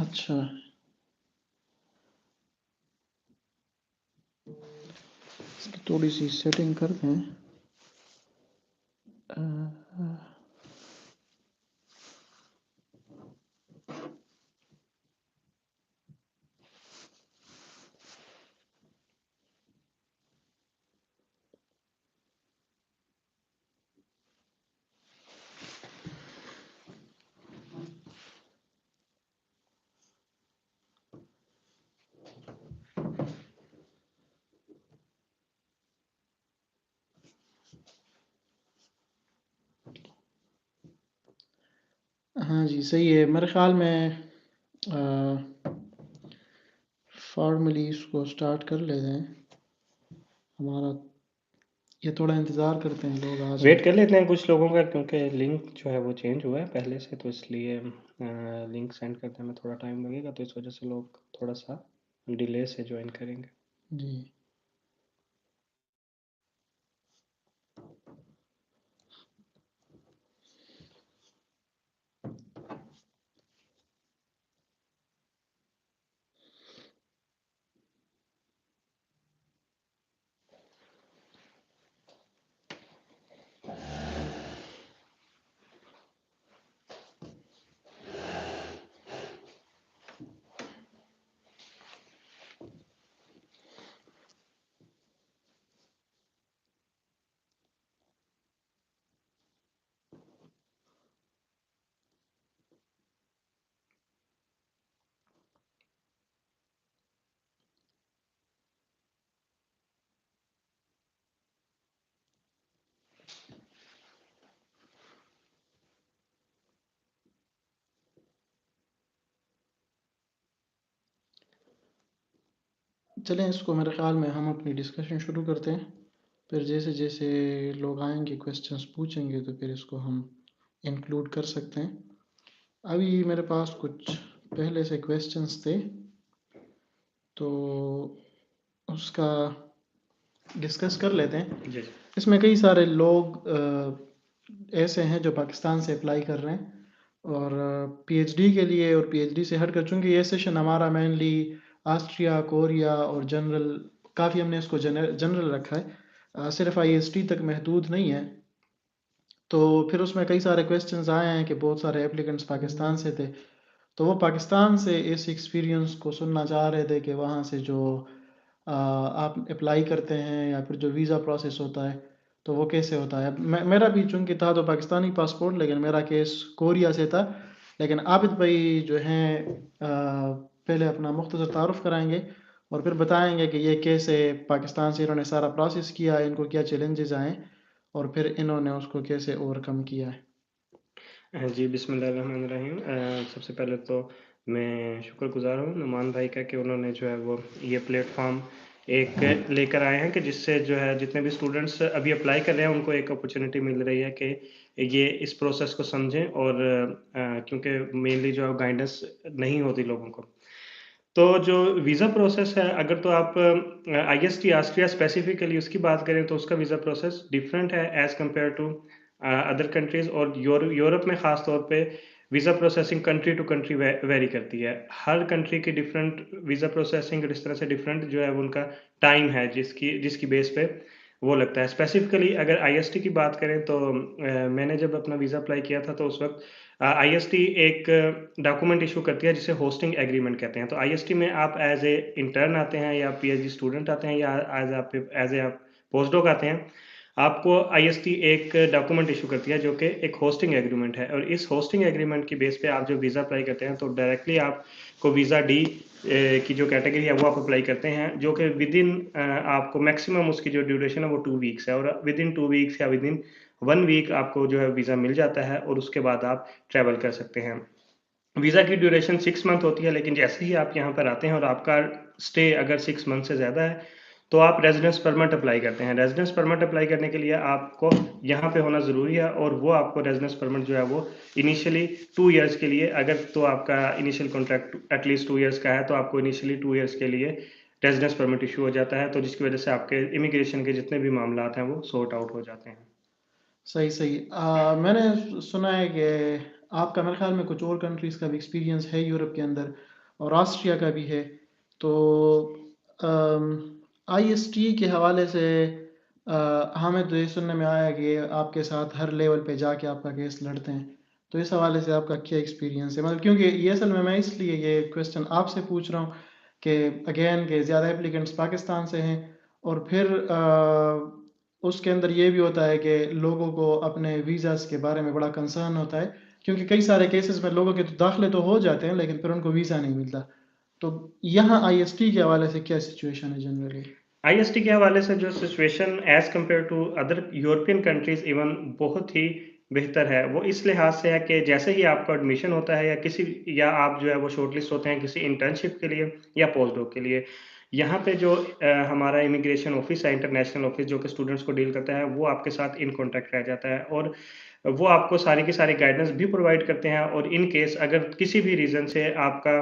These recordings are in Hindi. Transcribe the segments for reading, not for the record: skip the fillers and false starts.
अच्छा, इसकी थोड़ी सी सेटिंग कर दें। अ, हाँ जी, सही है। मेरे ख़्याल में फॉर्मली इसको स्टार्ट कर लेते हैं। हमारा ये थोड़ा इंतज़ार करते हैं लोग आ जाएं। वेट कर लेते हैं कुछ लोगों का, क्योंकि लिंक जो है वो चेंज हुआ है पहले से, तो इसलिए लिंक सेंड करने में थोड़ा टाइम लगेगा, तो इस वजह से लोग थोड़ा सा डिले से ज्वाइन करेंगे। जी। चलें, इसको मेरे ख़्याल में हम अपनी डिस्कशन शुरू करते हैं। फिर जैसे जैसे लोग आएंगे क्वेश्चंस पूछेंगे तो फिर इसको हम इंक्लूड कर सकते हैं। अभी मेरे पास कुछ पहले से क्वेश्चंस थे, तो उसका डिस्कस कर लेते हैं। जी। इसमें कई सारे लोग ऐसे हैं जो पाकिस्तान से अप्लाई कर रहे हैं और पीएचडी के लिए, और पीएचडी से हट कर, चूँकि ये सेशन हमारा मेनली ऑस्ट्रिया, कोरिया और जनरल, काफ़ी हमने इसको जनरल रखा है, सिर्फ आईएसटी तक महदूद नहीं है। तो फिर उसमें कई सारे क्वेश्चंस आए हैं कि बहुत सारे एप्लीकेंट्स पाकिस्तान से थे, तो वो पाकिस्तान से इस एक्सपीरियंस को सुनना चाह रहे थे कि वहाँ से जो आप अप्लाई करते हैं या फिर जो वीज़ा प्रोसेस होता है तो वो कैसे होता है। मेरा भी चूँकि था तो पाकिस्तानी पासपोर्ट, लेकिन मेरा केस कोरिया से था। लेकिन आबिद भाई जो हैं पहले अपना मुख्तसर तारुफ कराएंगे और फिर बताएंगे कि ये कैसे पाकिस्तान से इन्होंने सारा प्रोसेस किया, इनको क्या चैलेंजेस आए और फिर इन्होंने उसको कैसे ओवरकम किया है। जी, बिस्मिल्लाहिर्रहमानिर्रहीम। सबसे पहले तो मैं शुक्रगुज़ार हूँ नुमान भाई का कि उन्होंने जो है वो ये प्लेटफ़ॉर्म एक लेकर आए हैं कि जिससे जो है जितने भी स्टूडेंट्स अभी अप्लाई कर रहे हैं उनको एक अपॉर्चुनिटी मिल रही है कि ये इस प्रोसेस को समझें, और क्योंकि मेनली जो है गाइडेंस नहीं होती लोगों को। तो जो वीज़ा प्रोसेस है, अगर तो आप आईएसटी ऑस्ट्रिया स्पेसिफिकली उसकी बात करें तो उसका वीज़ा प्रोसेस डिफरेंट है as compare to other countries, और यूरोप में ख़ास तौर पे visa processing country to country vary करती है। हर कंट्री की डिफरेंट वीज़ा प्रोसेसिंग, और इस तरह से डिफरेंट जो है वो उनका टाइम है जिसकी जिसकी बेस पे वो लगता है। स्पेसिफिकली अगर आईएसटी की बात करें तो मैंने जब अपना वीज़ा अप्लाई किया था तो उस वक़्त आईएसटी एक डॉक्यूमेंट इशू करती है जिसे होस्टिंग एग्रीमेंट कहते हैं। तो आईएसटी में आप एज़ ए इंटर्न आते हैं या पीएचडी स्टूडेंट आते हैं या एज़ ए आप पोस्ट डॉक आते हैं, आपको आईएसटी एक डॉक्यूमेंट इशू करती है जो कि एक होस्टिंग एग्रीमेंट है, और इस होस्टिंग एग्रीमेंट की बेस पे आप जब वीज़ा अप्लाई करते हैं तो डायरेक्टली आपको वीज़ा डी की जो कैटेगरी है वो आप अप्लाई करते हैं, जो कि विदिन आपको मैक्सिमम उसकी जो ड्यूरेशन है वो 2 वीक्स है, और विदिन 2 वीक्स या विदिन 1 वीक आपको जो है वीज़ा मिल जाता है, और उसके बाद आप ट्रैवल कर सकते हैं। वीज़ा की ड्यूरेशन 6 मंथ होती है, लेकिन जैसे ही आप यहाँ पर आते हैं और आपका स्टे अगर 6 मंथ से ज़्यादा है, तो आप रेज़िडेंस परमिट अप्लाई करते हैं। रेज़िडेंस परमिट अप्लाई करने के लिए आपको यहाँ पे होना ज़रूरी है, और वो आपको रेज़िडेंस परमिट जो है वो इनिशियली 2 इयर्स के लिए, अगर तो आपका इनिशियल कॉन्ट्रैक्ट एटलीस्ट 2 इयर्स का है, तो आपको इनिशियली 2 इयर्स के लिए रेज़िडेंस परमिट इश्यू हो जाता है, तो जिसकी वजह से आपके इमिग्रेशन के जितने भी मामलात हैं वो सॉर्ट आउट हो जाते हैं। सही सही। मैंने सुना है कि आपका मेरे ख्याल में कुछ और कंट्रीज़ का भी एक्सपीरियंस है यूरोप के अंदर, और ऑस्ट्रिया का भी है। तो आईएसटी के हवाले से हमें तो ये सुनने में आया कि आपके साथ हर लेवल पे जाके आपका केस लड़ते हैं। तो इस हवाले से आपका क्या एक्सपीरियंस है? मतलब क्योंकि ये असल में मैं इसलिए ये क्वेश्चन आपसे पूछ रहा हूँ कि अगेन के ज़्यादा एप्लीकेंट्स पाकिस्तान से हैं, और फिर उसके अंदर ये भी होता है कि लोगों को अपने वीज़ास के बारे में बड़ा कंसर्न होता है, क्योंकि कई सारे केसेस में लोगों के तो दाखिले तो हो जाते हैं लेकिन फिर उनको वीज़ा नहीं मिलता। तो यहाँ आईएसटी के हवाले से क्या सिचुएशन है जनरली? आईएसटी के हवाले से जो situation as compare to other European countries even बहुत ही बेहतर है। वो इस लिहाज से है कि जैसे ही आपका एडमिशन होता है या आप जो है वो शॉर्टलिस्ट होते हैं किसी इंटर्नशिप के लिए या पोस्ट डॉक के लिए, यहाँ पे जो हमारा इमिग्रेशन ऑफिस है, इंटरनेशनल ऑफिस जो कि स्टूडेंट्स को डील करता है, वो आपके साथ इन कॉन्टैक्ट रह जाता है और वो आपको सारी की सारी गाइडेंस भी प्रोवाइड करते हैं। और इन केस अगर किसी भी रीज़न से आपका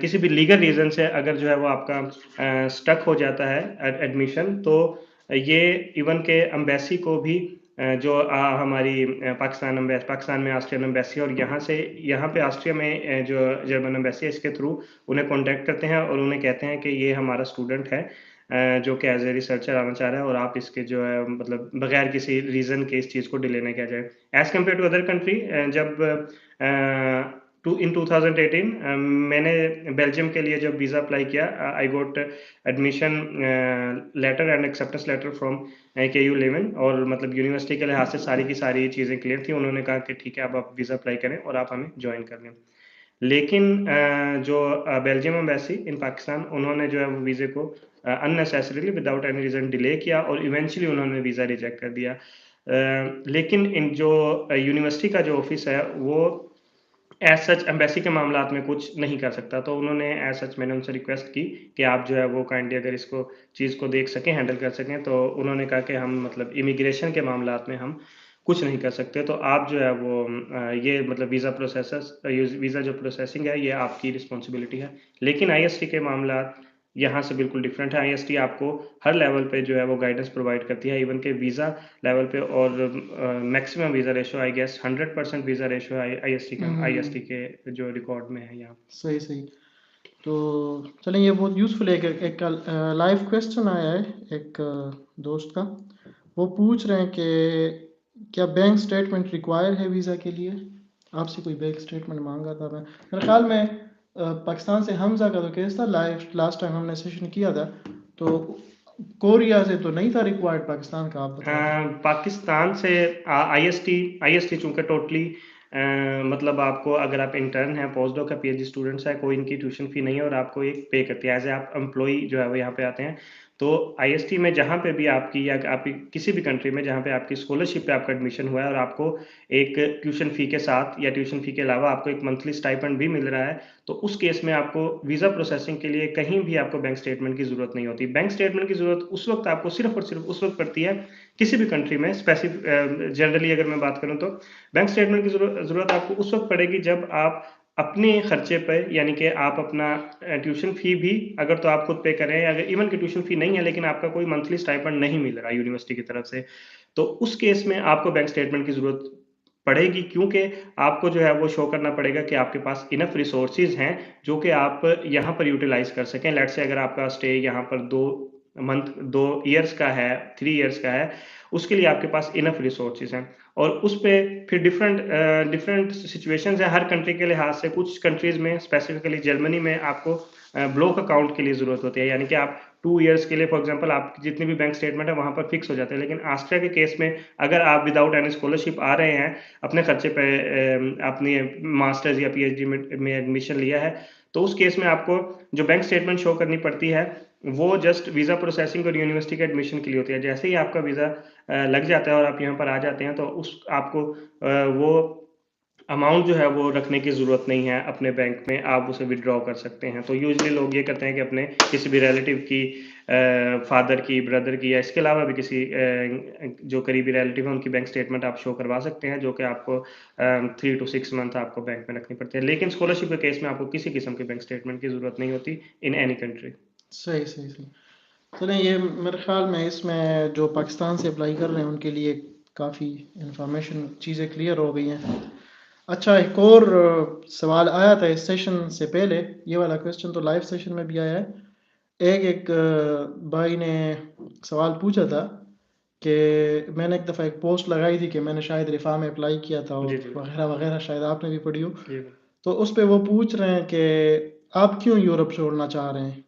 किसी भी लीगल रीज़न से अगर जो है वो आपका स्टक हो जाता है एडमिशन, तो ये इवन के एम्बेसी को भी जो हमारी पाकिस्तान में ऑस्ट्रियन एम्बेसी और यहाँ पे ऑस्ट्रिया में जो जर्मन एम्बेसी है, इसके थ्रू उन्हें कॉन्टैक्ट करते हैं और उन्हें कहते हैं कि ये हमारा स्टूडेंट है जो कि एज ए रिसर्चर आना चाह रहा है और आप इसके जो है मतलब बगैर किसी रीज़न के इस चीज़ को डिले नहीं किया जाए। As compare to other country, जब टू इन 2018 मैंने बेल्जियम के लिए जब वीज़ा अप्लाई किया, I got admission letter and acceptance letter from KU Leuven, और मतलब यूनिवर्सिटी के लिहाज से सारी की सारी चीज़ें क्लियर थी। उन्होंने कहा कि ठीक है, अब आप वीज़ा अप्लाई करें और आप हमें ज्वाइन कर लें। लेकिन जो बेल्जियम एम्बेसी इन पाकिस्तान, उन्होंने जो है वो वीज़े को unnecessarily without any reason delay किया और इवेंचुअली उन्होंने वीज़ा रिजेक्ट कर दिया। लेकिन इन जो यूनिवर्सिटी का जो ऑफिस है वो एज सच एम्बेसी के मामलात में कुछ नहीं कर सकता। तो उन्होंने एज सच मैंने उनसे रिक्वेस्ट की कि आप जो है वो काइंडली अगर इसको चीज़ को देख सकें, हैंडल कर सकें। तो उन्होंने कहा कि हम मतलब इमिग्रेशन के मामलात में हम कुछ नहीं कर सकते, तो आप जो है वो ये मतलब वीज़ा जो प्रोसेसिंग है ये आपकी रिस्पॉन्सिबिलिटी है। लेकिन आईएसटी के मामलात यहाँ से बिल्कुल डिफरेंट है। आईएसटी आपको हर लेवल पे जो है वो गाइडेंस प्रोवाइड करती है, इवन के वीज़ा लेवल पे। और maximum visa ratio I guess 100% visa ratio IST hmm. के जो रिकॉर्ड में है यहाँ। सही सही। तो चलें, ये बहुत यूज़फुल है। एक लाइव क्वेश्चन आया है एक दोस्त का। वो पूछ रहे हैं कि क्या बैंक स्टेटमेंट रिक्वायर है वीज़ा के लिए? आपसे कोई बैंक स्टेटमेंट मांगा था? मैं मेरे ख्याल में पाकिस्तान से हमजा का तो केस था, लाइव लास्ट टाइम हमने सेशन किया था। तो कोरिया से तो नहीं था रिक्वायर्ड, पाकिस्तान का आप बता दें। पाकिस्तान से आईएसटी आईएसटी चूंकि टोटली मतलब आपको अगर आप इंटर्न हैं, पोस्ट डॉक या पीएचडी स्टूडेंट्स है, कोई इनकी ट्यूशन फी नहीं है और आपको एक पे करती है एज ए आप एम्प्लॉई जो है वो यहाँ पे आते हैं। तो आईएसटी में जहाँ पे भी आपकी या आपकी किसी भी कंट्री में जहाँ पे आपकी स्कॉलरशिप पे आपका एडमिशन हुआ है और आपको एक ट्यूशन फी के साथ या ट्यूशन फी के अलावा आपको एक मंथली स्टाइपेंड भी मिल रहा है, तो उस केस में आपको वीज़ा प्रोसेसिंग के लिए कहीं भी आपको बैंक स्टेटमेंट की ज़रूरत नहीं होती। बैंक स्टेटमेंट की ज़रूरत उस वक्त आपको सिर्फ और सिर्फ उस वक्त पड़ती है किसी भी कंट्री में जनरली अगर मैं बात करूं तो बैंक स्टेटमेंट की ज़रूरत आपको उस वक्त पड़ेगी जब आप अपने खर्चे पर, यानी कि आप अपना ट्यूशन फी भी अगर तो आप खुद पे करें, अगर इवन की ट्यूशन फी नहीं है लेकिन आपका कोई मंथली स्टाइपेंड नहीं मिल रहा यूनिवर्सिटी की तरफ से, तो उस केस में आपको बैंक स्टेटमेंट की ज़रूरत पड़ेगी, क्योंकि आपको जो है वो शो करना पड़ेगा कि आपके पास इनफ रिसोर्सेज हैं जो कि आप यहाँ पर यूटिलाइज कर सकें। लेट से अगर आपका स्टे यहाँ पर 2 ईयर्स का है, 3 ईयर्स का है, उसके लिए आपके पास इनफ रिसोर्सेज हैं। और उस पे फिर डिफरेंट सिचुएशंस हैं हर कंट्री के लिहाज से। कुछ कंट्रीज में स्पेसिफिकली जर्मनी में आपको ब्लॉक अकाउंट के लिए ज़रूरत होती है, यानी कि आप 2 ईयर्स के लिए फॉर एग्जांपल आप जितनी भी बैंक स्टेटमेंट है वहाँ पर फिक्स हो जाते हैं। लेकिन ऑस्ट्रिया के केस में अगर आप विदाउट एनी स्कॉलरशिप आ रहे हैं, अपने खर्चे पे अपनी मास्टर्स या पीएचडी में एडमिशन लिया है, तो उस केस में आपको जो बैंक स्टेटमेंट शो करनी पड़ती है वो जस्ट वीज़ा प्रोसेसिंग और यूनिवर्सिटी के एडमिशन के लिए होती है। जैसे ही आपका वीज़ा लग जाता है और आप यहाँ पर आ जाते हैं, तो उस आपको वो अमाउंट जो है वो रखने की ज़रूरत नहीं है अपने बैंक में, आप उसे विड्रॉ कर सकते हैं। तो यूजुअली लोग ये करते हैं कि अपने किसी भी रिलेटिव की, फादर की, ब्रदर की या इसके अलावा भी किसी जो करीबी रिलेटिव है उनकी बैंक स्टेटमेंट आप शो करवा सकते हैं, जो कि आपको 3 to 6 मंथ आपको बैंक में रखनी पड़ती है। लेकिन स्कॉलरशिप के केस में आपको किसी किस्म की बैंक स्टेटमेंट की ज़रूरत नहीं होती इन एनी कंट्री। सही सही सही। चलें, ये मेरे ख्याल में इसमें जो पाकिस्तान से अप्लाई कर रहे हैं उनके लिए काफ़ी इंफॉर्मेशन, चीज़ें क्लियर हो गई हैं। अच्छा, एक और सवाल आया था इस सेशन से पहले, ये वाला क्वेश्चन तो लाइव सेशन में भी आया है। एक भाई ने सवाल पूछा था कि मैंने एक दफ़ा एक पोस्ट लगाई थी कि मैंने शायद रिफ़ा में अप्लाई किया था जी, और जी। वगैरह वगैरह, शायद आपने भी पढ़ी हो। जी, तो उस पे वो पूछ रहे हैं कि आप क्यों यूरोप छोड़ना चाह रहे हैं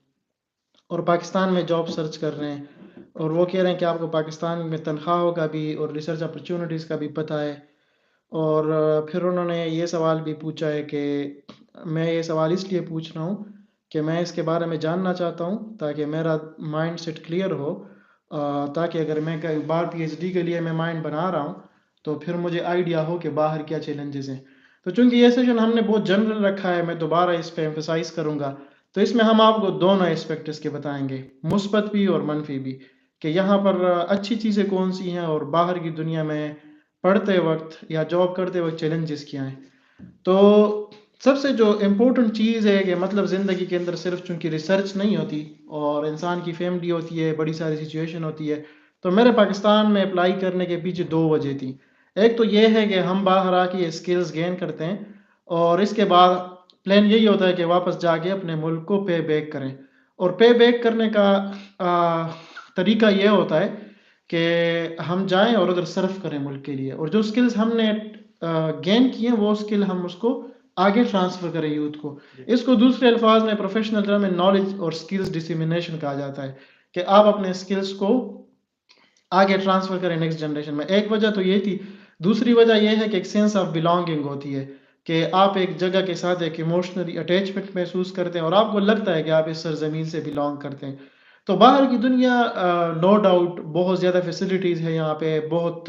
और पाकिस्तान में जॉब सर्च कर रहे हैं, और वो कह रहे हैं कि आपको पाकिस्तान में तनख्वाहों का भी और रिसर्च अपॉर्चुनिटीज़ का भी पता है। और फिर उन्होंने ये सवाल भी पूछा है कि मैं ये सवाल इसलिए पूछ रहा हूँ कि मैं इसके बारे में जानना चाहता हूँ ताकि मेरा माइंड सेट क्लियर हो, ताकि अगर मैं कई बार पीएचडी के लिए मैं माइंड बना रहा हूँ तो फिर मुझे आइडिया हो कि बाहर क्या चैलेंजेस हैं। तो चूंकि ये सेशन हमने बहुत जनरल रखा है, मैं दोबारा इस पे एम्फसाइज करूँगा। तो इसमें हम आपको दोनों एस्पेक्ट इसके बताएंगे, मुस्बत भी और मनफी भी, कि यहाँ पर अच्छी चीज़ें कौन सी हैं और बाहर की दुनिया में पढ़ते वक्त या जॉब करते वक्त चैलेंजेस क्या हैं। तो सबसे जो इम्पोर्टेंट चीज़ है कि मतलब ज़िंदगी के अंदर सिर्फ चूंकि रिसर्च नहीं होती और इंसान की फैमिली होती है, बड़ी सारी सिचुएशन होती है। तो मेरे पाकिस्तान में अप्लाई करने के पीछे दो वजह थी। एक तो ये है कि हम बाहर आके स्किल्स गेन करते हैं और इसके बाद प्लान यही होता है कि वापस जाके अपने मुल्क को पे बैक करें। और पे बैक करने का तरीका ये होता है कि हम जाएं और उधर सर्व करें मुल्क के लिए, और जो स्किल्स हमने गेन किए हैं वो स्किल हम उसको आगे ट्रांसफ़र करें यूथ को। इसको दूसरे अल्फाज में प्रोफेशनल टर्म में नॉलेज और स्किल्स डिसिमिनेशन कहा जाता है, कि आप अपने स्किल्स को आगे ट्रांसफ़र करें नेक्स्ट जनरेशन में। एक वजह तो ये थी। दूसरी वजह यह है कि एक सेंस ऑफ बिलोंगिंग होती है, कि आप एक जगह के साथ एक इमोशनली अटैचमेंट महसूस करते हैं और आपको लगता है कि आप इस सरजमीन से बिलोंग करते हैं। तो बाहर की दुनिया नो डाउट बहुत ज़्यादा फैसिलिटीज़ है यहाँ पे, बहुत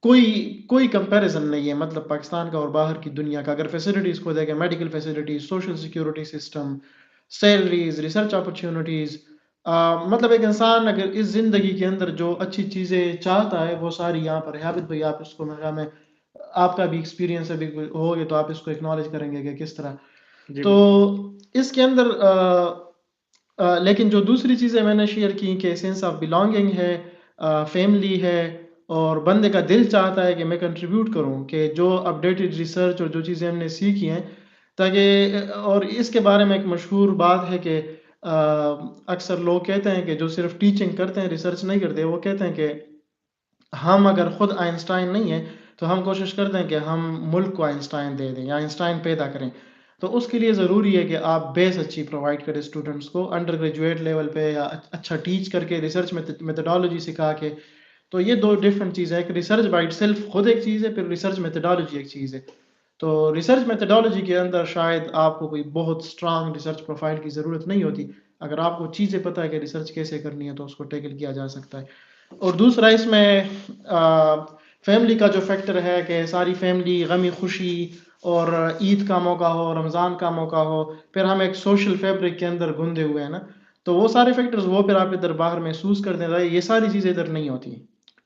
कोई कोई कंपैरिजन नहीं है मतलब पाकिस्तान का और बाहर की दुनिया का। अगर फैसिलिटीज़ को देखें, medical facilities, social security system, salaries, research opportunities, मतलब एक इंसान अगर इस ज़िंदगी के अंदर जो अच्छी चीज़ें चाहता है वो सारी यहाँ पर है। आबिद भाई, आप इसको, मेरे ख्याल में आपका भी एक्सपीरियंस अभी होगे तो आप इसको एक्नॉलेज करेंगे कि किस तरह। जी, तो बिल्कुल। इसके अंदर लेकिन जो दूसरी चीज़ें मैंने शेयर की कि सेंस ऑफ बिलोंगिंग है, फैमिली है, और बंदे का दिल चाहता है कि मैं कंट्रीब्यूट करूं, कि जो अपडेटेड रिसर्च और जो चीज़ें हमने सीखी हैं, ताकि और इसके बारे में एक मशहूर बात है कि अक्सर लोग कहते हैं कि जो सिर्फ टीचिंग करते हैं, रिसर्च नहीं करते, वो कहते हैं कि हम अगर खुद आइंस्टाइन नहीं है तो हम कोशिश करते हैं कि हम मुल्क को आइंस्टाइन दे दें या आइंस्टाइन पैदा करें। तो उसके लिए ज़रूरी है कि आप बेस अच्छी प्रोवाइड करें स्टूडेंट्स को अंडर ग्रेजुएट लेवल पे, या अच्छा टीच करके, रिसर्च मेथडोलॉजी सिखा के। तो ये दो डिफरेंट चीज़ है, कि रिसर्च बाई इटसेल्फ खुद एक चीज़ है, फिर रिसर्च मेथडोलॉजी एक चीज़ है। तो रिसर्च मेथडोलॉजी के अंदर शायद आपको कोई बहुत स्ट्रांग रिसर्च प्रोफाइल की ज़रूरत नहीं होती। अगर आपको चीज़ें पता है कि रिसर्च कैसे करनी है तो उसको टैकल किया जा सकता है। और दूसरा इसमें फैमिली का जो फैक्टर है, कि सारी फैमिली गमी खुशी, और ईद का मौका हो, रमज़ान का मौका हो, फिर हम एक सोशल फैब्रिक के अंदर गुंदे हुए हैं ना। तो वो सारे फैक्टर्स वो फिर आप इधर बाहर महसूस करते हैं, ये सारी चीज़ें इधर नहीं होती।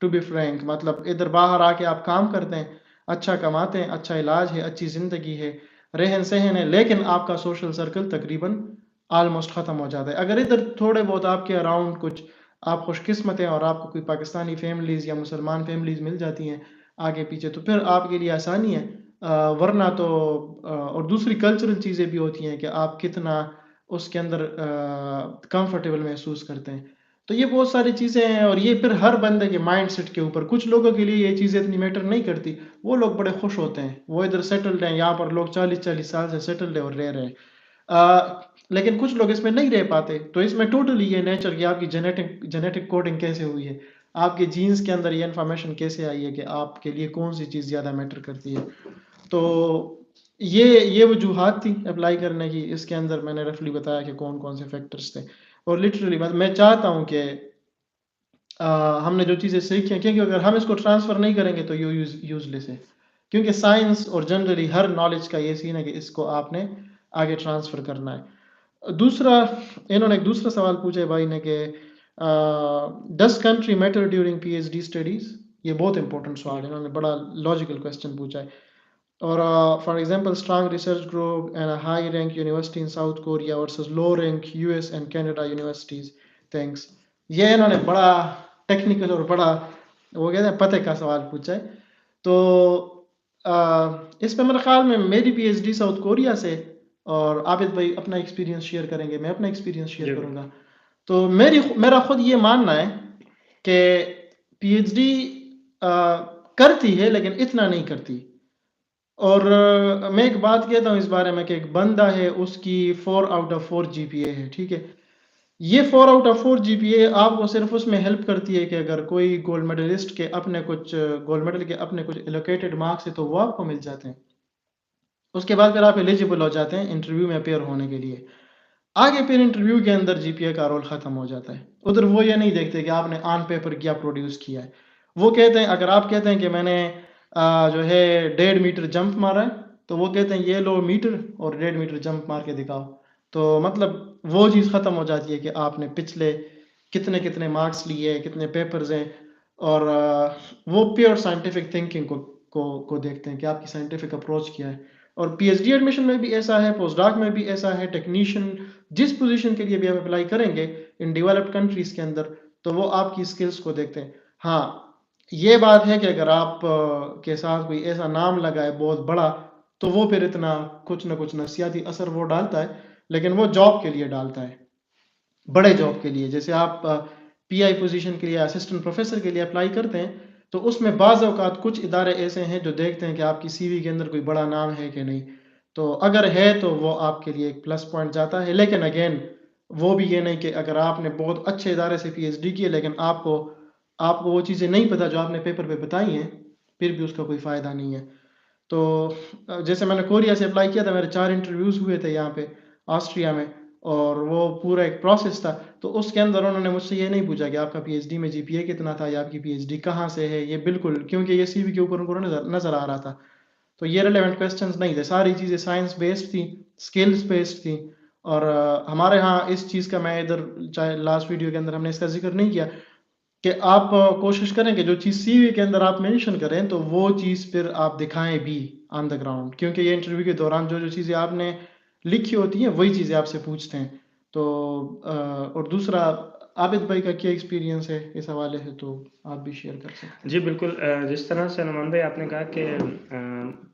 टू बी फ्रैंक, मतलब इधर बाहर आके आप काम करते हैं, अच्छा कमाते हैं, अच्छा इलाज है, अच्छी ज़िंदगी है, रहन सहन है, लेकिन आपका सोशल सर्कल तकरीबन ऑलमोस्ट ख़त्म हो जाता है। अगर इधर थोड़े बहुत आपके अराउंड कुछ आप खुशकिस्मत हैं और आपको कोई पाकिस्तानी फैमिलीज़ या मुसलमान फैमिलीज़ मिल जाती हैं आगे पीछे, तो फिर आपके लिए आसानी है। वरना तो और दूसरी कल्चरल चीज़ें भी होती हैं कि आप कितना उसके अंदर कंफर्टेबल महसूस करते हैं। तो ये बहुत सारी चीज़ें हैं, और ये फिर हर बंदे के माइंड सेट के ऊपर, कुछ लोगों के लिए ये चीज़ें इतनी मैटर नहीं करती। वो लोग बड़े खुश होते हैं, वो इधर सेटल्ड हैं, यहाँ पर लोग 40-40 साल से सेटल्ड है और रह रहे हैं। लेकिन कुछ लोग इसमें नहीं रह पाते। तो इसमें टोटली ये नेचर की आपकी जेनेटिक जेनेटिक कोडिंग कैसे हुई है, आपके जीन्स के अंदर ये इन्फॉर्मेशन कैसे आई है कि आपके लिए कौन सी चीज़ ज़्यादा मैटर करती है। तो ये वजूहात थी अप्लाई करने की। इसके अंदर मैंने रफली बताया कि कौन कौन से फैक्टर्स थे। और लिटरली मैं चाहता हूँ कि हमने जो चीज़ें सीखी हैं, क्योंकि अगर हम इसको ट्रांसफ़र नहीं करेंगे तो ये यूज़लेस है। क्योंकि साइंस और जनरली हर नॉलेज का ये सीन है कि इसको आपने आगे ट्रांसफ़र करना है। दूसरा, इन्होंने एक दूसरा सवाल पूछा है भाई ने कि does country matter during PhD studies. ये बहुत इंपॉर्टेंट सवाल जी, है, इन्होंने बड़ा लॉजिकल क्वेश्चन पूछा है। और for example, strong research group and a high rank university in south Korea versus low rank US and Canada universities. Thanks. ये इन्होंने बड़ा टेक्निकल और बड़ा, वो कहते हैं, पते का सवाल पूछा है। तो इस पे मेरे ख्याल में मेरी पीएचडी साउथ कोरिया से, और आबिद भाई अपना एक्सपीरियंस शेयर करेंगे, मैं अपना एक्सपीरियंस शेयर जी करूँगा। तो मेरा खुद ये मानना है कि पीएचडी करती है लेकिन इतना नहीं करती। और मैं एक बात कहता हूँ इस बारे में कि एक बंदा है, उसकी 4 आउट ऑफ 4 जीपीए है, ठीक है। ये 4 आउट ऑफ 4 जीपीए आपको सिर्फ उसमें हेल्प करती है कि अगर कोई गोल्ड मेडलिस्ट के अपने कुछ गोल्ड मेडल के अपने कुछ एलोकेटेड मार्क्स है तो वो आपको मिल जाते हैं। उसके बाद फिर आप एलिजिबल हो जाते हैं इंटरव्यू में अपेयर होने के लिए। आगे फिर इंटरव्यू के अंदर जीपीए का रोल ख़त्म हो जाता है। उधर वो ये नहीं देखते कि आपने ऑन पेपर क्या प्रोड्यूस किया है। वो कहते हैं, अगर आप कहते हैं कि मैंने जो है 1.5 मीटर जंप मारा है, तो वो कहते हैं ये लो मीटर और 1.5 मीटर जंप मार के दिखाओ। तो मतलब वो चीज़ ख़त्म हो जाती है कि आपने पिछले कितने कितने मार्क्स लिए, कितने पेपर्स हैं। और वो प्योर साइंटिफिक थिंकिंग को देखते हैं कि आपकी साइंटिफिक अप्रोच क्या है। और पीएचडी एडमिशन में भी ऐसा है, पोस्ट डॉक में भी ऐसा है, टेक्नीशियन जिस पोजीशन के लिए भी आप अप्लाई करेंगे इन डेवलप्ड कंट्रीज के अंदर, तो वो आपकी स्किल्स को देखते हैं। हाँ, ये बात है कि अगर आप के साथ कोई ऐसा नाम लगा है बहुत बड़ा, तो वो फिर इतना कुछ ना कुछ नफसियाती असर वो डालता है, लेकिन वो जॉब के लिए डालता है, बड़े जॉब के लिए। जैसे आप पीआई पोजीशन के लिए, असिस्टेंट प्रोफेसर के लिए अप्लाई करते हैं, तो उसमें बाज़ औक़ात कुछ इदारे ऐसे हैं जो देखते हैं कि आपकी सीवी के अंदर कोई बड़ा नाम है कि नहीं। तो अगर है तो वो आपके लिए एक प्लस पॉइंट जाता है। लेकिन अगेन वो भी ये नहीं कि अगर आपने बहुत अच्छे इदारे से पीएचडी की है लेकिन आपको आपको वो चीज़ें नहीं पता जो आपने पेपर पे बताई हैं, फिर भी उसका कोई फ़ायदा नहीं है। तो जैसे मैंने कोरिया से अप्लाई किया था, मेरे 4 इंटरव्यूज़ हुए थे यहाँ पे ऑस्ट्रिया में, और वो पूरा एक प्रोसेस था। तो उसके अंदर उन्होंने मुझसे ये नहीं पूछा कि आपका पीएचडी में जीपीए कितना था या आपकी पीएचडी कहाँ से है, ये बिल्कुल, क्योंकि ये सीवी के ऊपर उनको नज़र आ रहा था। तो ये रिलेवेंट क्वेश्चंस नहीं थे, सारी चीज़ें साइंस बेस्ड थी, स्किल्स बेस्ड थी। और हमारे यहाँ इस चीज़ का, मैं इधर चाहे लास्ट वीडियो के अंदर हमने इसका जिक्र नहीं किया, कि आप कोशिश करें कि जो चीज़ सीवी के अंदर आप मेंशन करें तो वो चीज़ फिर आप दिखाएं भी ऑन द ग्राउंड, क्योंकि ये इंटरव्यू के दौरान जो जो चीज़ें आपने लिखी होती हैं वही चीज़ें आपसे पूछते हैं। तो और दूसरा, आबिद भाई का क्या एक्सपीरियंस है इस हवाले से, तो आप भी शेयर कर सकते हैं। जी, बिल्कुल। जिस तरह से नुमान भाई आपने कहा कि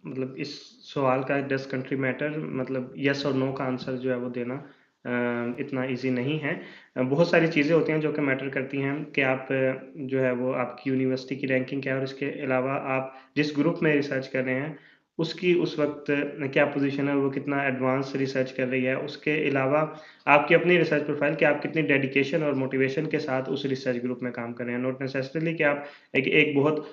मतलब इस सवाल का डज़ कंट्री मैटर, मतलब येस और नो का आंसर जो है वो देना इतना ईज़ी नहीं है। बहुत सारी चीज़ें होती हैं जो कि मैटर करती हैं कि आप जो है वो आपकी यूनिवर्सिटी की रैंकिंग क्या है, और इसके अलावा आप जिस ग्रुप में रिसर्च कर रहे हैं, उसकी उस वक़्त क्या पोज़ीशन है, वो कितना एडवांस रिसर्च कर रही है। उसके अलावा आपकी अपनी रिसर्च प्रोफ़ाइल कि आप कितनी डेडिकेशन और मोटिवेशन के साथ उस रिसर्च ग्रुप में काम कर रहे हैं। नॉट नेसेसरीली कि आप एक बहुत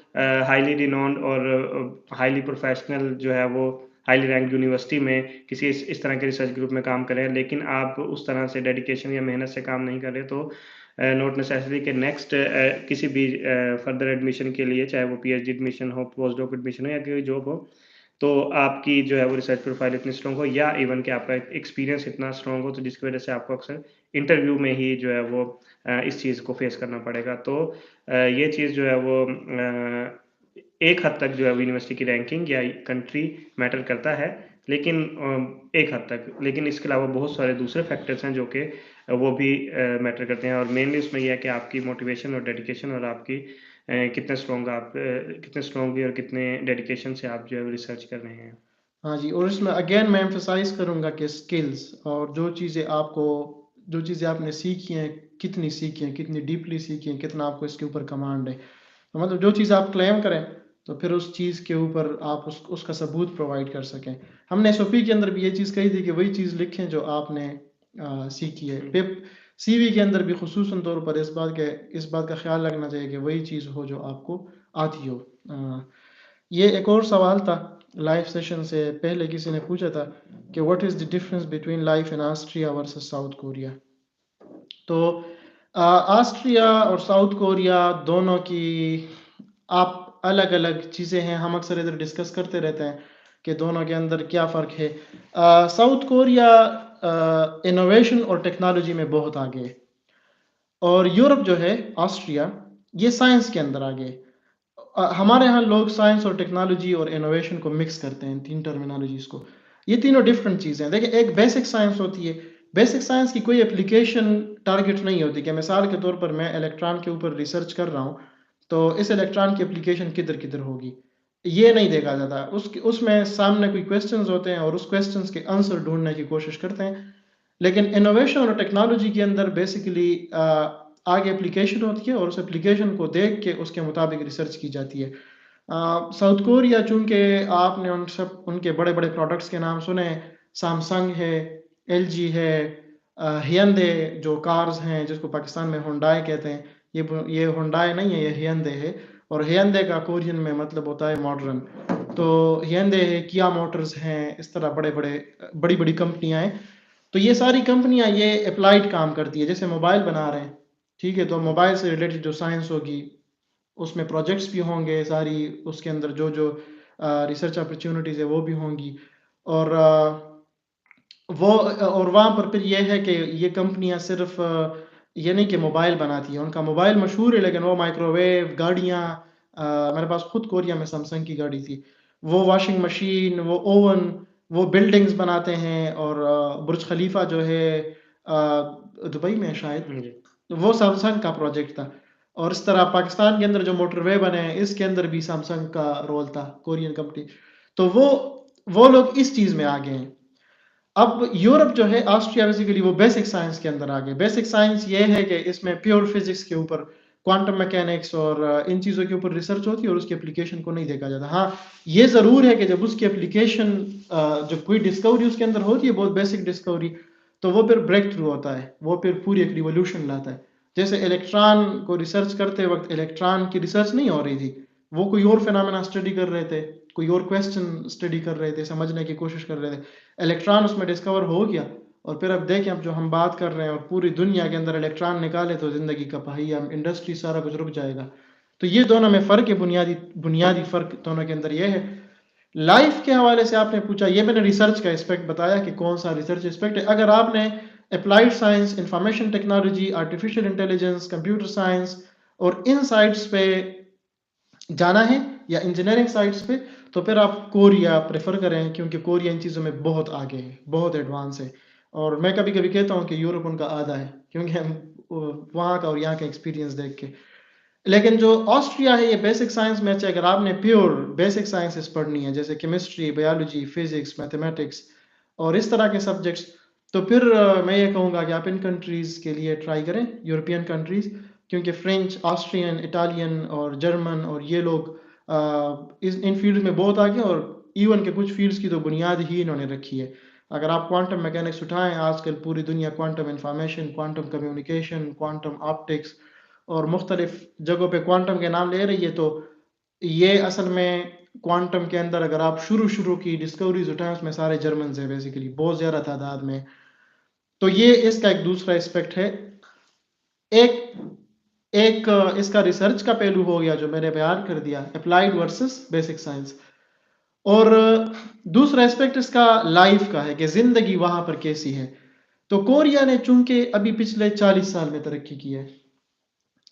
हाईली रिनोन्ड और हाईली प्रोफेशनल जो है वो हाईली रैंक यूनिवर्सिटी में किसी इस तरह के रिसर्च ग्रुप में काम कर रहे हैं, लेकिन आप उस तरह से डेडिकेशन या मेहनत से काम नहीं कर रहे, तो नॉट नेसेसरी कि नेक्स्ट किसी भी फर्दर एडमिशन के लिए, चाहे वो पीएचडी एडमिशन हो, पोस्ट डॉक एडमिशन हो या कोई जॉब हो, तो आपकी जो है वो रिसर्च प्रोफाइल इतनी स्ट्रॉन्ग हो, या इवन कि आपका एक्सपीरियंस इतना स्ट्रॉन्ग हो, तो जिसकी वजह से आपको अक्सर इंटरव्यू में ही जो है वो इस चीज़ को फेस करना पड़ेगा। तो ये चीज़ जो है वो एक हद तक जो है वो यूनिवर्सिटी की रैंकिंग या कंट्री मैटर करता है, लेकिन एक हद तक। लेकिन इसके अलावा बहुत सारे दूसरे फैक्टर्स हैं जो कि वो भी मैटर करते हैं, और मेनली उसमें ये है कि आपकी मोटिवेशन और डेडिकेशन, और आपकी कितने स्ट्रॉन्गली और कितने डेडिकेशन से आप जो है रिसर्च कर रहे हैं। हाँ जी, और इसमें अगेन मैं एम्फसाइज़ करूँगा कि स्किल्स, और जो चीज़ें आपने सीखी हैं, कितनी सीखी हैं, कितनी डीपली सीखी हैं, कितना आपको इसके ऊपर कमांड है। तो मतलब जो चीज़ आप क्लेम करें, तो फिर उस चीज़ के ऊपर आप उसका सबूत प्रोवाइड कर सकें। हमने एसओपी के अंदर भी ये चीज़ कही थी कि वही चीज़ लिखें जो आपने सीखी है। पेप सीवी के अंदर भी खुसूसन तौर पर इस बात का ख़्याल रखना चाहिए कि वही चीज़ हो जो आपको आती हो। ये एक और सवाल था लाइव सेशन से पहले, किसी ने पूछा था कि what is the difference between life in Austria versus south Korea. तो ऑस्ट्रिया और साउथ कोरिया दोनों की आप अलग-अलग चीज़ें हैं, हम अक्सर इधर डिस्कस करते रहते हैं कि दोनों के अंदर क्या फ़र्क है। साउथ कोरिया इनोवेशन और टेक्नोलॉजी में बहुत आगे है, और यूरोप जो है, ऑस्ट्रिया, ये साइंस के अंदर आगे है। हमारे यहाँ लोग साइंस और टेक्नोलॉजी और इनोवेशन को मिक्स करते हैं, तीन टर्मिनोलॉजीज़ को। ये तीनों डिफरेंट चीज़ें हैं। देखिए, एक बेसिक साइंस होती है। बेसिक साइंस की कोई एप्लीकेशन टारगेट नहीं होती कि मिसाल के तौर पर मैं इलेक्ट्रॉन के ऊपर रिसर्च कर रहा हूँ, तो इस इलेक्ट्रॉन की एप्लीकेशन किधर-किधर होगी। ये नहीं देखा जाता। उसमें सामने कोई क्वेश्चंस होते हैं और उस क्वेश्चंस के आंसर ढूंढने की कोशिश करते हैं। लेकिन इनोवेशन और टेक्नोलॉजी के अंदर बेसिकली आगे एप्लीकेशन होती है और उस एप्लीकेशन को देख के उसके मुताबिक रिसर्च की जाती है। साउथ कोरिया, चूंकि आपने उनके बड़े बड़े प्रोडक्ट्स के नाम सुने, सैमसंग है, एलजी है, हियंदे जो कार्स हैं जिसको पाकिस्तान में हुंडई कहते हैं, ये हुंडई नहीं है, ये हियंदे है। और हियंदे का कोरियन में मतलब होता है मॉडर्न। तो हियंदे है, किया मोटर्स हैं, इस तरह बड़ी बड़ी कंपनियां हैं। तो ये सारी कंपनियां ये अप्लाइड काम करती है। जैसे मोबाइल बना रहे हैं, ठीक है, तो मोबाइल से रिलेटेड जो साइंस होगी उसमें प्रोजेक्ट्स भी होंगे सारी, उसके अंदर जो जो रिसर्च अपॉर्चुनिटीज़ है वो भी होंगी। और वहाँ पर फिर ये है कि ये कंपनियां सिर्फ ये नहीं कि मोबाइल बनाती है, उनका मोबाइल मशहूर है, लेकिन वो माइक्रोवेव, गाड़ियाँ, मेरे पास खुद कोरिया में सैमसंग की गाड़ी थी, वो वॉशिंग मशीन, वो ओवन, वो बिल्डिंग्स बनाते हैं। और बुर्ज खलीफा जो है दुबई में है शायद, जी। तो वो सैमसंग का प्रोजेक्ट था। और इस तरह पाकिस्तान के अंदर जो मोटरवे बने हैं इसके अंदर भी सैमसंग का रोल था, कोरियन कंपनी। तो वो लोग इस चीज़ में आगे हैं। अब यूरोप जो है, ऑस्ट्रिया, बेसिकली वो बेसिक साइंस के अंदर आ गए। बेसिक साइंस ये है कि इसमें प्योर फिजिक्स के ऊपर, क्वांटम मैकेनिक्स और इन चीज़ों के ऊपर रिसर्च होती है और उसकी एप्लीकेशन को नहीं देखा जाता। हाँ, ये ज़रूर है कि जब उसकी एप्लीकेशन, जब कोई डिस्कवरी उसके अंदर होती है, बहुत बेसिक डिस्कवरी, तो वो फिर ब्रेक थ्रू होता है, वो फिर पूरी एक रिवोल्यूशन लाता है। जैसे इलेक्ट्रॉन को रिसर्च करते वक्त इलेक्ट्रॉन की रिसर्च नहीं हो रही थी, वो कोई और फिनोमेना स्टडी कर रहे थे, कोई और क्वेश्चन स्टडी कर रहे थे, समझने की कोशिश कर रहे थे। इलेक्ट्रॉन उसमें डिस्कवर हो गया, और फिर अब देखें, अब जो हम बात कर रहे हैं और पूरी दुनिया के अंदर इलेक्ट्रॉन निकाले तो ज़िंदगी का पहिया, इंडस्ट्री, सारा कुछ रुक जाएगा। तो ये दोनों में फ़र्क है, बुनियादी बुनियादी फ़र्क दोनों के अंदर ये है। लाइफ के हवाले से आपने पूछा, ये मैंने रिसर्च का एस्पेक्ट बताया कि कौन सा रिसर्च एस्पेक्ट है। अगर आपने applied science, information technology, artificial intelligence, computer science और इन साइट्स पे जाना है, या इंजीनियरिंग साइट्स पे, तो फिर आप कोरिया प्रेफर करें, क्योंकि कोरिया इन चीज़ों में बहुत आगे है, बहुत एडवांस है। और मैं कभी कभी कहता हूँ कि यूरोप उनका आधा है, क्योंकि हम वहाँ का और यहाँ का एक्सपीरियंस देख के। लेकिन जो ऑस्ट्रिया है, ये बेसिक साइंस में अच्छा है। अगर आपने प्योर बेसिक साइंसेस पढ़नी है, जैसे केमिस्ट्री, बायोलॉजी, फिजिक्स, मैथमेटिक्स और इस तरह के सब्जेक्ट्स, तो फिर मैं ये कहूँगा कि आप इन कंट्रीज़ के लिए ट्राई करें, यूरोपियन कंट्रीज़। क्योंकि फ्रेंच, ऑस्ट्रियन, इटालियन और जर्मन और ये लोग इन फील्ड में बहुत आगे, और इवन के कुछ फील्ड्स की तो बुनियाद ही इन्होंने रखी है। अगर आप क्वांटम मैकेनिक्स उठाएं, आजकल पूरी दुनिया quantum information, quantum communication, quantum optics और मुख्तलिफ जगहों पे क्वांटम के नाम ले रही है। तो ये असल में क्वांटम के अंदर अगर आप शुरू शुरू की डिस्कवरीज उठाएं, उसमें सारे जर्मन है बेसिकली, बहुत ज़्यादा तादाद में। तो ये इसका एक दूसरा एस्पेक्ट है। एक एक इसका रिसर्च का पहलू हो गया जो मैंने बयान कर दिया, अप्लाइड वर्सेस बेसिक साइंस। और दूसरा एस्पेक्ट इसका लाइफ का है कि ज़िंदगी वहाँ पर कैसी है। तो कोरिया ने चूंकि अभी पिछले 40 साल में तरक्की की है,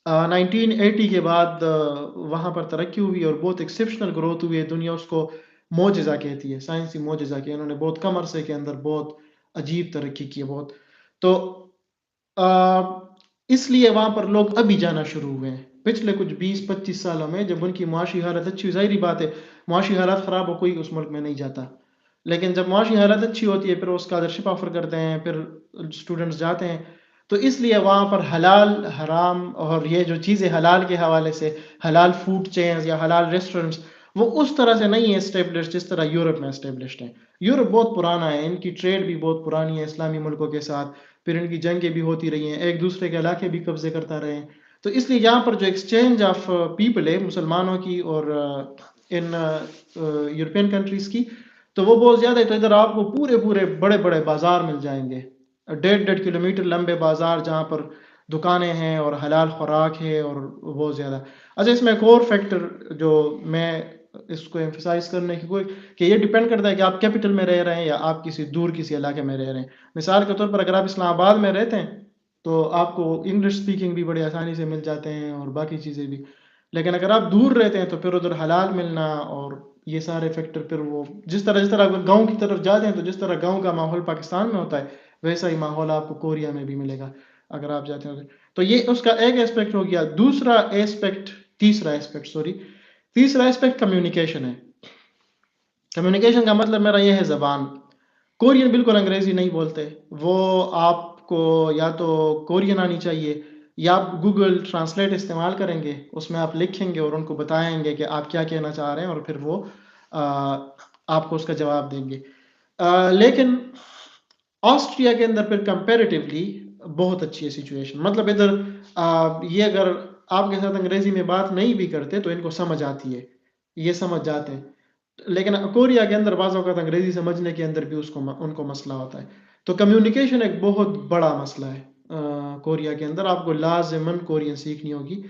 1980 के बाद वहाँ पर तरक्की हुई और बहुत एक्सेप्शनल ग्रोथ हुई है। दुनिया उसको मोजज़ा कहती है, साइंसी मोजज़ा कि उन्होंने बहुत कम अरसे के अंदर बहुत अजीब तरक्की की है, बहुत। तो इसलिए वहाँ पर लोग अभी जाना शुरू हुए हैं पिछले कुछ 20-25 सालों में, जब उनकी मुआशी हालत अच्छी हुई। ज़ाहिरी बात है, मुआशी हालत ख़राब हो कोई उस मुल्क में नहीं जाता, लेकिन जब मुआशी हालत अच्छी होती है फिर वो स्कॉलरशिप ऑफर करते हैं, फिर स्टूडेंट्स जाते हैं। तो इसलिए वहाँ पर हलाल, हराम और ये जो चीज़ें हलाल के हवाले से, हलाल फूड चेन्स या हलाल रेस्टोरेंट्स, वो उस तरह से नहीं है इस्टेब्लिश जिस तरह यूरोप में इस्टेब्लिश्ड है। यूरोप बहुत पुराना है, इनकी ट्रेड भी बहुत पुरानी है इस्लामी मुल्कों के साथ, फिर इनकी जंगें भी होती रही हैं, एक दूसरे के इलाके भी कब्जे करता रहे हैं। तो इसलिए यहाँ पर जो एक्सचेंज ऑफ पीपल है मुसलमानों की और इन यूरोपियन कंट्रीज़ की, तो वो बहुत ज़्यादा है। तो इधर आपको पूरे पूरे बड़े बड़े बाजार मिल जाएंगे, 1.5 किलोमीटर लंबे बाजार, जहाँ पर दुकानें हैं और हलाल खुराक है और बहुत ज़्यादा। अच्छा, इसमें एक और फैक्टर जो मैं इसको एम्फसाइज करने की कोई, कि ये डिपेंड करता है कि आप कैपिटल में रह रहे हैं या आप किसी दूर किसी इलाके में रह रहे हैं। मिसाल के तौर पर अगर आप इस्लामाबाद में रहते हैं तो आपको इंग्लिश स्पीकिंग भी बड़ी आसानी से मिल जाते हैं और बाकी चीज़ें भी। लेकिन अगर आप दूर रहते हैं तो फिर उधर हलाल मिलना और ये सारे फैक्टर, फिर वो जिस तरह गांव की तरफ जाते हैं तो जिस तरह गांव का माहौल पाकिस्तान में होता है, वैसा ही माहौल आपको कोरिया में भी मिलेगा अगर आप जाते हैं उधर। तो ये उसका एक एस्पेक्ट हो गया। दूसरा एस्पेक्ट, तीसरा एस्पेक्ट सॉरी, तीसरा एस्पेक्ट कम्युनिकेशन है। कम्युनिकेशन का मतलब मेरा ये है ज़बान। कोरियन बिल्कुल अंग्रेज़ी नहीं बोलते। वो आपको या तो कोरियन आनी चाहिए या आप गूगल ट्रांसलेट इस्तेमाल करेंगे, उसमें आप लिखेंगे और उनको बताएँगे कि आप क्या कहना चाह रहे हैं और फिर वो अ, आपको उसका जवाब देंगे। लेकिन ऑस्ट्रिया के अंदर फिर कंपैरेटिवली बहुत अच्छी है सिचुएशन। मतलब इधर ये अगर आपके साथ अंग्रेज़ी में बात नहीं भी करते तो इनको समझ आती है, ये समझ जाते हैं। लेकिन कोरिया के अंदर बाज़ औक़ात अंग्रेज़ी समझने के अंदर भी उनको मसला होता है। तो कम्युनिकेशन एक बहुत बड़ा मसला है कोरिया के अंदर। आपको लाज़िमन कोरियन सीखनी होगी।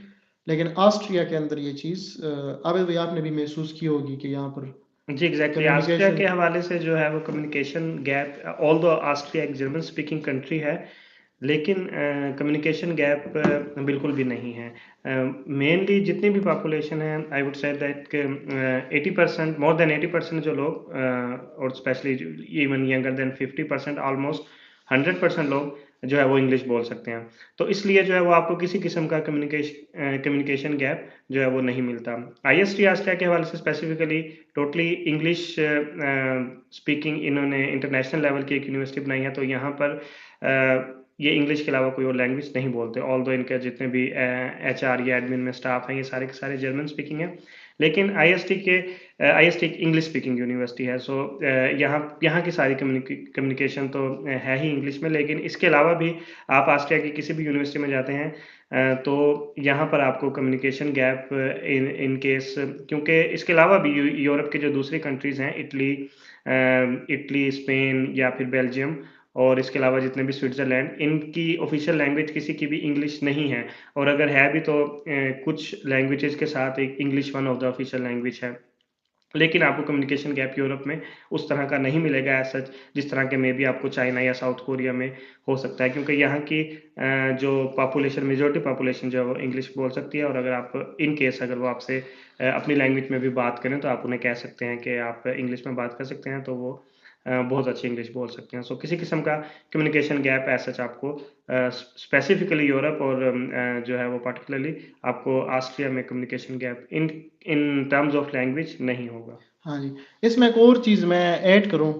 लेकिन ऑस्ट्रिया के अंदर ये चीज़ आबिद भाई आपने भी महसूस की होगी कि यहाँ पर जी, एग्ज़ैक्टली ऑस्ट्रिया कम्युनिकेशन के हवाले से जो है वो कम्युनिकेशन गैप ऑल्दो ऑस्ट्रिया एक जर्मन स्पीकिंग कंट्री है, लेकिन कम्युनिकेशन गैप बिल्कुल भी नहीं है। मेनली जितनी भी पॉपुलेशन है I would say that 80% more than 80% जो लोग और specially even younger than 50% almost 100% लोग जो है वो इंग्लिश बोल सकते हैं। तो इसलिए जो है वो आपको किसी किस्म का कम्युनिकेशन गैप जो है वो नहीं मिलता। आईएसटी ऑस्ट्रिया के हवाले से स्पेसिफिकली टोटली इंग्लिश स्पीकिंग इन्होंने इंटरनेशनल लेवल की एक यूनिवर्सिटी बनाई है, तो यहाँ पर ये इंग्लिश के अलावा कोई और लैंग्वेज नहीं बोलते। ऑल्दो इनके जितने भी एचआर या एडमिन में स्टाफ हैं, ये सारे के सारे जर्मन स्पीकिंग हैं। लेकिन आईएसटी एक इंग्लिश स्पीकिंग यूनिवर्सिटी है, सो यहाँ यहाँ की सारी कम्युनिकेशन तो है ही इंग्लिश में। लेकिन इसके अलावा भी आप ऑस्ट्रिया की किसी भी यूनिवर्सिटी में जाते हैं तो यहाँ पर आपको कम्युनिकेशन गैप इन केस, क्योंकि इसके अलावा भी यूरोप के जो दूसरी कंट्रीज़ हैं, इटली, स्पेन या फिर बेल्जियम और इसके अलावा जितने भी स्विट्ज़रलैंड, इनकी ऑफ़िशियल लैंग्वेज किसी की भी इंग्लिश नहीं है, और अगर है भी तो कुछ लैंग्वेजेज़ के साथ एक English one of the official language है। लेकिन आपको कम्युनिकेशन गैप यूरोप में उस तरह का नहीं मिलेगा एज़ सच, जिस तरह के मेबी आपको चाइना या साउथ कोरिया में हो सकता है, क्योंकि यहाँ की जो पॉपुलेशन, मेजॉरिटी पॉपुलेशन जो है वो इंग्लिश बोल सकती है, और अगर आप इन केस अगर वो आपसे अपनी लैंग्वेज में भी बात करें तो आप उन्हें कह सकते हैं कि आप इंग्लिश में बात कर सकते हैं, तो वो बहुत अच्छी इंग्लिश बोल सकते हैं। सो किसी किस्म का कम्युनिकेशन गैप एज़ सच आपको स्पेसिफिकली यूरोप और जो है वो पार्टिकुलरली आपको ऑस्ट्रिया में communication gap in in terms of language नहीं होगा। हाँ जी, इसमें एक और चीज़ मैं ऐड करूँ,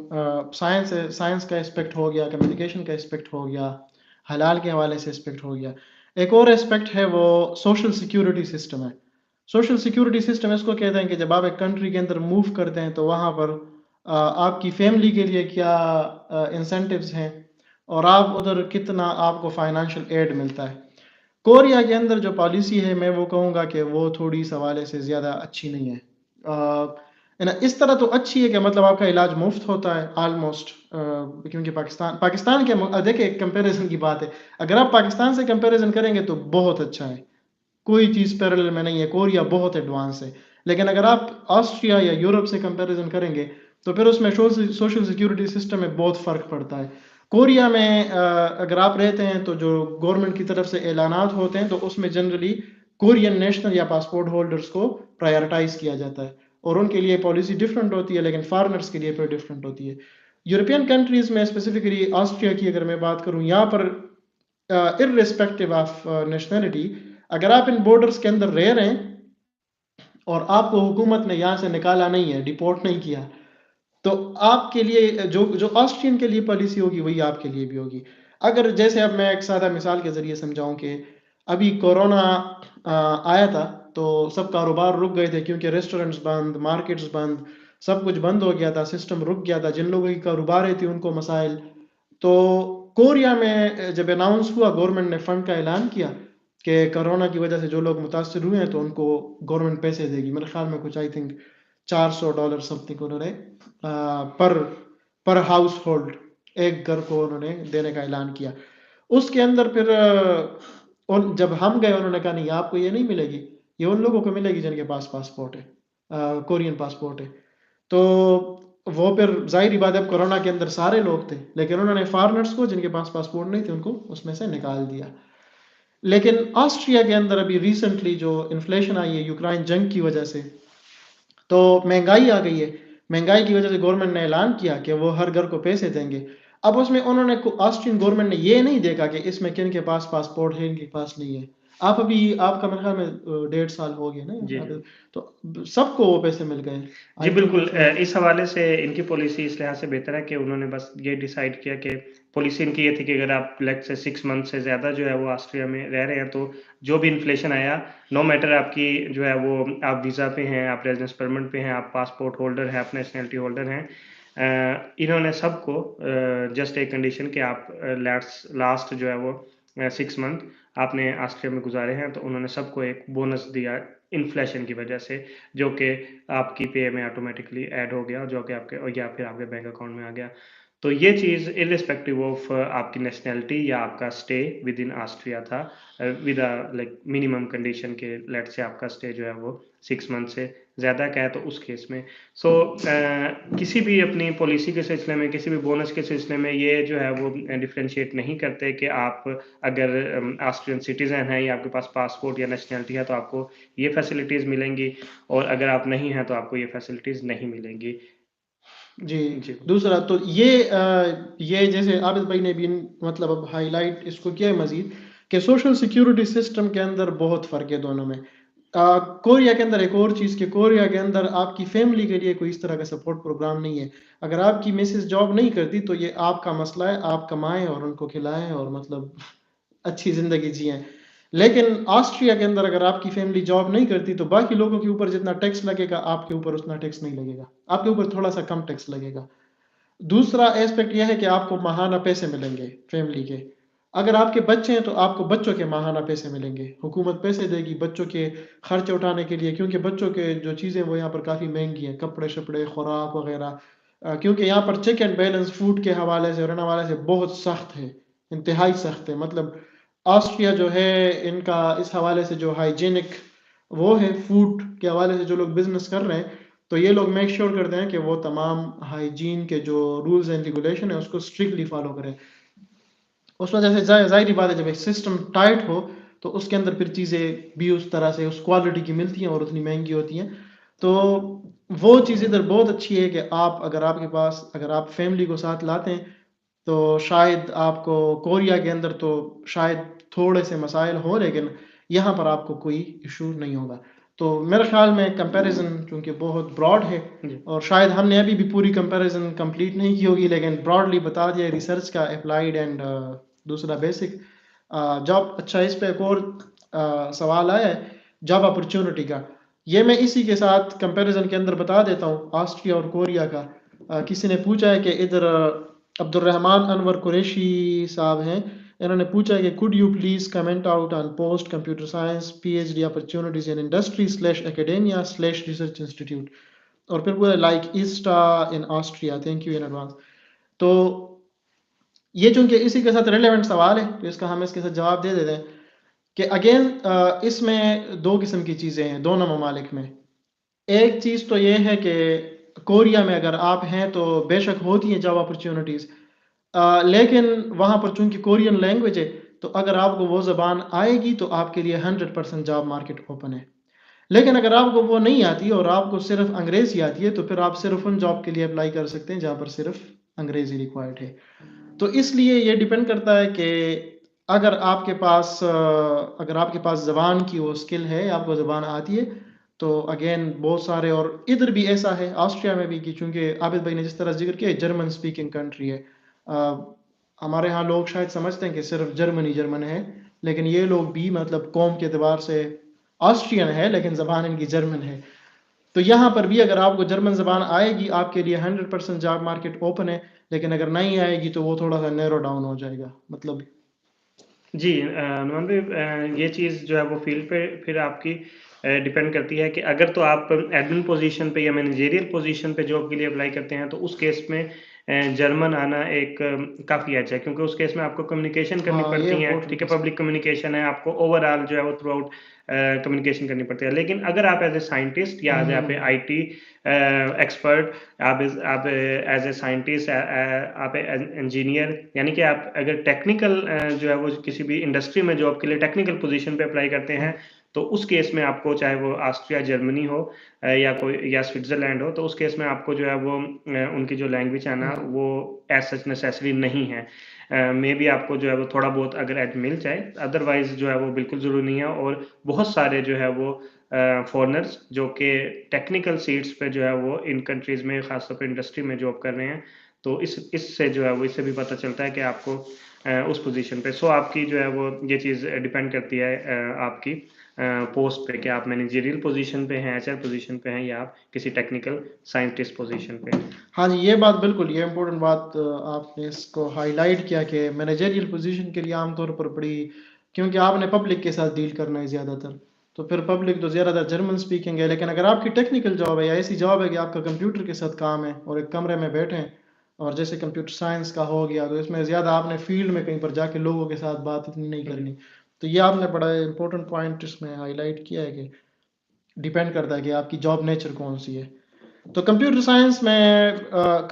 साइंस का एस्पेक्ट हो गया, कम्युनिकेशन का एस्पेक्ट हो गया, हलाल के हवाले से एस्पेक्ट हो गया। एक और एस्पेक्ट है वो सोशल सिक्योरिटी सिस्टम है। सोशल सिक्योरिटी सिस्टम इसको कहते हैं कि जब आप एक कंट्री के अंदर मूव करते हैं तो वहाँ पर आपकी फैमिली के लिए क्या इंसेंटिव्स हैं और आप उधर कितना आपको फाइनेंशियल एड मिलता है। कोरिया के अंदर जो पॉलिसी है मैं वो कहूँगा कि वो थोड़ी इस हवाले से ज़्यादा अच्छी नहीं है। है ना, इस तरह तो अच्छी है कि मतलब आपका इलाज मुफ्त होता है ऑलमोस्ट, क्योंकि पाकिस्तान के देखिए एक कंपैरिजन की बात है। अगर आप पाकिस्तान से कंपैरिजन करेंगे तो बहुत अच्छा है, कोई चीज़ पैरेलल में नहीं है, कोरिया बहुत एडवांस है। लेकिन अगर आप ऑस्ट्रिया या यूरोप से कंपैरिजन करेंगे तो फिर उसमें सोशल सिक्योरिटी सिस्टम में बहुत फ़र्क पड़ता है। कोरिया में अगर आप रहते हैं तो जो गवर्नमेंट की तरफ से ऐलानात होते हैं तो उसमें जनरली कोरियन नेशनल या पासपोर्ट होल्डर्स को प्रायोरिटाइज किया जाता है और उनके लिए पॉलिसी डिफरेंट होती है, लेकिन फॉरेनर्स के लिए फिर डिफरेंट होती है। यूरोपियन कंट्रीज़ में स्पेसिफिकली ऑस्ट्रिया की अगर मैं बात करूँ, यहाँ पर इर्रिस्पेक्टिव ऑफ नेशनैलिटी, अगर आप इन बॉर्डर्स के अंदर रह रहे हैं और आपको हुकूमत ने यहाँ से निकाला नहीं है, डिपोर्ट नहीं किया, तो आपके लिए जो जो ऑस्ट्रियन के लिए पॉलिसी होगी वही आपके लिए भी होगी। अगर जैसे अब मैं एक सादा मिसाल के ज़रिए समझाऊँ कि अभी कोरोना आया था तो सब कारोबार रुक गए थे क्योंकि रेस्टोरेंट्स बंद, मार्केट्स बंद, सब कुछ बंद हो गया था, सिस्टम रुक गया था, जिन लोगों की कारोबारें थी उनको मसाइल। तो कोरिया में जब अनाउंस हुआ, गवर्नमेंट ने फंड का ऐलान किया कि कोरोना की वजह से जो लोग मुतासर हुए हैं तो उनको गवर्नमेंट पैसे देगी। मेरे ख्याल में कुछ आई थिंक $400 समथिंग उन्होंने पर पर हाउस होल्ड एक घर को उन्होंने देने का ऐलान किया। उसके अंदर फिर जब हम गए उन्होंने कहा नहीं आपको ये नहीं मिलेगी, ये उन लोगों को मिलेगी जिनके पास पासपोर्ट है, कोरियन पासपोर्ट है। तो वो फिर ज़ाहिर-सी बात है, अब कोरोना के अंदर सारे लोग थे, लेकिन उन्होंने फॉरेनर्स को जिनके पास पासपोर्ट नहीं थे उनको उसमें से निकाल दिया। लेकिन ऑस्ट्रिया के अंदर अभी रिसेंटली जो इन्फ्लेशन आई है यूक्रेन जंग की वजह से, तो महंगाई आ गई है। महंगाई की वजह से गवर्नमेंट ने ऐलान किया कि वो हर घर को पैसे देंगे। अब उसमें उन्होंने ऑस्ट्रियन गवर्नमेंट ने ये नहीं देखा कि इसमें किन के पास पासपोर्ट है, इनके पास नहीं है। आप अभी आपका मेरे ख्याल में 1.5 साल हो गया ना जी, यहाँ जी। पे, तो सबको वो पैसे मिल गए जी, आई थिंक बिल्कुल इट्स इस हवाले से इनकी पॉलिसी इस लिहाज से बेहतर है कि उन्होंने बस ये डिसाइड किया कि पॉलिसी इनकी ये थी कि अगर आप लेट्स से 6 मंथ से ज़्यादा जो है वो ऑस्ट्रिया में रह रहे हैं, तो जो भी इन्फ्लेशन आया, नो मैटर आपकी जो है वो आप वीज़ा पे हैं, आप रेज़िडेंस परमिट पे हैं, आप पासपोर्ट होल्डर हैं, आप नेशनैलिटी होल्डर हैं। इन्होंने सबको जस्ट एक कंडीशन कि आप लास्ट जो है वो 6 मंथ आपने ऑस्ट्रिया में गुज़ारे हैं, तो उन्होंने सबको एक बोनस दिया इन्फ्लेशन की वजह से, जो कि आपकी पे में ऑटोमेटिकली ऐड हो गया, जो कि आपके या फिर आपके बैंक अकाउंट में आ गया। तो ये चीज़ इर्रिस्पेक्टिव ऑफ आपकी नेशनैलिटी या आपका स्टे विद इन ऑस्ट्रिया था, विद लाइक मिनिमम कंडीशन के लेट्स से आपका स्टे जो है वो 6 मंथ से ज़्यादा का है, तो उस केस में किसी भी अपनी पॉलिसी के सिलसिले में, किसी भी बोनस के सिलसिले में ये जो है वो डिफरेंशिएट नहीं करते कि आप अगर ऑस्ट्रियन सिटीज़न हैं या आपके पास पासपोर्ट या नेशनैलिटी है तो आपको ये फैसिलिटीज़ मिलेंगी, और अगर आप नहीं हैं तो आपको ये फैसिलिटीज़ नहीं मिलेंगी। जी। जी। दूसरा तो ये जैसे आबिद भाई ने भी मतलब अब हाईलाइट इसको किया है मज़ीद कि सोशल सिक्योरिटी सिस्टम के अंदर बहुत फ़र्क है दोनों में। कोरिया के अंदर एक और चीज़ कि कोरिया के अंदर आपकी फैमिली के लिए कोई इस तरह का सपोर्ट प्रोग्राम नहीं है। अगर आपकी मिसेज़ जॉब नहीं करती तो ये आपका मसला है, आप कमाएँ और उनको खिलाएँ और मतलब अच्छी ज़िंदगी जिएँ। लेकिन ऑस्ट्रिया के अंदर अगर आपकी फैमिली जॉब नहीं करती तो बाकी लोगों के ऊपर जितना टैक्स लगेगा आपके ऊपर उतना टैक्स नहीं लगेगा। आपके ऊपर थोड़ा-सा कम टैक्स लगेगा। दूसरा एस्पेक्ट ये है कि आपको माहाना पैसे मिलेंगे फैमिली के। अगर आपके बच्चे हैं तो आपको बच्चों के माहाना पैसे मिलेंगे। हुकूमत पैसे देगी बच्चों के खर्च उठाने के लिए, क्योंकि बच्चों के जो चीज़ें वो यहाँ पर काफ़ी महँगी हैं, कपड़े-शपड़े, खुराक वग़ैरह। क्योंकि यहाँ पर चेक एंड बैलेंस फूड के हवाले से और इन हवाले से बहुत सख्त है, इंतहाई सख्त है। मतलब ऑस्ट्रिया जो है इनका इस हवाले से जो हाइजीनिक वो है फूड के हवाले से जो लोग बिज़नेस कर रहे हैं, तो ये लोग मेक श्योर करते हैं कि वो तमाम हाइजीन के जो रूल्स एंड रेगुलेशन है उसको स्ट्रिक्टली फॉलो करें। उस वजह से ज़ाहिर-सी बात है जब एक सिस्टम टाइट हो तो उसके अंदर फिर चीज़ें भी उस तरह से उस क्वालिटी की मिलती हैं और उतनी महँगी होती हैं। तो वो चीज़ इधर बहुत अच्छी है कि आप अगर आपके पास अगर आप फैमिली को साथ लाते हैं तो शायद आपको कोरिया के अंदर तो शायद थोड़े से मसाइल हों, लेकिन यहाँ पर आपको कोई इशू नहीं होगा। तो मेरे ख़्याल में कंपैरिज़न चूँकि बहुत ब्रॉड है जी। और शायद हमने अभी भी पूरी कंपैरिज़न कंप्लीट नहीं की होगी, लेकिन ब्रॉडली बता दिया रिसर्च का एप्लाइड एंड दूसरा बेसिक। जॉब अच्छा इस पे एक और सवाल आया है जॉब अपॉर्च्युनिटी का। ये मैं इसी के साथ कंपैरिज़न के अंदर बता देता हूँ ऑस्ट्रिया और कोरिया का। किसी ने पूछा है कि इधर अब्दुर्रहमान अनवर कुरैशी साहब हैं, इन्होंने पूछा है कि could you please comment out on post computer science PhD opportunities in industry slash academia slash research institute, और फिर पूरा like ISTA in Austria, thank you in advance. तो ये चूंकि इसी के साथ रिलेवेंट सवाल है तो इसका हम इसके साथ जवाब दे देते हैं कि अगेन इसमें दो किस्म की चीज़ें हैं दोनों ममालिक में। एक चीज़ तो ये है कि कोरिया में अगर आप हैं तो बेशक होती हैं जॉब अपॉर्चुनिटीज़, लेकिन वहाँ पर चूंकि कोरियन लैंग्वेज है तो अगर आपको वो ज़बान आएगी तो आपके लिए 100% जॉब मार्केट ओपन है। लेकिन अगर आपको वो नहीं आती और आपको सिर्फ अंग्रेज़ी आती है तो फिर आप सिर्फ उन जॉब के लिए अप्लाई कर सकते हैं जहाँ पर सिर्फ अंग्रेज़ी रिक्वायर्ड है। तो इसलिए ये डिपेंड करता है कि अगर आपके पास ज़बान की वो स्किल है, आपको ज़बान आती है, तो अगेन बहुत सारे, और इधर भी ऐसा है ऑस्ट्रिया में भी कि चूँकि आबिद भाई ने जिस तरह ज़िक्र किया जर्मन स्पीकिंग कंट्री है। हमारे यहाँ लोग शायद समझते हैं कि सिर्फ जर्मन ही जर्मन है, लेकिन ये लोग भी मतलब कौम के एतबार से ऑस्ट्रियन है लेकिन ज़बान इनकी जर्मन है। तो यहाँ पर भी अगर आपको जर्मन ज़बान आएगी आपके लिए 100% जॉब मार्केट ओपन है, लेकिन अगर नहीं आएगी तो वो थोड़ा सा नैरो डाउन हो जाएगा मतलब। जी नुमान भाई ये चीज़ जो है वो फील्ड पे फिर आपकी डिपेंड करती है कि अगर तो आप एडमिन पोजीशन पे या मैनेजेरियल पोजीशन पे जॉब के लिए अप्लाई करते हैं तो उस केस में जर्मन आना एक काफ़ी अच्छा है, क्योंकि उस केस में आपको कम्युनिकेशन करनी हाँ, ये पड़ती है, ठीक इम्पोर्टेंट है, है सर। पब्लिक कम्युनिकेशन है, आपको ओवरऑल जो है वो थ्रू आउट कम्युनिकेशन करनी पड़ती है। लेकिन अगर आप एज ए साइंटिस्ट या हम्म एज हम्म आप हम्म। आईटी एक्सपर्ट, आप एज ए साइंटिस्ट, आप इंजीनियर, यानी कि आप अगर टेक्निकल जो है वो किसी भी इंडस्ट्री में जॉब के लिए टेक्निकल पोजीशन पे अप्लाई करते हैं तो उस केस में आपको चाहे वो ऑस्ट्रिया, जर्मनी हो या कोई या स्विट्ज़रलैंड हो, तो उस केस में आपको जो है वो उनकी जो लैंग्वेज है ना, वो एज़ सच नेसेसरी नहीं है। मे बी आपको जो है वो थोड़ा बहुत अगर एज मिल जाए, अदरवाइज़ जो है वो बिल्कुल ज़रूरी नहीं है। और बहुत सारे जो है वो फॉरेनर्स जो कि टेक्निकल सीट्स पे जो है वो इन कंट्रीज़ में ख़ासतौर पे इंडस्ट्री में जॉब कर रहे हैं, तो इससे जो है वो इससे भी पता चलता है कि आपको उस पोजीशन पे सो आपकी जो है वो ये चीज़ डिपेंड करती है आपकी पोस्ट पे कि आप मैनेजरियल पोजीशन पे हैं, एचआर पोजीशन पे हैं, या आप किसी टेक्निकल साइंटिस्ट पोजीशन पे। हाँ जी, ये बात बिल्कुल, ये इम्पोर्टेंट बात आपने इसको हाईलाइट किया कि मैनेजरियल पोजीशन के लिए आमतौर पर बड़ी, क्योंकि आपने पब्लिक के साथ डील करना है ज़्यादातर, तो फिर पब्लिक तो ज़्यादातर जर्मन स्पीकिंग है। लेकिन अगर आपकी टेक्निकल जॉब है या ऐसी जॉब है कि आपका कंप्यूटर के साथ काम है और एक कमरे में बैठे हैं, और जैसे कंप्यूटर साइंस का हो गया, तो इसमें ज़्यादा आपने फील्ड में कहीं पर जाके लोगों के साथ बात इतनी नहीं करनी। तो ये आपने बड़ा इंपॉर्टेंट पॉइंट इसमें हाईलाइट किया है कि डिपेंड करता है कि आपकी जॉब नेचर कौन सी है। तो कंप्यूटर साइंस में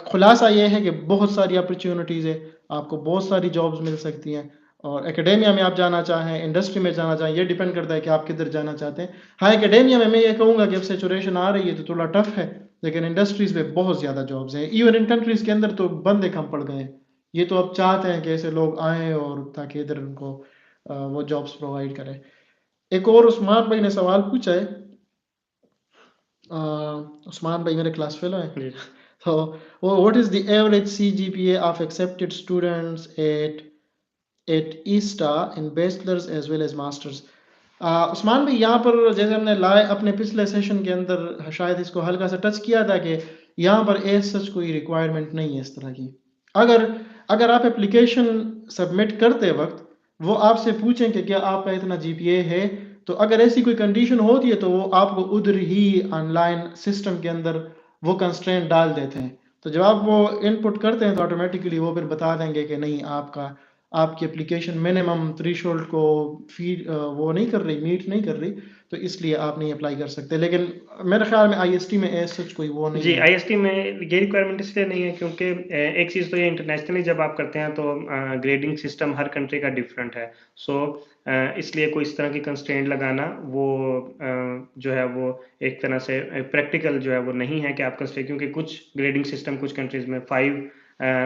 खुलासा ये है कि बहुत सारी अपॉर्चुनिटीज़ है, आपको बहुत सारी जॉब्स मिल सकती हैं। और एकेडेमिया में आप जाना चाहें, इंडस्ट्री में जाना चाहें, ये डिपेंड करता है कि आप किधर जाना चाहते हैं। हाँ, एकेडेमिया में मैं ये कहूँगा कि अब सैचुरेशन आ रही है तो थोड़ा टफ है, लेकिन इंडस्ट्रीज़ में बहुत ज़्यादा जॉब्स हैं। इवन इन कंट्रीज़ के अंदर तो बंदे कम पड़ गए हैं। ये तो अब चाहते हैं कि ऐसे लोग आएँ और ताकि इधर उनको वो जॉब्स प्रोवाइड करें। एक और उस्मान भाई ने सवाल पूछा है, उस्मान भाई मेरे क्लास फेलो हैं। जी। So, what is the average CGPA of accepted students at ISTA in bachelor's as well as masters? Usman भाई, यहाँ पर जैसे हमने लाए अपने पिछले सेशन के अंदर शायद इसको हल्का सा टच किया था कि यहाँ पर एज सच कोई रिक्वायरमेंट नहीं है इस तरह की। अगर अगर आप एप्लीकेशन सबमिट करते वक्त वो आपसे पूछें कि क्या आपका इतना जीपीए है, तो अगर ऐसी कोई कंडीशन होती है तो वो आपको उधर ही ऑनलाइन सिस्टम के अंदर वो कंस्ट्रेंट डाल देते हैं। तो जब आप वो इनपुट करते हैं तो ऑटोमेटिकली वो फिर बता देंगे कि नहीं, आपकी एप्लीकेशन मिनिमम थ्रेशोल्ड को फीड वो नहीं कर रही, मीट नहीं कर रही, तो इसलिए आप नहीं अप्लाई कर सकते। लेकिन मेरे ख्याल में आईएसटी में एज सच कोई वो नहीं जी, है। आईएसटी में ये रिक्वायरमेंट इसलिए नहीं है क्योंकि एक चीज़ तो ये इंटरनेशनली जब आप करते हैं तो ग्रेडिंग सिस्टम हर कंट्री का डिफरेंट है। सो इसलिए कोई इस तरह की कंस्ट्रेंट लगाना वो जो है वो एक तरह से प्रैक्टिकल जो है वो नहीं है कि आप कंस्ट्रेंट, क्योंकि कुछ ग्रेडिंग सिस्टम कुछ कंट्रीज में 5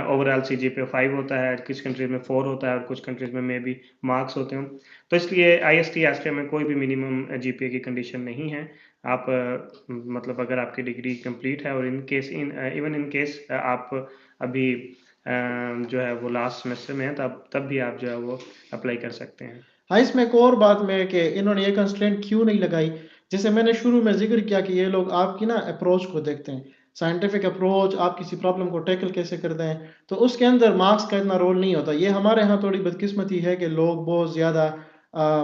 ओवरऑल सीजीपीए 5 होता है, कुछ कंट्रीज में 4 होता है और कुछ कंट्रीज में मे बी मार्क्स होते हैं। तो इसलिए आईएसटी ऑस्ट्रिया में कोई भी मिनिमम जीपीए की कंडीशन नहीं है। आप मतलब अगर आपकी डिग्री कंप्लीट है और in case even in case आप अभी जो है वो लास्ट सेमेस्टर में है, तब भी आप जो है वो अप्लाई कर सकते हैं। हाँ, इसमें एक और बात में कि इन्होंने ये कंस्ट्रेंट क्यों नहीं लगाई, जैसे मैंने शुरू में जिक्र किया कि ये लोग आपकी ना अप्रोच को देखते हैं, साइंटिफिक अप्रोच, आप किसी प्रॉब्लम को टैकल कैसे करते हैं, तो उसके अंदर मार्क्स का इतना रोल नहीं होता। ये हमारे यहाँ थोड़ी बदकिस्मती है कि लोग बहुत ज़्यादा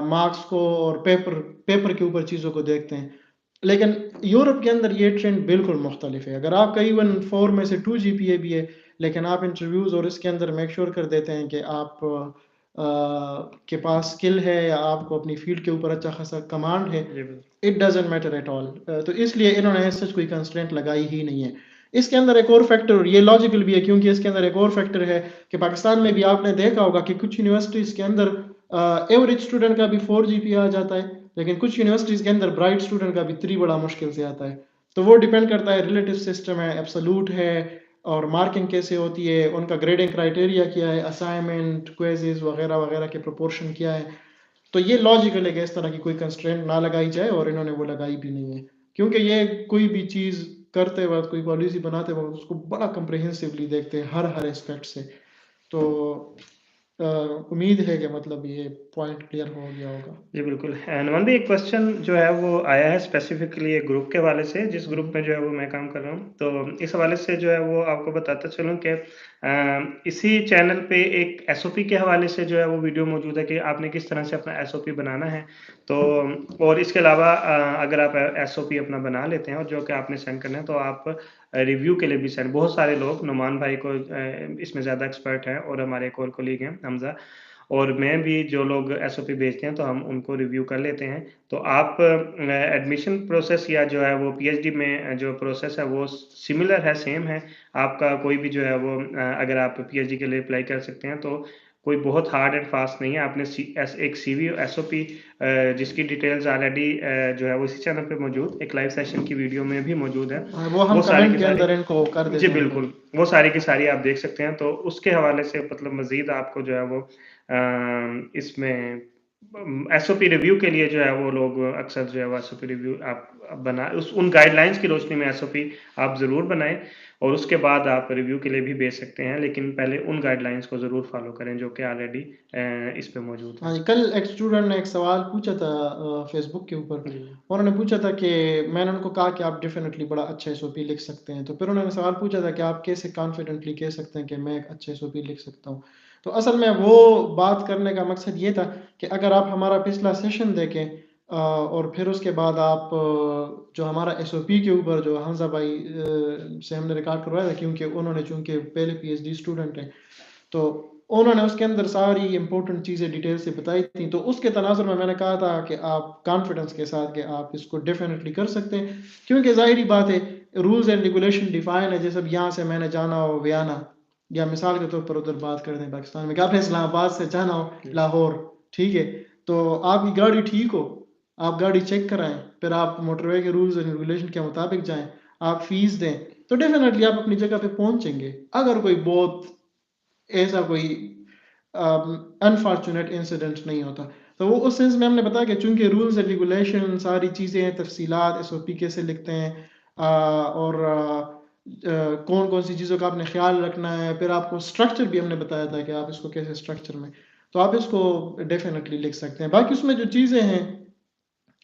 मार्क्स को और पेपर पेपर के ऊपर चीज़ों को देखते हैं। लेकिन यूरोप के अंदर ये ट्रेंड बिल्कुल मुख्तलिफ है। अगर आपका इवन 4 में से 2 जीपीए भी है, लेकिन आप इंटरव्यूज़ और इसके अंदर मेक श्योर कर देते हैं कि आप के पास स्किल है या आपको अपनी फील्ड के ऊपर अच्छा खासा कमांड है, जी बिल्कुल। It doesn't matter at all. तो इसलिए इन्होंने सच कोई कंस्ट्रेंट लगाई ही नहीं है। इसके अंदर एक और फैक्टर, और ये लॉजिकल भी है क्योंकि इसके अंदर एक और फैक्टर है कि पाकिस्तान में भी आपने देखा होगा कि कुछ यूनिवर्सिटीज़ के अंदर एवरेज स्टूडेंट का भी 4 जीपीए आ जाता है, लेकिन कुछ यूनिवर्सिटीज़ के अंदर ब्राइट स्टूडेंट का भी 3 बड़ा मुश्किल से आता है। तो वो डिपेंड करता है, रिलेटिव सिस्टम है, एब्सोल्यूट है, और मार्किंग कैसे होती है, उनका ग्रेडिंग क्राइटेरिया क्या है, असाइनमेंट, क्वेजेस वगैरह वगैरह के प्रोपोर्शन क्या है। तो ये लॉजिकल है कि इस तरह की कोई कंस्ट्रेंट ना लगाई जाए, और इन्होंने वो लगाई भी नहीं है, क्योंकि ये कोई भी चीज़ करते वक्त, कोई पॉलिसी बनाते वक्त उसको बड़ा कंप्रिहेंसिवली देखते हैं हर एस्पेक्ट से। तो उम्मीद है कि मतलब ये पॉइंट क्लियर हो गया होगा। जी बिल्कुल। नुमान भाई, एक क्वेश्चन जो है वो आया है स्पेसिफिकली एक ग्रुप के हवाले से, जिस ग्रुप में जो है वो मैं काम कर रहा हूँ। तो इस हवाले से जो है वो आपको बताता चलूँ कि इसी चैनल पे एक एसओपी के हवाले से जो है वो वीडियो मौजूद है कि आपने किस तरह से अपना एसओपी बनाना है। तो और इसके अलावा अगर आप एसओपी अपना बना लेते हैं और जो कि आपने सेंड करना है, तो आप रिव्यू के लिए भी सेंड, बहुत सारे लोग, नुमान भाई को इसमें ज़्यादा एक्सपर्ट हैं और हमारे एक और कोलीग हैं हमजा, और मैं भी, जो लोग एसओपी भेजते हैं तो हम उनको रिव्यू कर लेते हैं। तो आप एडमिशन प्रोसेस या जो है वो पीएचडी में जो प्रोसेस है वो सिमिलर है, सेम है। आपका कोई भी जो है वो अगर आप पीएचडी के लिए अप्लाई कर सकते हैं तो कोई बहुत हार्ड एंड फास्ट नहीं है। आपने एक CV SOP जिसकी डिटेल्स ऑलरेडी जो है वो इसी चैनल पे मौजूद, एक लाइव सेशन की वीडियो में भी मौजूद है। वो हम वो सारी कमेंट की के सारी, अंदर इनको कर जी देते हैं फिर। बिल्कुल, वो सारी की सारी आप देख सकते हैं। तो उसके हवाले से मतलब मजीद आपको जो है वो इसमें SOP रिव्यू के लिए जो है वो लोग अक्सर जो है वो SOP रिव्यू आप बना उन गाइडलाइंस की रोशनी में SOP आप ज़रूर बनाएं, और उसके बाद आप रिव्यू के लिए भी भेज सकते हैं, लेकिन पहले उन गाइडलाइंस को ज़रूर फॉलो करें जो कि ऑलरेडी इस पे मौजूद हाँ है। जी, कल एक स्टूडेंट ने एक सवाल पूछा था फेसबुक के ऊपर। जी उन्होंने पूछा था कि मैंने उनको कहा कि आप डेफिनेटली बड़ा अच्छा एसओपी लिख सकते हैं। तो फिर उन्होंने सवाल पूछा था कि आप कैसे कॉन्फिडेंटली कह सकते हैं कि मैं एक अच्छा एसओपी लिख सकता हूँ। तो असल में वो बात करने का मकसद ये था कि अगर आप हमारा पिछला सेशन देखें और फिर उसके बाद आप जो हमारा एसओपी के ऊपर जो हमजा भाई से हमने रिकॉर्ड करवाया था, क्योंकि उन्होंने चूंकि पहले पीएचडी स्टूडेंट हैं, तो उन्होंने उसके अंदर सारी इंपॉर्टेंट चीज़ें डिटेल से बताई थी। तो उसके तनाजुर में मैंने कहा था कि आप कॉन्फिडेंस के साथ कि आप इसको डेफिनेटली कर सकते हैं, क्योंकि ज़ाहिरी बात है रूल्स एंड रेगुलेशन डिफाइन है। जैसे अब यहाँ से मैंने जाना हो वियना, या मिसाल के तौर पर उधर बात करते हैं पाकिस्तान में कि आपने इस्लामाबाद से जाना हो लाहौर, ठीक है, तो आपकी गाड़ी ठीक हो, आप गाड़ी चेक कराएं, फिर आप मोटरवे के रूल्स एंड रेगुलेशन के मुताबिक जाएं, आप फीस दें, तो डेफिनेटली आप अपनी जगह पे पहुंचेंगे। अगर कोई बहुत ऐसा कोई अनफॉर्चुनेट इंसिडेंट नहीं होता। तो वो उस सेंस में हमने बताया कि चूंकि रूल्स एंड रेगुलेशन सारी चीज़ें हैं, तफसीलात एसओपी कैसे लिखते हैं, और कौन कौन सी चीज़ों का आपने ख्याल रखना है, फिर आपको स्ट्रक्चर भी हमने बताया था कि आप इसको कैसे स्ट्रक्चर में, तो आप इसको डेफिनेटली लिख सकते हैं। बाकी उसमें जो चीज़ें हैं,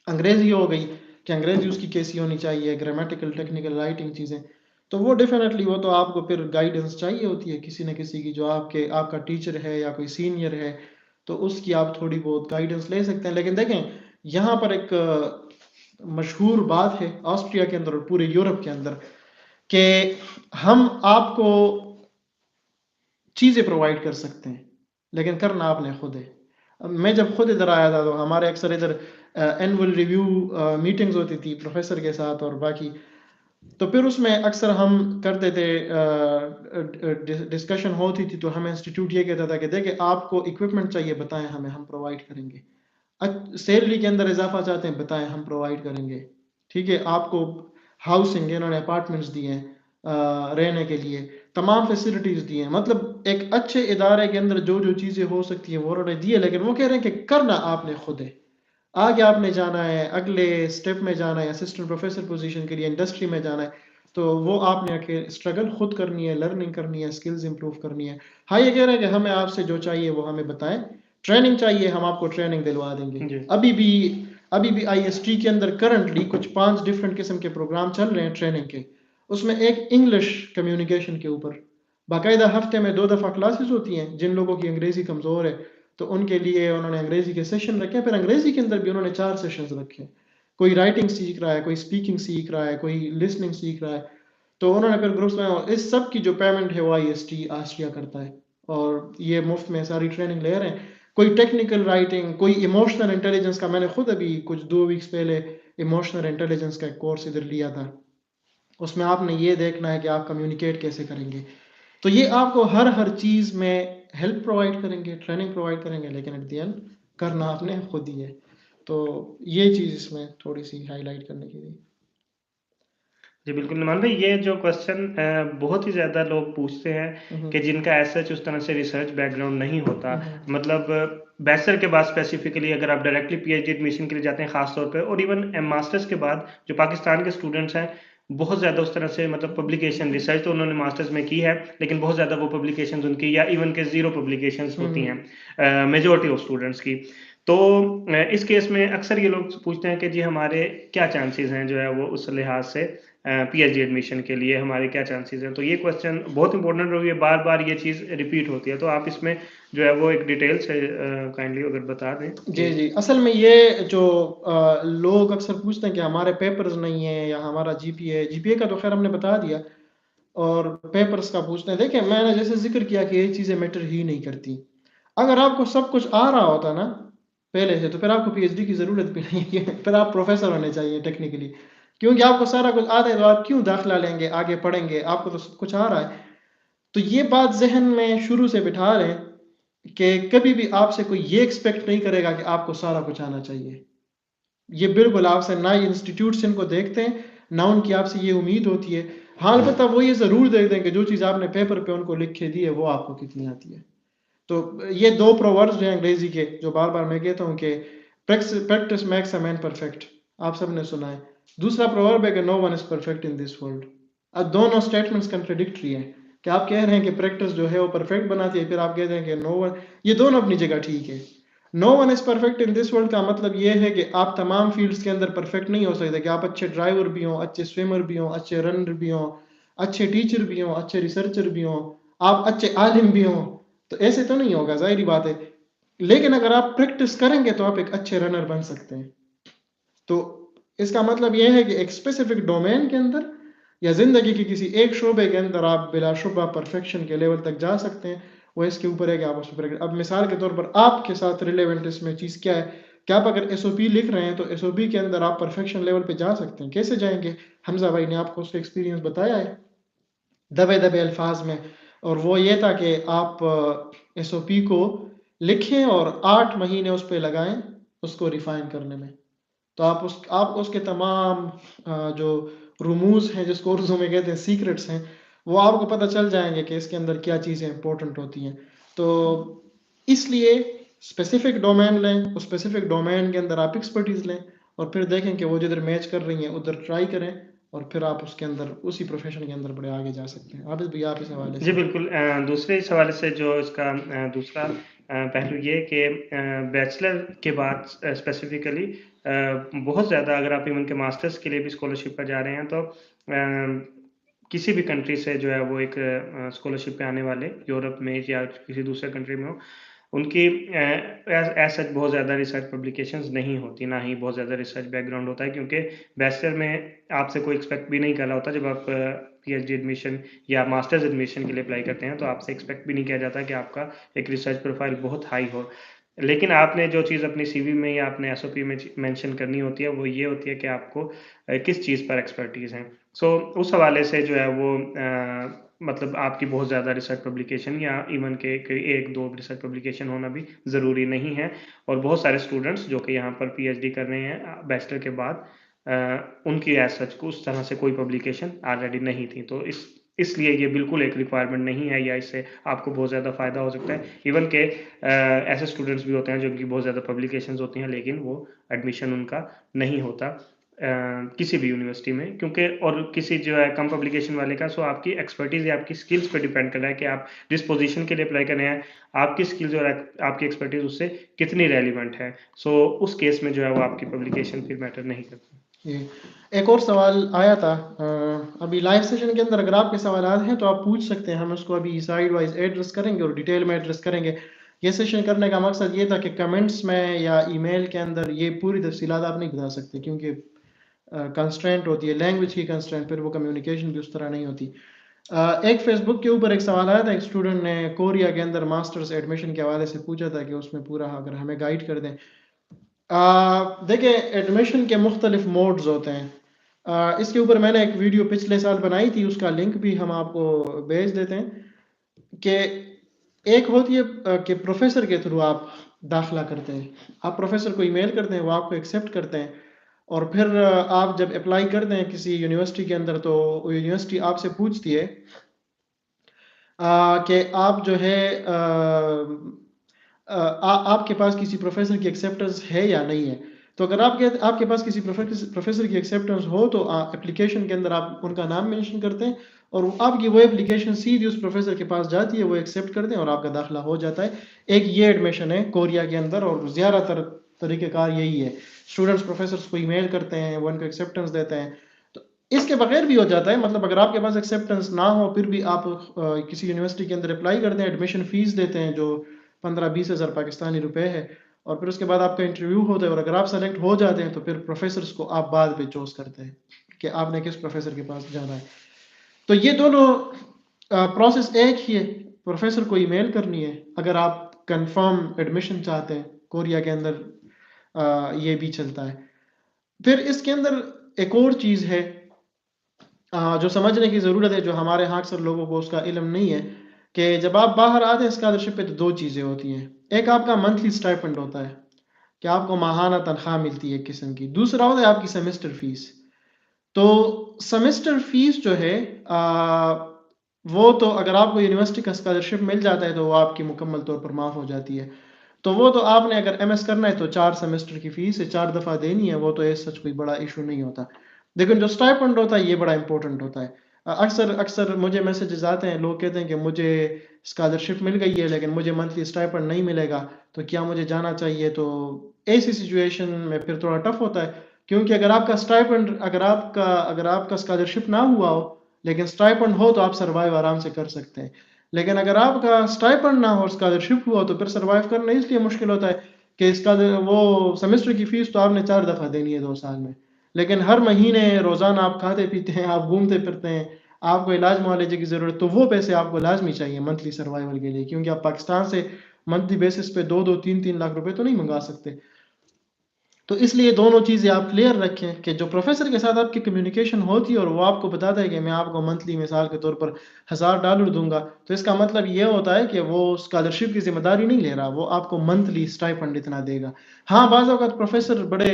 अंग्रेजी हो गई कि अंग्रेजी उसकी कैसी होनी चाहिए, ग्रामेटिकल टेक्निकल राइटिंग चीज़ें, तो वो डेफिनेटली वो तो आपको फिर गाइडेंस चाहिए होती है किसी न किसी की, जो आपका टीचर है या कोई सीनियर है, तो उसकी आप थोड़ी बहुत गाइडेंस ले सकते हैं। लेकिन देखें, यहाँ पर एक मशहूर बात है ऑस्ट्रिया के अंदर और पूरे यूरोप के अंदर कि हम आपको चीज़ें प्रोवाइड कर सकते हैं, लेकिन करना आपने खुद है। मैं जब खुद इधर आया था तो हमारे अक्सर इधर एनुअल रिव्यू मीटिंग्स होती थी प्रोफेसर के साथ और बाकी, तो फिर उसमें अक्सर हम करते थे, डिस्कशन होती थी, तो हमें इंस्टीट्यूट ये कहता था कि देखिए आपको इक्विपमेंट चाहिए, बताएं हमें, हम प्रोवाइड करेंगे। सैलरी के अंदर इजाफा चाहते हैं, बताएं, हम प्रोवाइड करेंगे। ठीक है, आपको हाउसिंग, इन्होंने अपार्टमेंट्स दिए हैं रहने के लिए, तमाम फैसिलिटीज़ दी हैं। मतलब एक अच्छे इदारे के अंदर जो जो चीज़ें हो सकती हैं वो उन्होंने दी है, लेकिन वो कह रहे हैं कि करना आपने खुद है। आगे आपने जाना है, अगले स्टेप में जाना है, असिस्टेंट प्रोफेसर पोजीशन के लिए इंडस्ट्री में जाना है, तो वो आपने आके स्ट्रगल खुद करनी है, लर्निंग करनी है, स्किल्स इंप्रूव करनी है। हाँ, ये कह रहे हैं कि हमें आपसे जो चाहिए वो हमें बताएं, ट्रेनिंग चाहिए हम आपको ट्रेनिंग दिलवा देंगे। जी अभी भी आईएसटी के अंदर करंटली कुछ 5 डिफरेंट किस्म के प्रोग्राम चल रहे हैं ट्रेनिंग के। उसमें एक इंग्लिश कम्युनिकेशन के ऊपर बाकायदा हफ्ते में 2 दफ़ा क्लासेस होती हैं। जिन लोगों की अंग्रेज़ी कमज़ोर है तो उनके लिए उन्होंने अंग्रेज़ी के सेशन रखे हैं, फिर अंग्रेज़ी के अंदर भी उन्होंने 4 सेशंस रखे हैं। कोई राइटिंग सीख रहा है, कोई स्पीकिंग सीख रहा है, कोई लिसनिंग सीख रहा है, तो उन्होंने फिर ग्रुप्स में, इस सब की जो पेमेंट है वो आईएसटी ऑस्ट्रिया करता है, और ये मुफ्त में सारी ट्रेनिंग ले रहे हैं। कोई टेक्निकल राइटिंग, कोई इमोशनल इंटेलिजेंस का, मैंने खुद अभी कुछ 2 वीक्स पहले इमोशनल इंटेलिजेंस का एक कोर्स इधर लिया था। उसमें आपने ये देखना है कि आप कम्युनिकेट कैसे करेंगे। तो ये आपको हर चीज़ में हेल्प प्रोवाइड करेंगे, ट्रेनिंग प्रोवाइड करेंगे, लेकिन एट द एंड करना आपने खुद ही है। तो ये चीज़ इसमें थोड़ी सी हाईलाइट करने की थी। जी बिल्कुल नुमान भाई, ये जो क्वेश्चन बहुत ही ज़्यादा लोग पूछते हैं हम्म, कि जिनका ऐसा उस तरह से रिसर्च बैकग्राउंड नहीं होता, हम्म, मतलब बैचलर के बाद स्पेसिफिकली अगर आप डायरेक्टली पीएचडी एडमिशन के लिए जाते हैं खास तौर पे, और इवन मास्टर्स के बाद जो पाकिस्तान के स्टूडेंट्स हैं बहुत ज़्यादा उस तरह से, मतलब पब्लिकेशन रिसर्च तो उन्होंने मास्टर्स में की है, लेकिन बहुत ज़्यादा वो पब्लिकेशंस उनकी या इवन के ज़ीरो पब्लिकेशंस होती हम्म, हैं मेजोरिटी ऑफ स्टूडेंट्स की। तो इस केस में अक्सर ये लोग पूछते हैं कि जी हमारे क्या चांसेस हैं जो है वो उस लिहाज से पीएचडी एडमिशन के लिए हमारे क्या चांसेस हैं। तो ये क्वेश्चन बहुत इंपॉर्टेंट हो, ये बार बार ये चीज़ रिपीट होती है, तो आप इसमें जो है वो एक डिटेल से काइंडली अगर बता दें जी कि। जी, असल में ये जो लोग अक्सर पूछते हैं कि हमारे पेपर्स नहीं है या हमारा जीपीए का तो खैर हमने बता दिया, और पेपर्स का पूछते हैं। देखिए, मैंने जैसे जिक्र किया कि ये चीज़ें मैटर ही नहीं करती। अगर आपको सब कुछ आ रहा होता ना पहले से, तो फिर आपको पीएचडी की ज़रूरत भी नहीं है, फिर आप प्रोफेसर होने चाहिए टेक्निकली, क्योंकि आपको सारा कुछ आता है, तो आप क्यों दाखिला लेंगे, आगे पढ़ेंगे, आपको तो सब कुछ आ रहा है। तो ये बात जहन में शुरू से बिठा लें कि कभी भी आपसे कोई ये एक्सपेक्ट नहीं करेगा कि आपको सारा कुछ आना चाहिए। ये बिल्कुल आपसे ना इंस्टीट्यूट्स इनको देखते हैं, ना उनकी आपसे ये उम्मीद होती है। हाँ, अलबत्ता वो ये ज़रूर देख दें कि जो चीज़ आपने पेपर पे उनको लिख के दी है, वो आपको कितनी आती है। तो ये 2 प्रोवर्ब्स हैं अंग्रेज़ी के, जो बार-बार मैं कहता हूँ कि practice makes a man perfect, आप सबने सुना है। दूसरा प्रोवर्ब है कि no one is perfect in this world. अब दोनों स्टेटमेंट्स कॉन्ट्राडिक्टरी हैं, कि आप कह रहे हैं कि प्रैक्टिस जो है वो परफेक्ट बनाती है, फिर आप कहते हैं कि नो वन, ये दोनों अपनी जगह ठीक है। No one is perfect in this world का मतलब ये है कि आप तमाम फील्ड्स के अंदर परफेक्ट नहीं हो सकते, कि आप अच्छे ड्राइवर भी हों, अच्छे स्विमर भी हों, अच्छे रनर भी हों, अच्छे टीचर भी हों, अच्छे रिसर्चर भी हों, आप अच्छे आलिम भी हों। तो ऐसे तो नहीं होगा, ज़ाहिर-सी बात है। लेकिन अगर आप प्रैक्टिस करेंगे तो आप एक अच्छे रनर बन सकते हैं। तो इसका मतलब ये है कि एक स्पेसिफिक डोमेन के अंदर या ज़िंदगी के किसी एक शोबे के अंदर आप बिलाशुबा परफेक्शन के लेवल तक जा सकते हैं। वो इसके ऊपर है कि आप उसमें अब मिसाल के तौर पर आपके साथ रिलेवेंट इसमें चीज़ क्या है कि आप अगर एसओपी लिख रहे हैं तो एसओपी के अंदर आप परफेक्शन लेवल पे जा सकते हैं। कैसे जाएंगे? हमजा भाई ने आपको उसका एक्सपीरियंस बताया है दबे दबे अल्फाज में, और वो ये था कि आप एसओपी को लिखें और 8 महीने उस पर लगाएं उसको रिफाइन करने में। तो आप उसके तमाम जो रुमूज़ हैं, जिसको उर्दू में कहते हैं सीक्रेट्स हैं, वो आपको पता चल जाएंगे कि इसके अंदर क्या चीज़ें इंपॉर्टेंट होती हैं। तो इसलिए स्पेसिफिक डोमेन लें, उस स्पेसिफिक डोमेन के अंदर आप एक्सपर्टीज़ लें और फिर देखें कि वो जिधर मैच कर रही हैं उधर ट्राई करें, और फिर आप उसके अंदर उसी प्रोफेशन के अंदर बड़े आगे जा सकते हैं। आबिद भैया, आप इस हवाले जी से। बिल्कुल, दूसरे इस हवाले से जो इसका दूसरा पहलू ये कि बैचलर के बाद स्पेसिफिकली बहुत ज़्यादा, अगर आप इवन के मास्टर्स के लिए भी स्कॉलरशिप पर जा रहे हैं तो किसी भी कंट्री से जो है वो एक स्कॉलरशिप पे आने वाले, यूरोप में या किसी दूसरे कंट्री में हो, उनकी एज सच बहुत ज़्यादा रिसर्च पब्लिकेशंस नहीं होती, ना ही बहुत ज़्यादा रिसर्च बैकग्राउंड होता है, क्योंकि बैचलर में आपसे कोई एक्सपेक्ट भी नहीं कर रहा होता। जब आप पीएचडी एडमिशन या मास्टर्स एडमिशन के लिए अप्लाई करते हैं तो आपसे एक्सपेक्ट भी नहीं किया जाता कि आपका एक रिसर्च प्रोफाइल बहुत हाई हो। लेकिन आपने जो चीज़ अपनी सीवी में या अपने एसओपी में मेंशन करनी होती है वो ये होती है कि आपको किस चीज़ पर एक्सपर्टीज़ है। सो उस हवाले से जो है वो मतलब आपकी बहुत ज़्यादा रिसर्च पब्लिकेशन या इवन के एक दो रिसर्च पब्लिकेशन होना भी ज़रूरी नहीं है। और बहुत सारे स्टूडेंट्स जो कि यहाँ पर पीएचडी कर रहे हैं बैचलर के बाद, उनकी एज सच उस तरह से कोई पब्लिकेशन ऑलरेडी नहीं थी, तो इसलिए ये बिल्कुल एक रिक्वायरमेंट नहीं है, या इससे आपको बहुत ज़्यादा फ़ायदा हो सकता है। इवन के ऐसे स्टूडेंट्स भी होते हैं जो कि बहुत ज़्यादा पब्लिकेशंस होती हैं लेकिन वो एडमिशन उनका नहीं होता किसी भी यूनिवर्सिटी में, क्योंकि और किसी जो है कम पब्लिकेशन वाले का, सो आपकी एक्सपर्टीज़ या आपकी स्किल्स पे डिपेंड कर रहा है कि आप जिस पोजीशन के लिए अप्लाई कर रहे हैं, आपकी स्किल्स और आपकी एक्सपर्टीज़ उससे कितनी रेलिवेंट है। सो उस केस में जो है वो आपकी पब्लिकेशन फिर मैटर नहीं करती। जी। एक और सवाल आया था अभी लाइव सेशन के अंदर, अगर आपके सवाल हैं तो आप पूछ सकते हैं, हम उसको अभी साइड वाइज एड्रेस करेंगे और डिटेल में एड्रेस करेंगे। ये सेशन करने का मकसद ये था कि कमेंट्स में या ईमेल के अंदर ये पूरी तफसीलात आप नहीं बता सकते, क्योंकि कंस्ट्रेंट होती है लैंग्वेज की कंस्ट्रेंट, फिर वो कम्युनिकेशन भी उस तरह नहीं होती। एक फेसबुक के ऊपर एक सवाल आया था, एक स्टूडेंट ने कोरिया के अंदर मास्टर्स एडमिशन के हवाले से पूछा था कि उसमें पूरा अगर हमें गाइड कर दें। देखिए, एडमिशन के मुख्तलिफ मोड्स होते हैं। इसके ऊपर मैंने एक वीडियो पिछले साल बनाई थी, उसका लिंक भी हम आपको भेज देते हैं कि एक होती है कि प्रोफेसर के थ्रू आप दाखिला करते हैं। आप प्रोफेसर को ईमेल करते हैं, वो आपको एक्सेप्ट करते हैं, और फिर आप जब अप्लाई करते हैं किसी यूनिवर्सिटी के अंदर तो वो यूनिवर्सिटी आपसे पूछती है कि आप जो है आपके पास किसी प्रोफेसर की एक्सेप्टेंस है या नहीं है। तो अगर आपके पास किसी प्रोफेसर की एक्सेप्टेंस हो तो एप्लीकेशन के अंदर आप उनका नाम मेंशन करते हैं, और आपकी वो एप्लीकेशन सीधी उस प्रोफेसर के पास जाती है, वो एक्सेप्ट करते हैं और आपका दाखिला हो जाता है। एक ये एडमिशन है कोरिया के अंदर, और ज़्यादातर तरीक़ेकार यही है। स्टूडेंट्स प्रोफेसर्स को ईमेल करते हैं, वो उनको एक्सेप्टेंस देते हैं। तो इसके बगैर भी हो जाता है, मतलब अगर आपके पास एक्सेप्टेंस ना हो फिर भी आप किसी यूनिवर्सिटी के अंदर अप्लाई करते हैं, एडमिशन फ़ीस देते हैं जो 15-20 हज़ार पाकिस्तानी रुपए है, और फिर उसके बाद आपका इंटरव्यू होता है, और अगर आप सेलेक्ट हो जाते हैं तो फिर प्रोफेसर्स को आप बाद में चूज करते हैं कि आपने किस प्रोफेसर के पास जाना है। तो ये दोनों प्रोसेस एक ही है। प्रोफेसर को ईमेल करनी है अगर आप कंफर्म एडमिशन चाहते हैं। कोरिया के अंदर ये भी चलता है। फिर इसके अंदर एक और चीज़ है जो समझने की ज़रूरत है, जो हमारे यहाँ अक्सर लोगों को उसका इल्म नहीं है, कि जब आप बाहर आते हैं स्कॉलरशिप पे तो दो चीज़ें होती हैं। एक आपका मंथली स्टाइपेंड होता है कि आपको माहाना तनख्वाह मिलती है एक किस्म की। दूसरा होता है आपकी सेमेस्टर फ़ीस। तो सेमेस्टर फ़ीस जो है वो तो अगर आपको यूनिवर्सिटी का स्कॉलरशिप मिल जाता है तो वो आपकी मुकम्मल तौर पर माफ़ हो जाती है। तो वो तो आपने अगर एमएस करना है तो 4 सेमेस्टर की फ़ीस है 4 दफ़ा देनी है, वो तो एज़ सच कोई बड़ा इश्यू नहीं होता। लेकिन जो स्टाइपेंड होता है ये बड़ा इम्पोर्टेंट होता है। अक्सर अक्सर मुझे मैसेजेस आते हैं, लोग कहते हैं कि मुझे स्कॉलरशिप मिल गई है लेकिन मुझे मंथली स्टाइपेंड नहीं मिलेगा, तो क्या मुझे जाना चाहिए? तो ऐसी सिचुएशन में फिर थोड़ा टफ होता है, क्योंकि अगर आपका स्कॉलरशिप ना हुआ हो लेकिन स्टाइपेंड हो तो आप सर्वाइव आराम से कर सकते हैं। लेकिन अगर आपका स्टाइपेंड ना हो और स्कॉलरशिप हुआ तो फिर सर्वाइव करना इसलिए मुश्किल होता है कि इसका वो सेमेस्टर की फ़ीस तो आपने 4 दफ़ा देनी है 2 साल में। लेकिन हर महीने रोज़ाना आप खाते-पीते हैं, आप घूमते-फिरते हैं, आपको इलाज मुआलजे की ज़रूरत, तो वो पैसे आपको लाज़मी चाहिए मंथली सर्वाइवल के लिए, क्योंकि आप पाकिस्तान से मंथली बेसिस पे 2-2 3-3 लाख रुपए तो नहीं मँगा सकते। तो इसलिए दोनों चीज़ें आप क्लियर रखें कि जो प्रोफ़ेसर के साथ आपकी कम्युनिकेशन होती है और वो आपको बताता है कि मैं आपको मंथली मिसाल के तौर पर $1000 दूँगा, तो इसका मतलब ये होता है कि वो स्कॉलरशिप की ज़िम्मेदारी नहीं ले रहा, वो आपको मंथली स्टाइपेंड इतना देगा। हाँ, बाज़ औक़ात प्रोफ़ेसर बड़े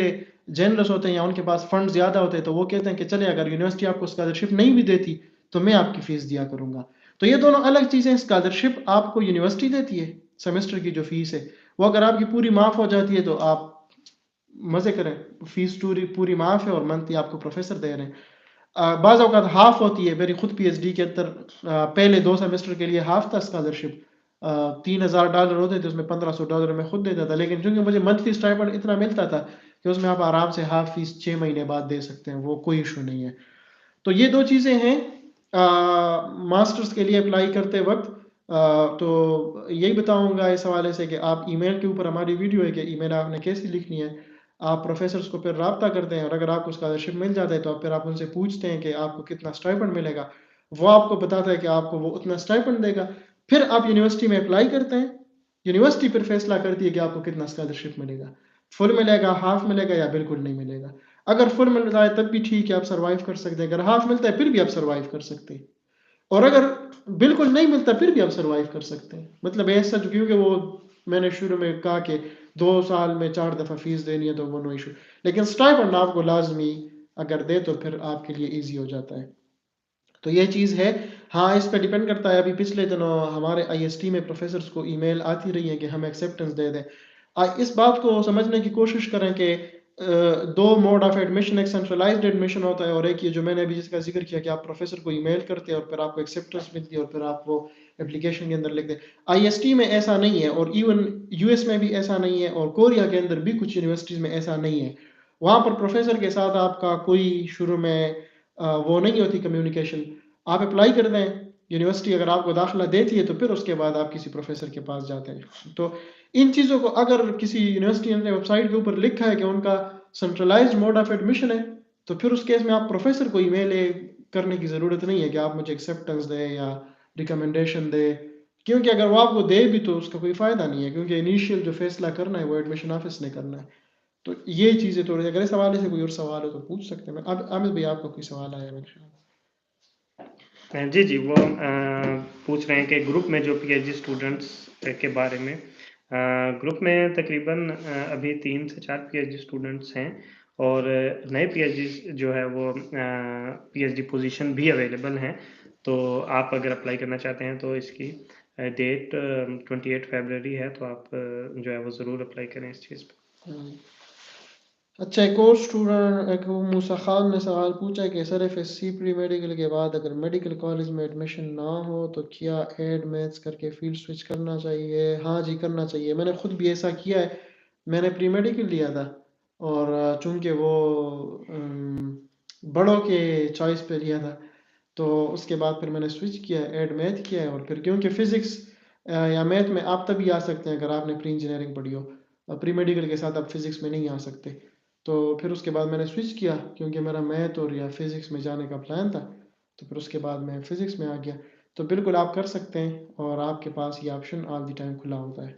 जेनरस होते हैं या उनके पास फंड ज़्यादा होते हैं, तो वो कहते हैं कि चलिए अगर यूनिवर्सिटी आपको स्कॉलरशिप नहीं भी देती, तो मैं आपकी फ़ीस दिया करूँगा। तो ये दोनों अलग चीज़ें हैं, स्कॉलरशिप आपको यूनिवर्सिटी देती है, सेमेस्टर की जो फ़ीस है, वो अगर आपकी पूरी माफ़ हो जाती है तो आप मज़े करें, फ़ीस टूरी पूरी माफ़ है और मंथली आपको प्रोफ़ेसर दे रहे हैं। बाज़ औक़ात हाफ़ होती है, मेरी खुद पीएचडी के अंदर पहले 2 सेमेस्टर के लिए हाफ़ था स्कॉलरशिप। $3000 होते थे, उसमें $1500 मैं खुद देता था, लेकिन चूँकि मुझे मंथली स्टाइपेंड इतना मिलता था कि उसमें आप आराम से हाफ़ फ़ीस 6 महीने बाद दे सकते हैं, वो कोई इश्यू नहीं है। तो ये 2 चीज़ें हैं मास्टर्स के लिए अप्लाई करते वक़्त। तो यही बताऊँगा इस हवाले से कि आप ईमेल के ऊपर हमारी वीडियो है कि ईमेल आपने कैसे लिखनी है। आप प्रोफ़ेसर्स को फिर राब्ता करते हैं और अगर आपको स्कॉलरशिप मिल जाता है तो फिर आप उनसे पूछते हैं कि आपको कितना स्टाइपेंड मिलेगा। वो आपको बताता है कि आपको वो उतना स्टाइपेंड देगा। फिर आप यूनिवर्सिटी में अप्लाई करते हैं। यूनिवर्सिटी फिर फ़ैसला करती है कि आपको कितना स्कॉलरशिप मिलेगा। फुल मिलेगा, हाफ़ मिलेगा या बिल्कुल नहीं मिलेगा। अगर फुल मिल रहा है तब भी ठीक है, आप सर्वाइव कर सकते हैं। अगर हाफ़ मिलता है फिर भी आप सर्वाइव कर सकते हैं। और अगर बिल्कुल नहीं मिलता फिर भी आप सर्वाइव कर सकते हैं। मतलब ऐसा जो, क्योंकि वो मैंने शुरू में कहा कि 2 साल में 4 दफ़ा फ़ीस देनी है तो वो नो इश्यू। लेकिन स्टाइपेंड आपको लाज़मी अगर दे तो फिर आपके लिए ईज़ी हो जाता है। तो ये चीज़ है। हाँ, इस पे डिपेंड करता है। अभी पिछले दिनों हमारे आईएसटी में प्रोफ़ेसर्स को ईमेल आती रही है कि हमें एक्सेप्टेंस दे दें। इस बात को समझने की कोशिश करें कि 2 मोड ऑफ एडमिशन, एक सेंट्रलाइज़्ड एडमिशन होता है और एक ये जो मैंने अभी जिसका ज़िक्र किया कि आप प्रोफ़ेसर को ईमेल करते हैं और फिर आपको एक्सेप्टेंस मिलती है और फिर आप वो एप्लीकेशन के अंदर लिख दें। आईएसटी में ऐसा नहीं है और इवन यूएस में भी ऐसा नहीं है और कोरिया के अंदर भी कुछ यूनिवर्सिटीज़ में ऐसा नहीं है। वहाँ पर प्रोफ़ेसर के साथ आपका कोई शुरू में वो नहीं होती कम्युनिकेशन। आप अप्लाई कर दें, यूनिवर्सिटी अगर आपको दाखिला देती है तो फिर उसके बाद आप किसी प्रोफ़ेसर के पास जाते हैं। तो इन चीज़ों को अगर किसी यूनिवर्सिटी ने वेबसाइट के ऊपर लिखा है कि उनका सेंट्रलाइज़्ड मोड ऑफ एडमिशन है, तो फिर उस केस में आप प्रोफ़ेसर को ईमेल करने की ज़रूरत नहीं है कि आप मुझे एक्सेप्टेंस दें या रिकमेंडेशन दें। क्योंकि अगर वो आपको दे भी तो उसका कोई फ़ायदा नहीं है, क्योंकि इनिशियल जो फ़ैसला करना है वो एडमिशन ऑफ़िस ने करना है। तो ये चीज़ें थोड़ी, अगर इस हवाले से कोई और सवाल हो तो पूछ सकते हैं। अब आमिर भाई आपका कोई सवाल आया मेरे ख्याल जी, जी, वो पूछ रहे हैं कि ग्रुप में जो पीएचडी स्टूडेंट्स के बारे में ग्रुप में तकरीबन अभी 3 से 4 पीएचडी स्टूडेंट्स हैं और नए पीएचडी जो है वो पीएचडी पोजीशन भी अवेलेबल हैं। तो आप अगर अप्लाई करना चाहते हैं तो इसकी डेट 28 फरवरी है, तो आप जो है वो ज़रूर अप्लाई करें इस चीज़ पे। अच्छा, एक और स्टूडेंट, एक मूसा खान ने सवाल पूछा कि सर एफएससी प्री मेडिकल के बाद अगर मेडिकल कॉलेज में एडमिशन ना हो तो क्या एड मैथ्स करके फील्ड स्विच करना चाहिए? हाँ जी, करना चाहिए। मैंने खुद भी ऐसा किया है। मैंने प्री मेडिकल लिया था और चूंकि वो बड़ों के चॉइस पे लिया था तो उसके बाद फिर मैंने स्विच किया, ऐड मैथ किया है और फिर क्योंकि फ़िज़िक्स या मैथ में आप तभी आ सकते हैं अगर आपने प्री इंजीनियरिंग पढ़ी हो। प्री मेडिकल के साथ आप फ़िज़िक्स में नहीं आ सकते। तो फिर उसके बाद मैंने स्विच किया क्योंकि मेरा मैथ और या फ़िज़िक्स में जाने का प्लान था। तो फिर उसके बाद मैं फ़िज़िक्स में आ गया। तो बिल्कुल आप कर सकते हैं और आपके पास ये ऑप्शन ऑल द टाइम खुला होता है।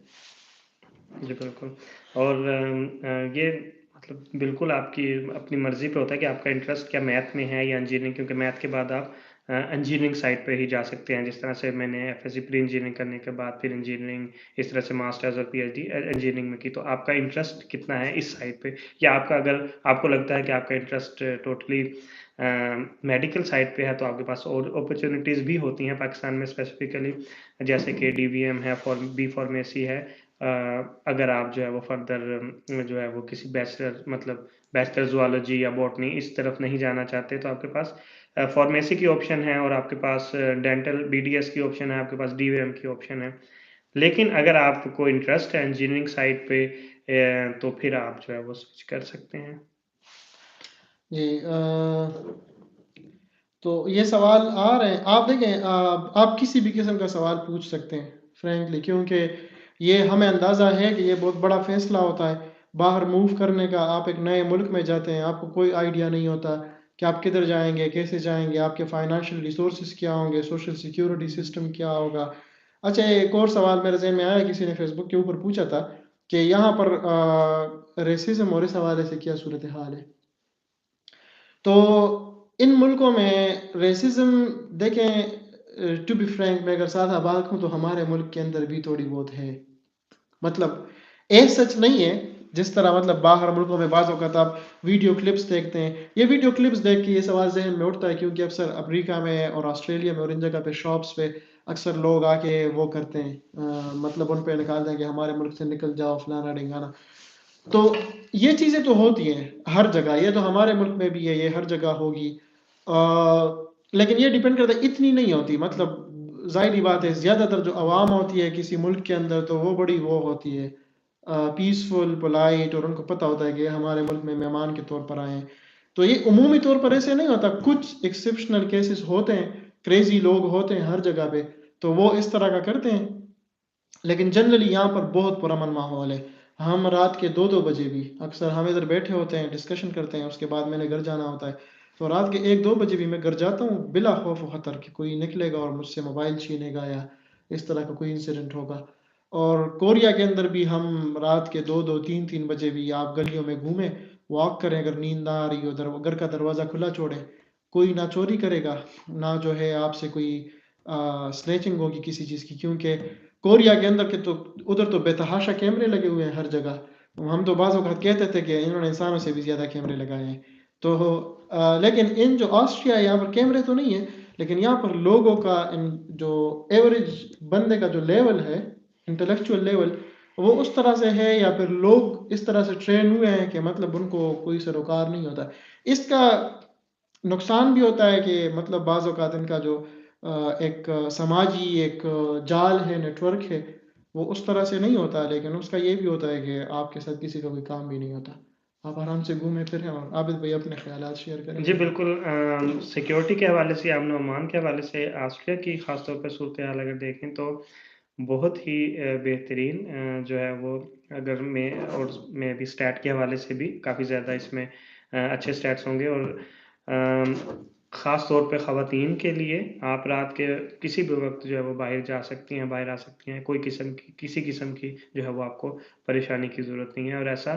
जी, बिल्कुल। और ये मतलब बिल्कुल आपकी अपनी मर्ज़ी पे होता है कि आपका इंटरेस्ट क्या मैथ में है या इंजीनियरिंग, क्योंकि मैथ के बाद आप इंजीनियरिंग साइड पे ही जा सकते हैं। जिस तरह से मैंने एफएससी प्री इंजीनियरिंग करने के बाद फिर इंजीनियरिंग, इस तरह से मास्टर्स और पीएचडी इंजीनियरिंग में की। तो आपका इंटरेस्ट कितना है इस साइड पे, या आपका, अगर आपको लगता है कि आपका इंटरेस्ट टोटली मेडिकल साइड पे है, तो आपके पास और अपॉर्चुनिटीज़ भी होती हैं पाकिस्तान में स्पेसिफिकली, जैसे कि डीवीएम है, बी फार्मेसी है। अगर आप जो है वो फर्दर जो है वो किसी बैचलर, मतलब बैचलर जूलॉजी या बॉटनी इस तरफ नहीं जाना चाहते, तो आपके पास फार्मेसी की ऑप्शन है, और आपके पास डेंटल बीडीएस की ऑप्शन है, आपके पास डीवीएम की ऑप्शन है। लेकिन अगर आपको इंटरेस्ट है इंजीनियरिंग साइड पे, तो फिर आप जो है वो स्विच कर सकते हैं। जी तो ये सवाल आ रहे हैं, आप देखें, आप किसी भी किस्म का सवाल पूछ सकते हैं फ्रैंकली, क्योंकि ये हमें अंदाज़ा है कि ये बहुत बड़ा फैसला होता है बाहर मूव करने का। आप एक नए मुल्क में जाते हैं, आपको कोई आइडिया नहीं होता कि आप किधर जाएंगे, कैसे जाएंगे, आपके फाइनेंशियल रिसोर्सेज क्या होंगे, सोशल सिक्योरिटी सिस्टम क्या होगा। अच्छा, एक और सवाल मेरे जहन में आया, किसी ने फेसबुक के ऊपर पूछा था कि यहाँ पर रेसिज्म और इस हवाले से क्या सूरत हाल है। तो इन मुल्कों में रेसिज्म देखें, टू बी फ्रैंक, मैं अगर सादा बात कहूँ तो हमारे मुल्क के अंदर भी थोड़ी बहुत है। मतलब ए सच नहीं है जिस तरह मतलब बाहर मुल्कों में बाज़ औक़ात आप वीडियो क्लिप्स देखते हैं। ये वीडियो क्लिप्स देख के ये सवाल ज़हन में उठता है, क्योंकि अक्सर अमेरिका में और ऑस्ट्रेलिया में और इन जगह पे शॉप्स पे अक्सर लोग आके वो करते हैं, मतलब उन पे निकालते हैं कि हमारे मुल्क से निकल जाओ, फलाना ढिंगाना। तो ये चीज़ें तो होती हैं हर जगह, ये तो हमारे मुल्क में भी है, ये हर जगह होगी। लेकिन ये डिपेंड करता है, इतनी नहीं होती। मतलब ज़ाहिर बात है, ज़्यादातर जो आवाम होती है किसी मुल्क के अंदर, तो वो बड़ी वो होती है पीसफुल, पोलाइट, और उनको पता होता है कि हमारे मुल्क में मेहमान के तौर पर आए हैं। तो ये उमूमी तौर पर ऐसे नहीं होता, कुछ एक्सेप्शनल केसेस होते हैं, क्रेजी लोग होते हैं हर जगह पे, तो वो इस तरह का करते हैं। लेकिन जनरली यहाँ पर बहुत पुरअमन माहौल है। हम रात के 2-2 बजे भी, अक्सर हम इधर बैठे होते हैं, डिस्कशन करते हैं, उसके बाद मैंने घर जाना होता है, तो रात के 1-2 बजे भी मैं घर जाता हूँ बिला खौफ व खतर कि कोई निकलेगा और मुझसे मोबाइल छीनेगा या इस तरह का कोई इंसिडेंट होगा। और कोरिया के अंदर भी हम रात के 2-2 3-3 बजे भी आप गलियों में घूमें, वॉक करें, अगर नींद ना आ रही हो, घर का दरवाज़ा खुला छोड़ें, कोई ना चोरी करेगा, ना जो है आपसे कोई स्नैचिंग होगी किसी चीज़ की। क्योंकि कोरिया के अंदर के तो उधर तो बेतहाशा कैमरे लगे हुए हैं हर जगह। हम तो बाज़ औक़ात कहते थे कि इन्होंने इंसानों से भी ज़्यादा कैमरे लगाए हैं। तो लेकिन इन जो ऑस्ट्रिया है, यहाँ पर कैमरे तो नहीं है, लेकिन यहाँ पर लोगों का जो एवरेज बंदे का जो लेवल है, इंटेलेक्चुअल लेवल, वो उस तरह से है, या फिर लोग इस तरह से ट्रेन हुए हैं कि मतलब उनको कोई सरोकार नहीं होता। इसका नुकसान भी होता है कि मतलब बाज़ औक़ात इनका जो एक समाजी एक जाल है, नेटवर्क है, वो उस तरह से नहीं होता। लेकिन उसका ये भी होता है कि आपके साथ किसी का कोई काम भी नहीं होता, आप आराम से घूमें फिरें। और आबिद भाई अपने ख़्यालात शेयर करें। जी बिल्कुल, सिक्योरिटी के हवाले से, अमन अमान के हवाले से ऑस्ट्रिया की ख़ास तौर पे सूरत हाल अगर देखें तो बहुत ही बेहतरीन जो है वो, अगर मैं, और मैं भी स्टैट के हवाले से भी काफ़ी ज़्यादा इसमें अच्छे स्टैट्स होंगे। और ख़ास तौर पे ख़वातीन के लिए आप रात के किसी भी वक्त जो है वो बाहर जा सकती हैं, बाहर आ सकती हैं, कोई किसी किस्म की जो है वो आपको परेशानी की ज़रूरत नहीं है। और ऐसा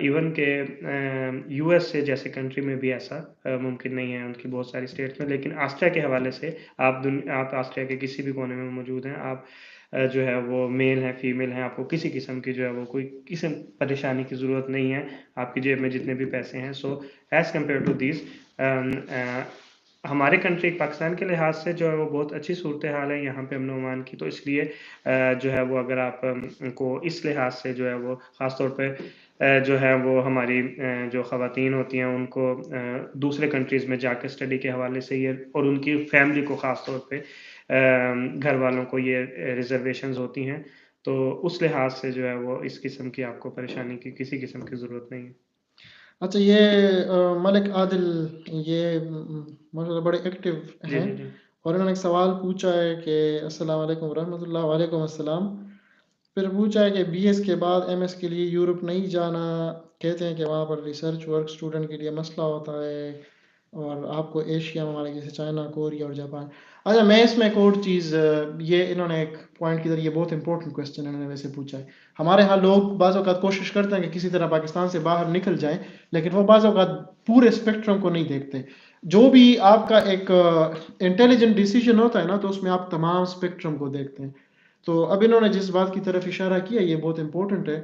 इवन के यूएस से जैसे कंट्री में भी ऐसा मुमकिन नहीं है, उनकी बहुत सारी स्टेट्स में। लेकिन ऑस्ट्रिया के हवाले से आप ऑस्ट्रिया के किसी भी कोने में मौजूद हैं, आप जो है वो मेल हैं, फीमेल हैं, आपको किसी किस्म की जो है वो कोई किस्म परेशानी की ज़रूरत नहीं है। आपकी जेब में जितने भी पैसे हैं, so as compare to this, हमारे कंट्री पाकिस्तान के लिहाज से जो है वो बहुत अच्छी सूरत हाल है यहाँ पे अमन अमान की। तो इसलिए जो है वो, अगर आप को इस लिहाज से जो है वो ख़ास तौर पे जो है वो हमारी जो ख़वातीन होती हैं उनको दूसरे कंट्रीज़ में जाकर स्टडी के हवाले से ये, और उनकी फैमिली को ख़ास तौर पे घर वालों को ये रिजर्वेशंस होती हैं, तो उस लिहाज से जो है वो इस किस्म की आपको परेशानी की किसी किस्म की ज़रूरत नहीं है। अच्छा, ये मलिक आदिल, ये माशाल्लाह बड़े एक्टिव जी हैं, जी जी। और इन्होंने एक सवाल पूछा है कि अस्सलाम वालेकुम रहमतुल्लाह। वालेकुम अस्सलाम। फिर पूछा है कि बीएस के बाद एमएस के लिए यूरोप नहीं जाना, कहते हैं कि वहाँ पर रिसर्च वर्क स्टूडेंट के लिए मसला होता है, और आपको एशिया ममालिक जैसे चाइना, कोरिया और जापान। अच्छा, मैं इसमें एक और चीज़, ये इन्होंने एक पॉइंट की तरह, ये बहुत इंपॉर्टेंट क्वेश्चन इन्होंने वैसे पूछा है। हमारे यहाँ लोग बाज़ औक़ात कोशिश करते हैं कि किसी तरह पाकिस्तान से बाहर निकल जाएँ, लेकिन वो बाज़ औक़ात पूरे स्पेक्ट्रम को नहीं देखते। जो भी आपका एक इंटेलिजेंट डिसीजन होता है ना, तो उसमें आप तमाम स्पेक्ट्रम को देखते हैं। तो अब इन्होंने जिस बात की तरफ इशारा किया, ये बहुत इंपॉर्टेंट है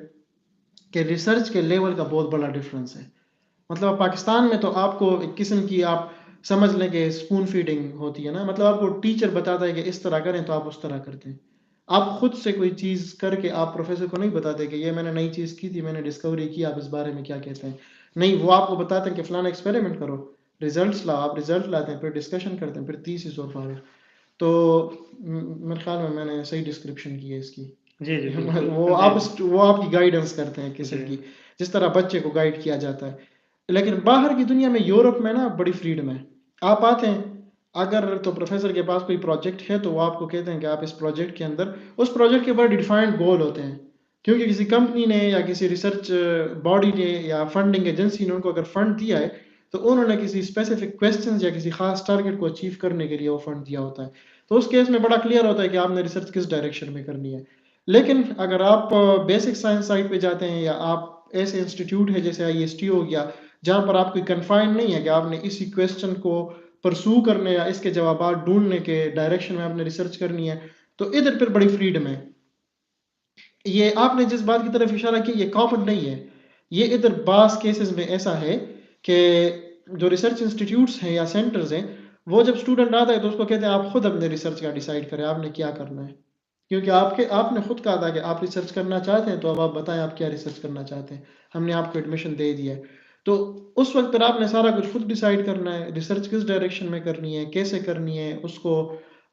कि रिसर्च के लेवल का बहुत बड़ा डिफरेंस है। मतलब पाकिस्तान में तो आपको एक किस्म की, आप समझ लें कि स्पून फीडिंग होती है ना, मतलब आपको टीचर बताता है कि इस तरह करें तो आप उस तरह करते हैं। आप खुद से कोई चीज़ करके आप प्रोफेसर को नहीं बताते कि ये मैंने नई चीज़ की थी, मैंने डिस्कवरी की, आप इस बारे में क्या कहते हैं। नहीं, वो आपको बताते हैं कि फलाना एक्सपेरिमेंट करो, रिजल्ट्स लाओ, आप रिजल्ट लाते हैं, फिर डिस्कशन करते हैं, फिर थीसिस और फाइनल। तो मेरे ख्याल में मैंने सही डिस्क्रिप्शन की है इसकी। जी, जी, बिल्कुल। वो जी, आप वो आपकी गाइडेंस करते हैं किस्म जी। की, जिस तरह बच्चे को गाइड किया जाता है। लेकिन बाहर की दुनिया में, यूरोप में ना, बड़ी फ्रीडम है। आप आते हैं, अगर तो प्रोफेसर के पास कोई प्रोजेक्ट है तो वो आपको कहते हैं कि आप इस प्रोजेक्ट के अंदर, उस प्रोजेक्ट के बड़े डिफाइंड गोल होते हैं। क्योंकि किसी कंपनी ने या किसी रिसर्च बॉडी ने या फंडिंग एजेंसी ने उनको अगर फंड दिया है, तो उन्होंने किसी स्पेसिफिक क्वेश्चन या किसी खास टारगेट को अचीव करने के लिए वो फंड दिया होता है। तो उस केस में बड़ा क्लियर होता है कि आपने रिसर्च किस डायरेक्शन में करनी है। लेकिन अगर आप बेसिक साइंस साइड पे जाते हैं, या आप ऐसे इंस्टीट्यूट है जैसे आईएसटी हो गया, जहाँ पर आप कोई कन्फाइन नहीं है कि आपने इसी क्वेश्चन को परसू करने या इसके जवाब ढूंढने के डायरेक्शन में आपने रिसर्च करनी है, तो इधर फिर बड़ी फ्रीडम है। ये आपने जिस बात की तरफ इशारा किया, ये कॉमन नहीं है। ये इधर बास केसेस में ऐसा है कि जो रिसर्च इंस्टीट्यूट्स हैं या सेंटर्स हैं, वो जब स्टूडेंट आता है तो उसको कहते हैं आप खुद अपने रिसर्च का डिसाइड करें, आपने क्या करना है। क्योंकि आपने खुद कहा था कि आप रिसर्च करना चाहते हैं, तो अब आप बताएं आप क्या रिसर्च करना चाहते हैं। हमने आपको एडमिशन दे दिया है। तो उस वक्त पर आपने सारा कुछ खुद डिसाइड करना है, रिसर्च किस डायरेक्शन में करनी है, कैसे करनी है उसको,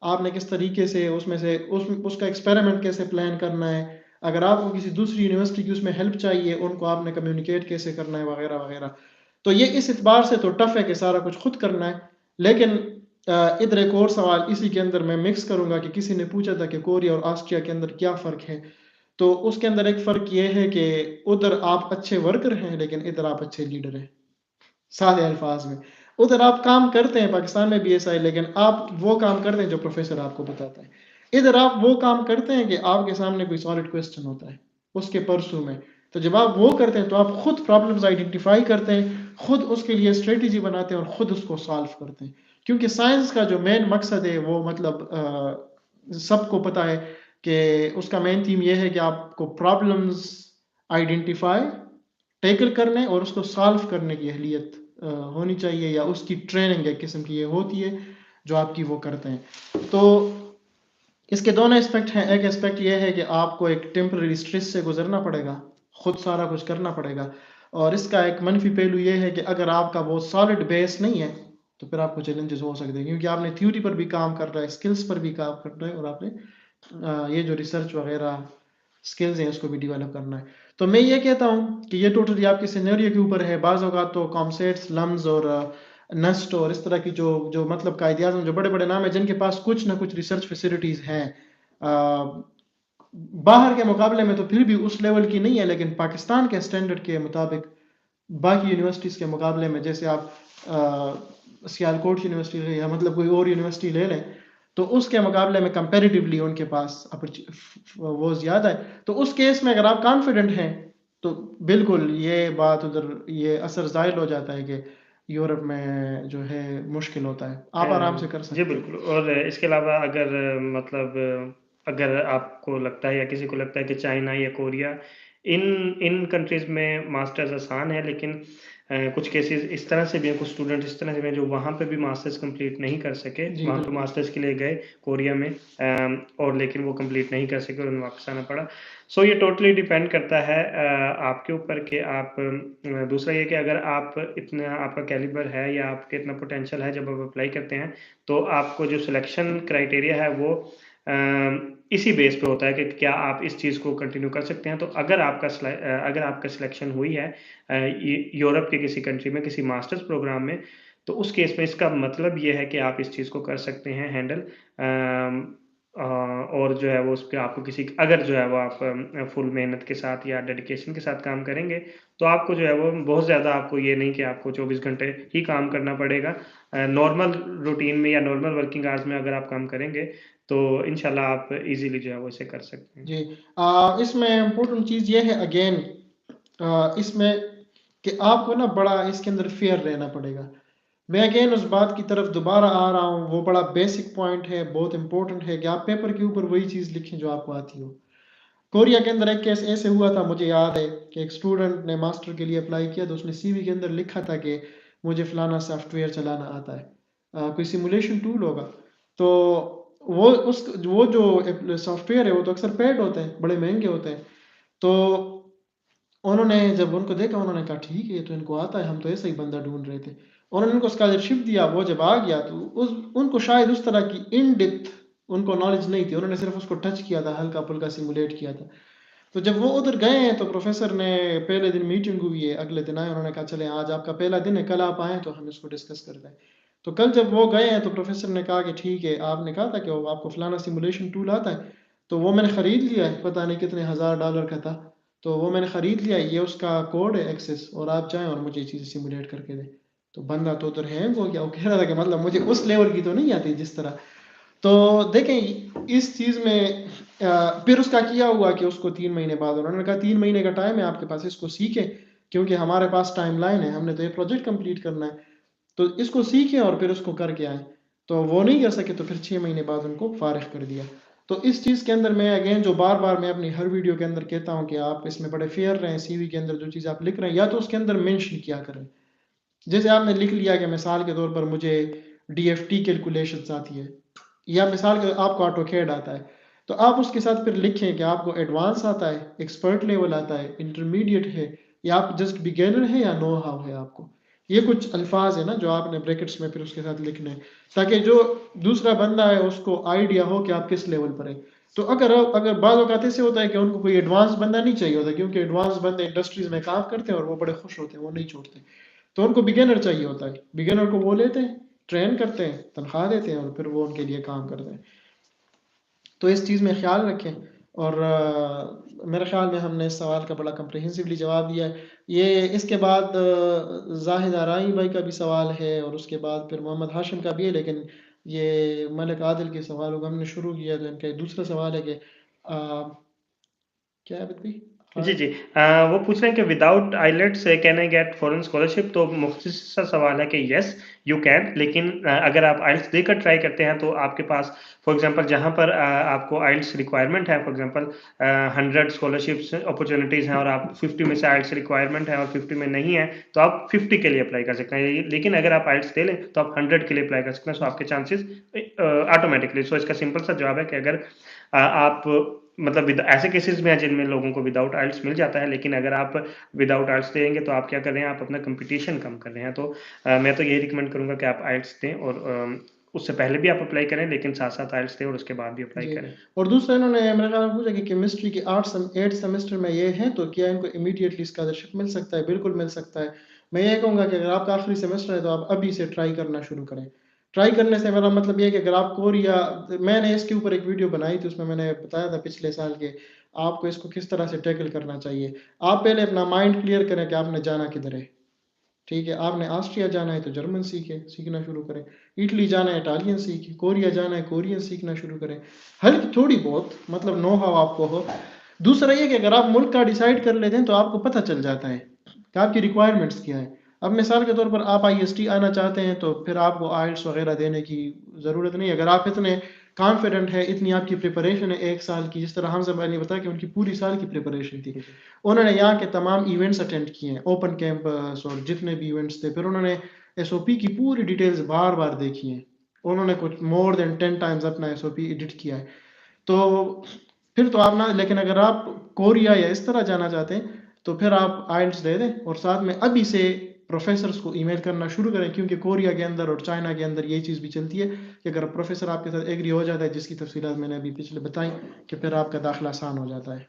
आपने किस तरीके से उसमें से उसका एक्सपेरिमेंट कैसे प्लान करना है। अगर आपको किसी दूसरी यूनिवर्सिटी की उसमें हेल्प चाहिए, उनको आपने कम्युनिकेट कैसे करना है, वगैरह वगैरह। तो ये इस एतबार से तो टफ है कि सारा कुछ खुद करना है। लेकिन इधर एक और सवाल इसी के अंदर मैं मिक्स करूंगा कि किसी ने पूछा था कि कोरिया और ऑस्ट्रिया के अंदर क्या फ़र्क है। तो उसके अंदर एक फ़र्क ये है कि उधर आप अच्छे वर्कर हैं, लेकिन इधर आप अच्छे लीडर हैं। सादे अल्फाज में, उधर आप काम करते हैं, पाकिस्तान में भी ऐसा है, लेकिन आप वो काम करते हैं जो प्रोफेसर आपको बताता है। इधर आप वो काम करते हैं कि आपके सामने कोई सॉलिड क्वेश्चन होता है, उसके परसू में, तो जब आप वो करते हैं तो आप खुद प्रॉब्लम्स आइडेंटिफाई करते हैं, खुद उसके लिए स्ट्रेटजी बनाते हैं और खुद उसको सॉल्व करते हैं। क्योंकि साइंस का जो मेन मकसद है वो, मतलब सबको पता है कि उसका मेन थीम ये है कि आपको प्रॉब्लम्स आइडेंटिफाई, टैकल करने और उसको सॉल्व करने की अहलियत होनी चाहिए, या उसकी ट्रेनिंग एक किस्म की ये होती है जो आपकी वो करते हैं। तो इसके दोनों एस्पेक्ट हैं। एक एस्पेक्ट ये है कि आपको एक टेम्पररी स्ट्रेस से गुजरना पड़ेगा, खुद सारा कुछ करना पड़ेगा। और इसका एक मनफी पहलू ये है कि अगर आपका वो सॉलिड बेस नहीं है, तो फिर आपको चैलेंजेस हो सकते हैं, क्योंकि आपने थ्योरी पर भी काम कर रहा है, स्किल्स पर भी काम कर रहा है, और आपने ये जो रिसर्च वगैरह स्किल्स हैं उसको भी डेवलप करना है। तो मैं ये कहता हूँ कि ये टोटली आपके सिनेरियो के ऊपर है। बाज़ औक़ात तो कॉमसेट्स, लम्स और नस्ट और इस तरह की जो जो मतलब कायदे-आज़म जो बड़े-बड़े नाम हैं, जिनके पास कुछ ना कुछ रिसर्च फैसिलिटीज़ हैं, बाहर के मुकाबले में तो फिर भी उस लेवल की नहीं है, लेकिन पाकिस्तान के स्टैंडर्ड के मुताबिक बाकी यूनिवर्सिटीज़ के मुकाबले में, जैसे आप सियालकोट यूनिवर्सिटी ले, या मतलब कोई और यूनिवर्सिटी ले लें, तो उसके मुकाबले में कंपैरेटिवली उनके पास वो ज़्यादा है। तो उस केस में अगर आप कॉन्फिडेंट हैं, तो बिल्कुल ये बात उधर ये असर ज़ाहिर हो जाता है कि यूरोप में जो है मुश्किल होता है, आप आराम से कर जी, सकते हैं। बिल्कुल। और इसके अलावा अगर मतलब अगर आपको लगता है या किसी को लगता है कि चाइना या कोरिया, इन इन कंट्रीज़ में मास्टर्स आसान है, लेकिन कुछ केसेस इस तरह से भी हैं, कुछ स्टूडेंट इस तरह से भी हैं जो वहाँ पे भी मास्टर्स कंप्लीट नहीं कर सके। जी, वहाँ पे बिल्कुल। मास्टर्स के लिए गए कोरिया में, और लेकिन वो कंप्लीट नहीं कर सके और उन्हें वापस आना पड़ा। सो ये टोटली डिपेंड करता है आपके ऊपर कि आप दूसरा ये कि अगर आप इतना आपका कैलिबर है या आपके इतना पोटेंशियल है, जब आप अप्लाई करते हैं, तो आपको जो सिलेक्शन क्राइटेरिया है वो इसी बेस पे होता है कि क्या आप इस चीज़ को कंटिन्यू कर सकते हैं। तो अगर आपका सिलेक्शन हुई है यूरोप के किसी कंट्री में किसी मास्टर्स प्रोग्राम में, तो उस केस में इसका मतलब ये है कि आप इस चीज़ को कर सकते हैं हैंडल। और जो है वो उस पे आपको किसी अगर जो है वो आप फुल मेहनत के साथ या डेडिकेशन के साथ काम करेंगे, तो आपको जो है वो बहुत ज़्यादा आपको ये नहीं कि आपको 24 घंटे ही काम करना पड़ेगा। नॉर्मल रूटीन में या नॉर्मल वर्किंग आवर्स में अगर आप काम करेंगे, तो इंशाल्लाह आप इज़िली जो है वो इसे कर सकते हैं। जी। इसमें इम्पोर्टेंट चीज़ ये है अगेन, इसमें कि आपको ना बड़ा इसके अंदर फेयर रहना पड़ेगा। मैं अगेन उस बात की तरफ दोबारा आ रहा हूँ, वो बड़ा बेसिक पॉइंट है, बहुत इंपॉर्टेंट है कि आप पेपर के ऊपर वही चीज़ लिखें जो आपको आती हो। कोरिया के अंदर एक केस ऐसे हुआ था, मुझे याद है कि एक स्टूडेंट ने मास्टर के लिए अप्लाई किया, तो उसने सीवी के अंदर लिखा था कि मुझे फलाना सॉफ्टवेयर चलाना आता है, कोई सिमुलेशन टूल होगा। तो वो जो सॉफ्टवेयर है वो तो अक्सर पेड होते हैं, बड़े महंगे होते हैं। तो उन्होंने जब उनको देखा, उन्होंने कहा ठीक है, ये तो इनको आता है, हम तो ऐसा ही बंदा ढूंढ रहे थे। उन्होंने उनको स्कॉलरशिप दिया, वो जब आ गया तो उनको शायद उस तरह की इन डेप्थ उनको नॉलेज नहीं थी, उन्होंने सिर्फ उसको टच किया था, हल्का फुल्का सिमुलेट किया था। तो जब वो उधर गए हैं तो प्रोफेसर ने पहले दिन मीटिंग हुई है, अगले दिन आए, उन्होंने कहा चले आज आपका पहला दिन है, कल आप आए तो हम इसको डिस्कस करते हैं। तो कल जब वो गए हैं तो प्रोफेसर ने कहा कि ठीक है, आपने कहा था कि वो आपको फलाना सिमुलेशन टूल आता है, तो वो मैंने ख़रीद लिया है, पता नहीं कितने $1000 का था। तो वो मैंने ख़रीद लिया, ये उसका कोड है एक्सेस, और आप जाएँ और मुझे ये चीज़ें सिमुलेट करके दें। तो बंदा तो उधर हैंग हो गया, वो कह रहा था कि मतलब मुझे उस लेवल की तो नहीं आती जिस तरह। तो देखें इस चीज़ में फिर उसका किया हुआ कि उसको 3 महीने बाद उन्होंने कहा 3 महीने का टाइम है आपके पास, इसको सीखें, क्योंकि हमारे पास टाइमलाइन है, हमने तो ये प्रोजेक्ट कंप्लीट करना है, तो इसको सीखें और फिर उसको करके आएँ। तो वो नहीं कर सके, तो फिर 6 महीने बाद उनको फारिग कर दिया। तो इस चीज़ के अंदर मैं अगेन जो बार बार मैं अपनी हर वीडियो के अंदर कहता हूँ कि आप इसमें बड़े फेयर रहें, सीवी के अंदर जो चीज़ आप लिख रहे हैं या तो उसके अंदर मेंशन किया करें। जैसे आपने लिख लिया कि मिसाल के तौर पर मुझे डीएफटी कैलकुलेशंस आती है, या मिसाल के आपको ऑटोकैड आता है, तो आप उसके साथ फिर लिखें कि आपको एडवांस आता है, एक्सपर्ट लेवल आता है, इंटरमीडिएट है, या आप जस्ट बिगिनर है या नो हाउ है आपको। ये कुछ अल्फाज है ना जो आपने ब्रैकेट्स में फिर उसके साथ लिखने हैं, ताकि जो दूसरा बंदा है उसको आइडिया हो कि आप किस लेवल पर है। तो अगर अगर बाज़ औक़ात ऐसे होता है कि उनको कोई एडवांस बंदा नहीं चाहिए होता, क्योंकि एडवांस बंदे इंडस्ट्रीज़ में काम करते हैं और वो बड़े खुश होते हैं, वो नहीं छोड़ते। तो उनको बिगिनर चाहिए होता है, बिगिनर को वो लेते हैं, ट्रेन करते हैं, तनख्वाह देते हैं और फिर वो उनके लिए काम करते हैं। तो इस चीज़ में ख्याल रखें। और मेरे ख्याल में हमने इस सवाल का बड़ा कम्प्रिहेंसिवली जवाब दिया है। ये इसके बाद जाहिद आरई भाई का भी सवाल है और उसके बाद फिर मोहम्मद हाशिम का भी है, लेकिन ये मलिक आदिल के सवालों को हमने शुरू किया तो इनका दूसरा सवाल है कि क्या है भाई? जी, हाँ। जी। वो पूछ रहे हैं कि without IELTS can I get foreign scholarship? तो मुख्तसर सा सवाल है कि येस यू कैन, लेकिन अगर आप आइल्स देकर ट्राई करते हैं तो आपके पास फॉर एग्जांपल जहाँ पर आपको आइल्स रिक्वायरमेंट है, फॉर एग्जांपल 100 स्कॉलरशिप्स अपॉर्चुनिटीज़ हैं और आप 50 में से आइल्स रिक्वायरमेंट है और 50 में नहीं है, तो आप 50 के लिए अप्लाई कर सकते हैं। लेकिन अगर आप आइल्स दे लें तो आप 100 के लिए अप्लाई कर सकते हैं, सो आपके चांसेस ऑटोमेटिकली। सो इसका सिंपल सा जवाब है कि अगर आप मतलब ऐसे केसेस में हैं जिनमें लोगों को विदाउट आइल्स मिल जाता है, लेकिन अगर आप विदाउट आइल्स देंगे तो आप क्या कर रहे हैं, आप अपना कंपटीशन कम कर रहे हैं। तो मैं तो यही रिकमेंड करूंगा कि आप आइल्स दें और उससे पहले भी आप अप्लाई करें, लेकिन साथ साथ आइल्स दें और उसके बाद भी अप्लाई जी। करें। और दूसरा इन्होंने मेरे ख्याल में पूछा कि केमिस्ट्री की 8 सेमेस्टर में ये है तो क्या इनको इमीडिएटली स्कॉलरशिप मिल सकता है? बिल्कुल मिल सकता है। मैं ये कहूँगा कि अगर आपका आखिरी सेमेस्टर है तो आप अभी से ट्राई करना शुरू करें। ट्राई करने से मेरा मतलब ये है कि अगर आप कोरिया, मैंने इसके ऊपर एक वीडियो बनाई थी, उसमें मैंने बताया था पिछले साल के आपको इसको किस तरह से टैकल करना चाहिए। आप पहले अपना माइंड क्लियर करें कि आपने जाना किधर है। ठीक है, आपने ऑस्ट्रिया जाना है तो जर्मन सीखना शुरू करें। इटली जाना है इटालियन सीखें, कोरिया जाना है कोरियन सीखना शुरू करें। हल्की थोड़ी बहुत मतलब नो हाउ आपको हो। दूसरा ये कि अगर आप मुल्क का डिसाइड कर लेते हैं तो आपको पता चल जाता है कि आपकी रिक्वायरमेंट्स क्या है। अब मिसाल के तौर पर आप आईएसटी आना चाहते हैं तो फिर आपको आइल्स वगैरह देने की ज़रूरत नहीं है। अगर आप इतने कॉन्फिडेंट है, इतनी आपकी प्रिपरेशन है 1 साल की, जिस तरह हमजा भाई ने बताया कि उनकी पूरी साल की प्रिपरेशन थी। उन्होंने यहाँ के तमाम इवेंट्स अटेंड किए हैं, ओपन कैंपस और जितने भी इवेंट्स थे, फिर उन्होंने एसओपी की पूरी डिटेल्स बार बार देखी हैं। उन्होंने कुछ मोर देन 10 टाइम्स अपना एसओपी एडिट किया है। तो फिर तो आप ना, लेकिन अगर आप कोरिया या इस तरह जाना चाहते हैं तो फिर आप आइल्स दे दें और साथ में अभी से प्रोफेसर्स को ईमेल करना शुरू करें, क्योंकि कोरिया के अंदर और चाइना के अंदर यही चीज़ भी चलती है कि अगर प्रोफेसर आपके साथ एग्री हो जाता है, जिसकी तफसीलात मैंने अभी पिछले बताई, कि फिर आपका दाखिला आसान हो जाता है।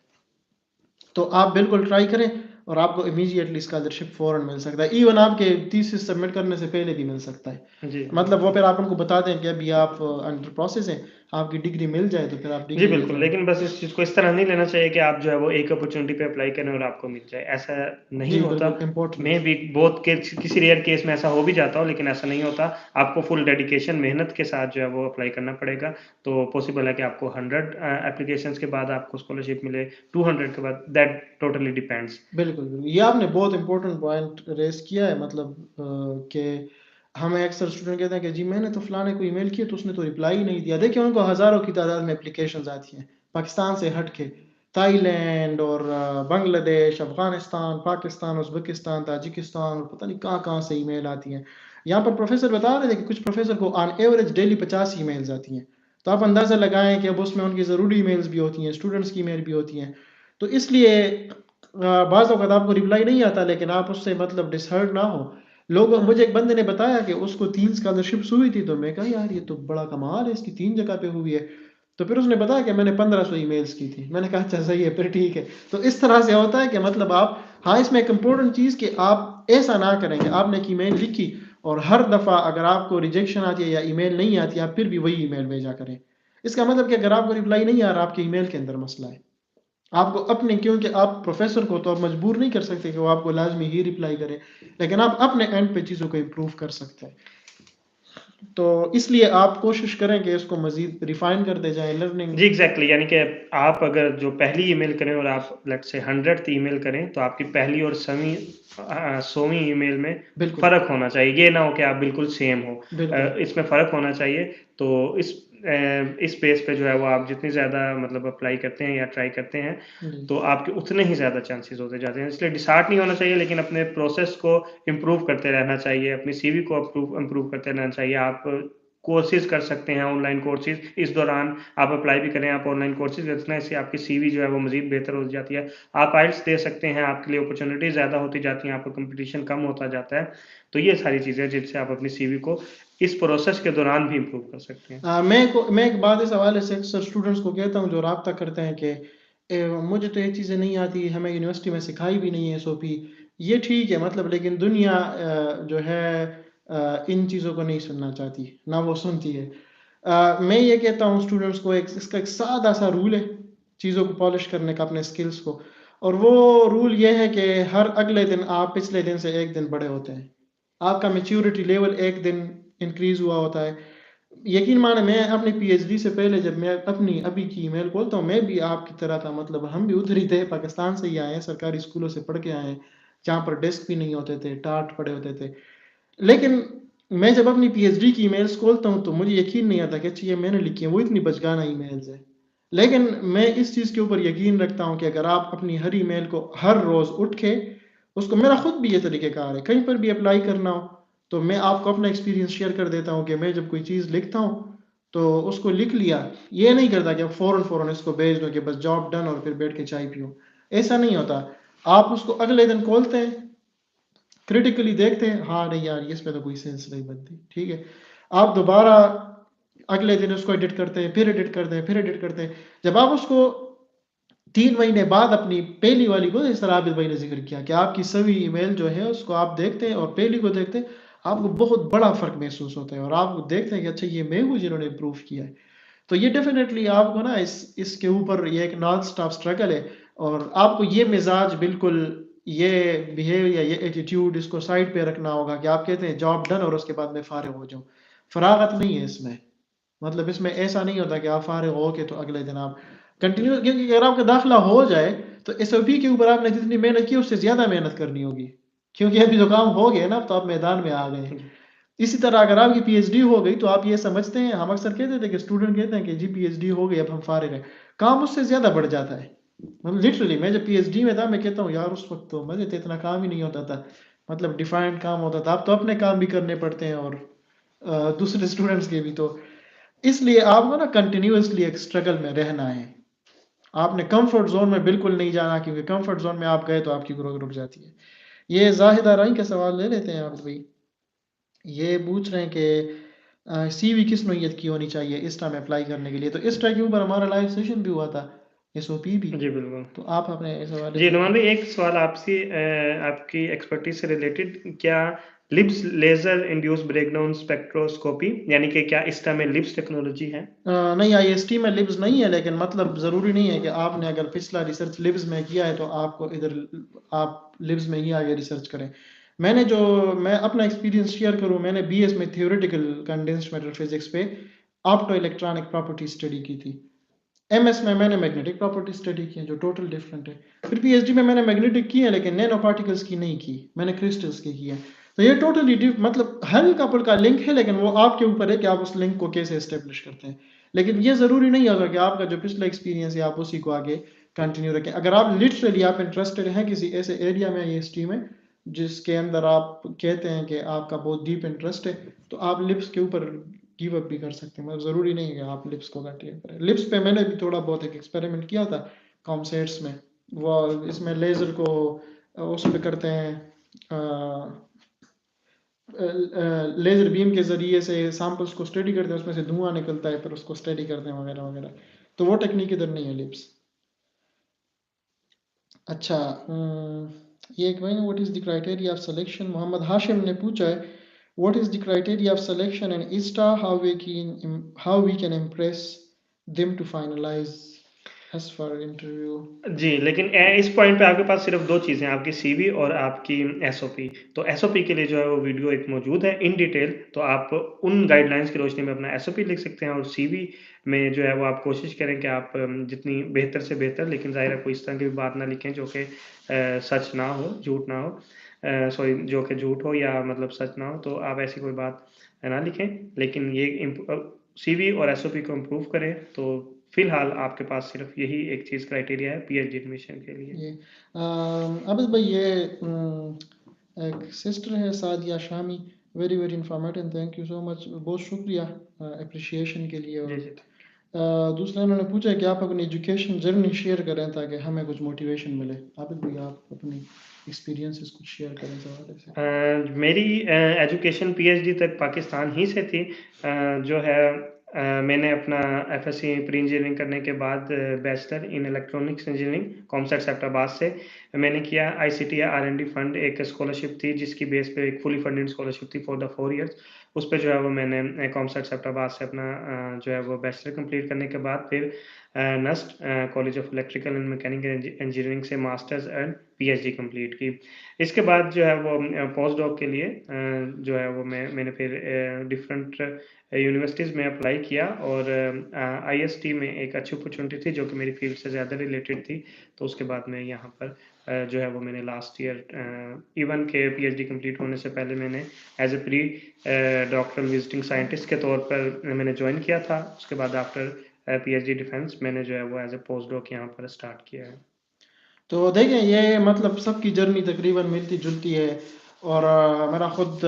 तो आप बिल्कुल ट्राई करें और आपको इमीडिएटली स्कॉलरशिप फ़ौरन मिल सकता है। इवन आपके थीसिस सबमिट करने से पहले भी मिल सकता है। जी, मतलब वो फिर आप उनको बता दें कि अभी आप अंडर प्रोसेस हैं, आपकी डिग्री मिल जाए तो फिर आप जी, डिग्री ले बिल्कुल, जाएँ। लेकिन बस इस चीज़ को इस तरह नहीं लेना चाहिए कि आप जो है वो एक अपॉर्च्युनिटी पे अप्लाई करें और आपको मिल जाए, ऐसा नहीं जी, होता। बिल्कुल इम्पोर्टेंट मे है। बी बहुत किसी रेयर केस में ऐसा हो भी जाता हो, लेकिन ऐसा नहीं होता। आपको फुल डेडिकेशन, मेहनत के साथ जो है वो अप्लाई करना पड़ेगा, तो पॉसिबल है कि आपको 100 एप्लीकेशंस के बाद आपको स्कॉलरशिप मिले, 200 के बाद, दैट टोटली डिपेंड्स। बिल्कुल, बिल्कुल। ये आपने बहुत इम्पोर्टेंट पॉइंट रेज़ किया है मतलब कि हमें अक्सर स्टूडेंट कहते हैं कि जी मैंने तो फलाने को ईमेल किया तो उसने तो रिप्लाई ही नहीं दिया। देखिए उनको हज़ारों की तादाद में एप्लीकेशंस आती हैं, पाकिस्तान से हट के। थाईलैंड और बांग्लादेश, अफ़गानिस्तान, पाकिस्तान, उज़्बेकिस्तान, ताजिकिस्तान और पता नहीं कहाँ-कहाँ से ईमेल आती हैं। यहाँ पर प्रोफ़ेसर बता रहे थे कि कुछ प्रोफ़ेसर को ऑन एवरेज डेली 50 ईमेल्स आती हैं। तो आप अंदाज़ा लगाएँ कि अब उसमें उनकी ज़रूरी ईमेल्स भी होती हैं, स्टूडेंट्स की ईमेल भी होती हैं। तो इसलिए बाज़ औक़ात आपको रिप्लाई नहीं आता लेकिन आप उससे मतलब डिसहर्ट ना हो। मुझे एक बंदे ने बताया कि उसको 3 स्कॉलरशिप्स हुई थी तो मैं कहा यार ये तो बड़ा कमाल है इसकी 3 जगह पे हुई है। तो फिर उसने बताया कि मैंने 1500 ईमेल्स की थी। मैंने कहा अच्छा सही है फिर ठीक है। तो इस तरह से होता है कि मतलब आप हाँ, इसमें एक इम्पोर्टेंट चीज़ कि आप ऐसा ना करें कि आपने एक ईमेल लिखी और हर दफ़ा अगर आपको रिजेक्शन आती है या ईमेल नहीं आती आप फिर भी वही ईमेल भेजा करें। इसका मतलब कि अगर आपको रिप्लाई नहीं आ रहा आपके ईमेल के अंदर मसला है। आपको अपने क्योंकि आप प्रोफ़ेसर को तो आप मजबूर नहीं कर सकते कि वो आपको लाज़मी ही रिप्लाई करे, लेकिन आप अपने एंड पे चीज़ों को इम्प्रूव कर सकते हैं। तो इसलिए आप कोशिश करें कि इसको मज़ीद रिफ़ाइन करते जाएँ, लर्निंग जी, एग्ज़ैक्टली, यानी कि आप अगर जो पहली ईमेल करें और आप लेट्स से 100th ईमेल करें, तो आपकी पहली और 100वीं ईमेल में बिल्कुल, फ़र्क होना चाहिए। ये ना हो कि आप बिल्कुल सेम हो। बिल्कुल। इसमें फ़र्क होना चाहिए। तो इस बेस पे जो है वो आप जितनी ज़्यादा मतलब अप्लाई करते हैं या ट्राई करते हैं, जी, तो आपके उतने ही ज़्यादा चांसेस होते जाते हैं। इसलिए डिसहार्ट नहीं होना चाहिए, लेकिन अपने प्रोसेस को इम्प्रूव करते रहना चाहिए, अपनी सीवी को इम्प्रूव करते रहना चाहिए। आप कोर्सेज़ कर सकते हैं, ऑनलाइन कोर्सेज़। इस दौरान आप अप्लाई भी करें, आप ऑनलाइन कोर्सेज़ करते हैं, इससे आपकी सीवी जो है वो मज़ीद बेहतर हो जाती है। आप आइल्स दे सकते हैं, आपके लिए अपॉर्च्युनिटीज़ ज़्यादा होती जाती हैं, आपका कॉम्पिटिशन कम होता जाता है। तो ये सारी चीज़ें हैं जिनसे आप अपनी सीवी को इस प्रोसेस के दौरान भी इम्प्रूव कर सकते हैं। मैं एक बात इस हवाले से अक्सर स्टूडेंट्स को कहता हूँ जो राब्ता करते हैं कि मुझे तो ये चीज़ें नहीं आती, हमें यूनिवर्सिटी में सिखाई भी नहीं है एसओपी। ये ठीक है मतलब लेकिन दुनिया जो है इन चीज़ों को नहीं सुनना चाहती, ना वो सुनती है। मैं ये कहता हूँ स्टूडेंट्स को एक इसका एक सादा सा रूल है, चीज़ों को पॉलिश करने का अपने स्किल्स को और वो रूल ये है कि हर अगले दिन आप पिछले दिन से 1 दिन बड़े होते हैं। आपका मैच्योरिटी लेवल 1 दिन इंक्रीज़ हुआ होता है। यकीन माने मैं अपनी पीएचडी से पहले जब मैं अपनी अभी की ईमेल खोलता हूँ, मैं भी आपकी तरह था मतलब हम भी उधर ही थे, पाकिस्तान से ही आए हैं, सरकारी स्कूलों से पढ़ के आए हैं, जहाँ पर डेस्क भी नहीं होते थे, टाट पड़े होते थे। लेकिन मैं जब अपनी पीएचडी की ईमेल्स खोलता हूँ, तो मुझे यकीन नहीं आता कि अच्छा ये मैंने लिखी है, वो इतनी बचगाना ईमेल्स हैं। लेकिन मैं इस चीज़ के ऊपर यकीन रखता हूँ कि अगर आप अपनी हर ईमेल को हर रोज़ उठ के उसको मेरा खुद भी ये तरीक़ेकार है, कहीं पर भी अप्लाई करना हो, तो मैं आपको अपना एक्सपीरियंस शेयर कर देता हूँ कि मैं जब कोई चीज़ लिखता हूँ, तो उसको लिख लिया, ये नहीं करता कि अब फ़ौरन-फ़ौरन इसको भेज दो कि बस जॉब डन और फिर बैठ के चाय पियो, ऐसा नहीं होता। आप उसको अगले दिन खोलते हैं, क्रिटिकली देखते हैं, हाँ, नहीं यार इसमें तो कोई सेंस नहीं बनती, ठीक है। आप दोबारा अगले दिन उसको एडिट करते हैं, फिर एडिट करते हैं, फिर एडिट करते हैं। जब आप उसको 3 महीने बाद अपनी पहली वाली को जिस तरह आबिद भाई ने ज़िक्र किया कि आपकी सभी ईमेल जो है उसको आप देखते हैं और पहली को देखते हैं, आपको बहुत बड़ा फ़र्क महसूस होता है और आप देखते हैं कि अच्छा ये मैं हूँ जिन्होंने इम्प्रूव किया है। तो ये डेफ़िनेटली आपको ना इसके ऊपर ये एक नॉन स्टॉप स्ट्रगल है और आपको ये मिज़ाज बिल्कुल ये बिहेव या ये एटीट्यूड इसको साइड पे रखना होगा कि आप कहते हैं जॉब डन और उसके बाद मैं फ़ारिग हो जाऊँ। फ़राग़त नहीं है इसमें। मतलब इसमें ऐसा नहीं होता कि आप फ़ारिग हो के तो अगले दिन आप कंटिन्यू क्योंकि अगर आपका दाखिला हो जाए, तो एसओपी के ऊपर आपने जितनी मेहनत की उससे ज़्यादा मेहनत करनी होगी। क्योंकि अभी तो काम हो गया ना, अब तो आप मैदान में आ गए हैं। इसी तरह अगर आपकी पीएचडी हो गई तो आप ये समझते हैं हम अक्सर कहते थे कि स्टूडेंट कहते हैं कि जी पीएचडी हो गई अब हम फ़ारिग हैं। काम उससे ज़्यादा बढ़ जाता है। मतलब लिटरली मैं जब पीएचडी में था मैं कहता हूँ यार उस वक़्त तो मुझे तो इतना काम ही नहीं होता था। मतलब डिफाइंड काम होता था। अब तो अपने काम भी करने पड़ते हैं और दूसरे स्टूडेंट्स के भी तो इसलिए आपको ना कंटिन्यूअसली एक स्ट्रगल में रहना है। आपने कंफर्ट ज़ोन में बिल्कुल नहीं जाना क्योंकि कंफर्ट ज़ोन में आप गए तो आपकी ग्रोथ रुक जाती है। ये ज़ाहिदा राई का सवाल ले लेते हैं आप भाई। ये पूछ रहे हैं कि सीवी किस नौइयत की होनी चाहिए ISTA में अप्लाई करने के लिए? तो ISTA के ऊपर हमारा लाइव सेशन भी हुआ था। एसओपी भी। जी, बिल्कुल। तो आप अपने इस हवाले जी, से नुमान भाई, एक सवाल आपसे आपकी एक्सपर्टीज़ से रिलेटेड, क्या libs laser induced breakdown spectroscopy, यानी कि क्या इसका में लिब्स टेक्नोलॉजी है? नहीं, आईएसटी में लिब्स नहीं है, लेकिन मतलब ज़रूरी नहीं है कि आपने अगर पिछला रिसर्च लिब्स में किया है तो आपको इधर आप लिब्स में ही आगे रिसर्च करें। मैं अपना एक्सपीरियंस शेयर करूं, मैंने बीएस में थियोरेटिकल कंडेंस्ड मैटर फिजिक्स पे ऑप्टो इलेक्ट्रॉनिक प्रॉपर्टी स्टडी की थी। एमएस में मैंने मैग्नेटिक प्रॉपर्टी स्टडी की है, जो टोटल डिफरेंट है। फिर पीएचडी में मैंने मैग्नेटिक की है, लेकिन नैनो पार्टिकल्स की नहीं की, मैंने क्रिस्टल्स की है। तो ये टोटली मतलब हल्का फुल्का लिंक है, लेकिन वो आपके ऊपर है कि आप उस लिंक को कैसे एस्टेब्लिश करते हैं। लेकिन ये ज़रूरी नहीं होगा कि आपका जो पिछला एक्सपीरियंस है आप उसी को आगे कंटिन्यू रखें। अगर आप लिटरली आप इंटरेस्टेड हैं किसी ऐसे एरिया में या स्ट्रीम में जिसके अंदर आप कहते हैं कि आपका बहुत डीप इंटरेस्ट है, तो आप लिप्स के ऊपर गिव अप भी कर सकते हैं। मतलब ज़रूरी नहीं है कि आप लिप्स को कंटिन्यू करें। लिप्स पे मैंने भी थोड़ा बहुत एक एक्सपेरिमेंट किया था कॉमसेट्स में। वो इसमें लेज़र को उस पर करते हैं, लेज़र बीम के ज़रिए से सैंपल्स को स्टडी करते हैं, उसमें से धुआं निकलता है, फिर उसको स्टडी करते हैं वगैरह वगैरह। तो वो टेक्निक इधर नहीं है लिप्स। अच्छा, ये एक भाई, what is the criteria of selection, Mohammad Hashim ने पूछा है, what is the criteria of selection and ISTA, how we can impress them to finalize as for interview. जी, लेकिन इस पॉइंट पे आपके पास सिर्फ 2 चीज़ें हैं, आपकी सीवी और आपकी एसओपी। तो एसओपी के लिए जो है वो वीडियो एक मौजूद है इन डिटेल, तो आप उन गाइडलाइंस की रोशनी में अपना एसओपी लिख सकते हैं, और सीवी में जो है वो आप कोशिश करें कि आप जितनी बेहतर से बेहतर, लेकिन ज़ाहिर है कोई इस तरह की भी बात ना लिखें जो कि सच ना हो, झूठ ना हो, सॉरी, जो कि झूठ हो या मतलब सच ना हो, तो आप ऐसी कोई बात ना लिखें। लेकिन ये सीवी और एसओपी को इम्प्रूव करें, तो फिलहाल आपके पास सिर्फ यही एक चीज़ क्राइटेरिया है पीएचडी एडमिशन के लिए। ये अबस भाई, ये एक सिस्टर है Sadia Shami, very very informative, thank you so much, बहुत शुक्रिया अप्रिशिएशन के लिए। जी, और जी। दूसरा उन्होंने पूछा है कि आप अपनी एजुकेशन जर्नी शेयर करें ताकि हमें कुछ मोटिवेशन मिले। आबिद भाई, आप अपनी एक्सपीरियंसेस कुछ शेयर करें इस हवाले से। मेरी एजुकेशन पीएचडी तक पाकिस्तान ही से थी। जो है मैंने अपना एफएससी प्री इंजीनियरिंग करने के बाद bachelor in electronics engineering COMSATS Abbottabad से मैंने किया। आईसीटी आर&डी फंड एक स्कॉलरशिप थी, जिसकी बेस पे एक फुली फंडेड स्कॉलरशिप थी फॉर द 4 इयर्स। उस पे जो है वो मैंने कॉमसेट सेप्टाबाद से अपना जो है वो बैचलर कंप्लीट करने के बाद फिर NUST college of electrical and mechanical engineering से मास्टर्स एंड पीएचडी कंप्लीट की। इसके बाद जो है वो पोस्ट डॉक के लिए जो है वो मैंने फिर डिफरेंट यूनिवर्सिटीज़ में अप्लाई किया, और आईएसटी में एक अच्छी अपॉर्चुनिटी थी जो कि मेरी फील्ड से ज़्यादा रिलेटेड थी। तो उसके बाद मैं यहाँ पर जो है वो मैंने लास्ट ईयर इवन के पीएचडी कंप्लीट होने से पहले मैंने as a pre doctoral visiting scientist के तौर पर मैंने ज्वाइन किया था। उसके बाद आफ्टर पीएचडी डिफेंस मैंने जो है वो एज ए पोस्ट डॉक यहाँ पर स्टार्ट किया है। तो देखें, ये मतलब सबकी जर्नी तकरीबन मिलती जुलती है। और मेरा ख़ुद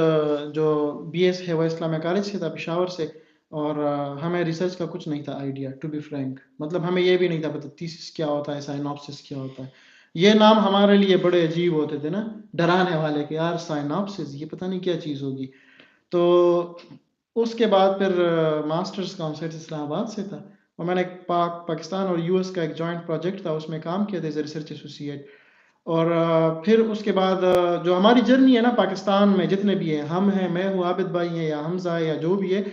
जो बीएस है वो इस्लामिक कॉलेज से था, पेशावर से। और हमें रिसर्च का कुछ नहीं था आइडिया, टू बी फ्रैंक। मतलब हमें ये भी नहीं था पता थीसिस क्या होता है, साइनॉप्सिस क्या होता है। ये नाम हमारे लिए बड़े अजीब होते थे ना, डराने वाले, कि यार साइनॉप्सिस, ये पता नहीं क्या चीज़ होगी। तो उसके बाद फिर मास्टर्स काउंसिल इस्लामाबाद से था, और मैंने पाकिस्तान और यूएस का एक जॉइंट प्रोजेक्ट था, उसमें काम किया था एज ए रिसर्च एसोसिएट। और फिर उसके बाद जो हमारी जर्नी है ना पाकिस्तान में, जितने भी हैं, हम हैं, मैं हूँ, आबिद भाई हैं, या हमजा है, या जो भी है,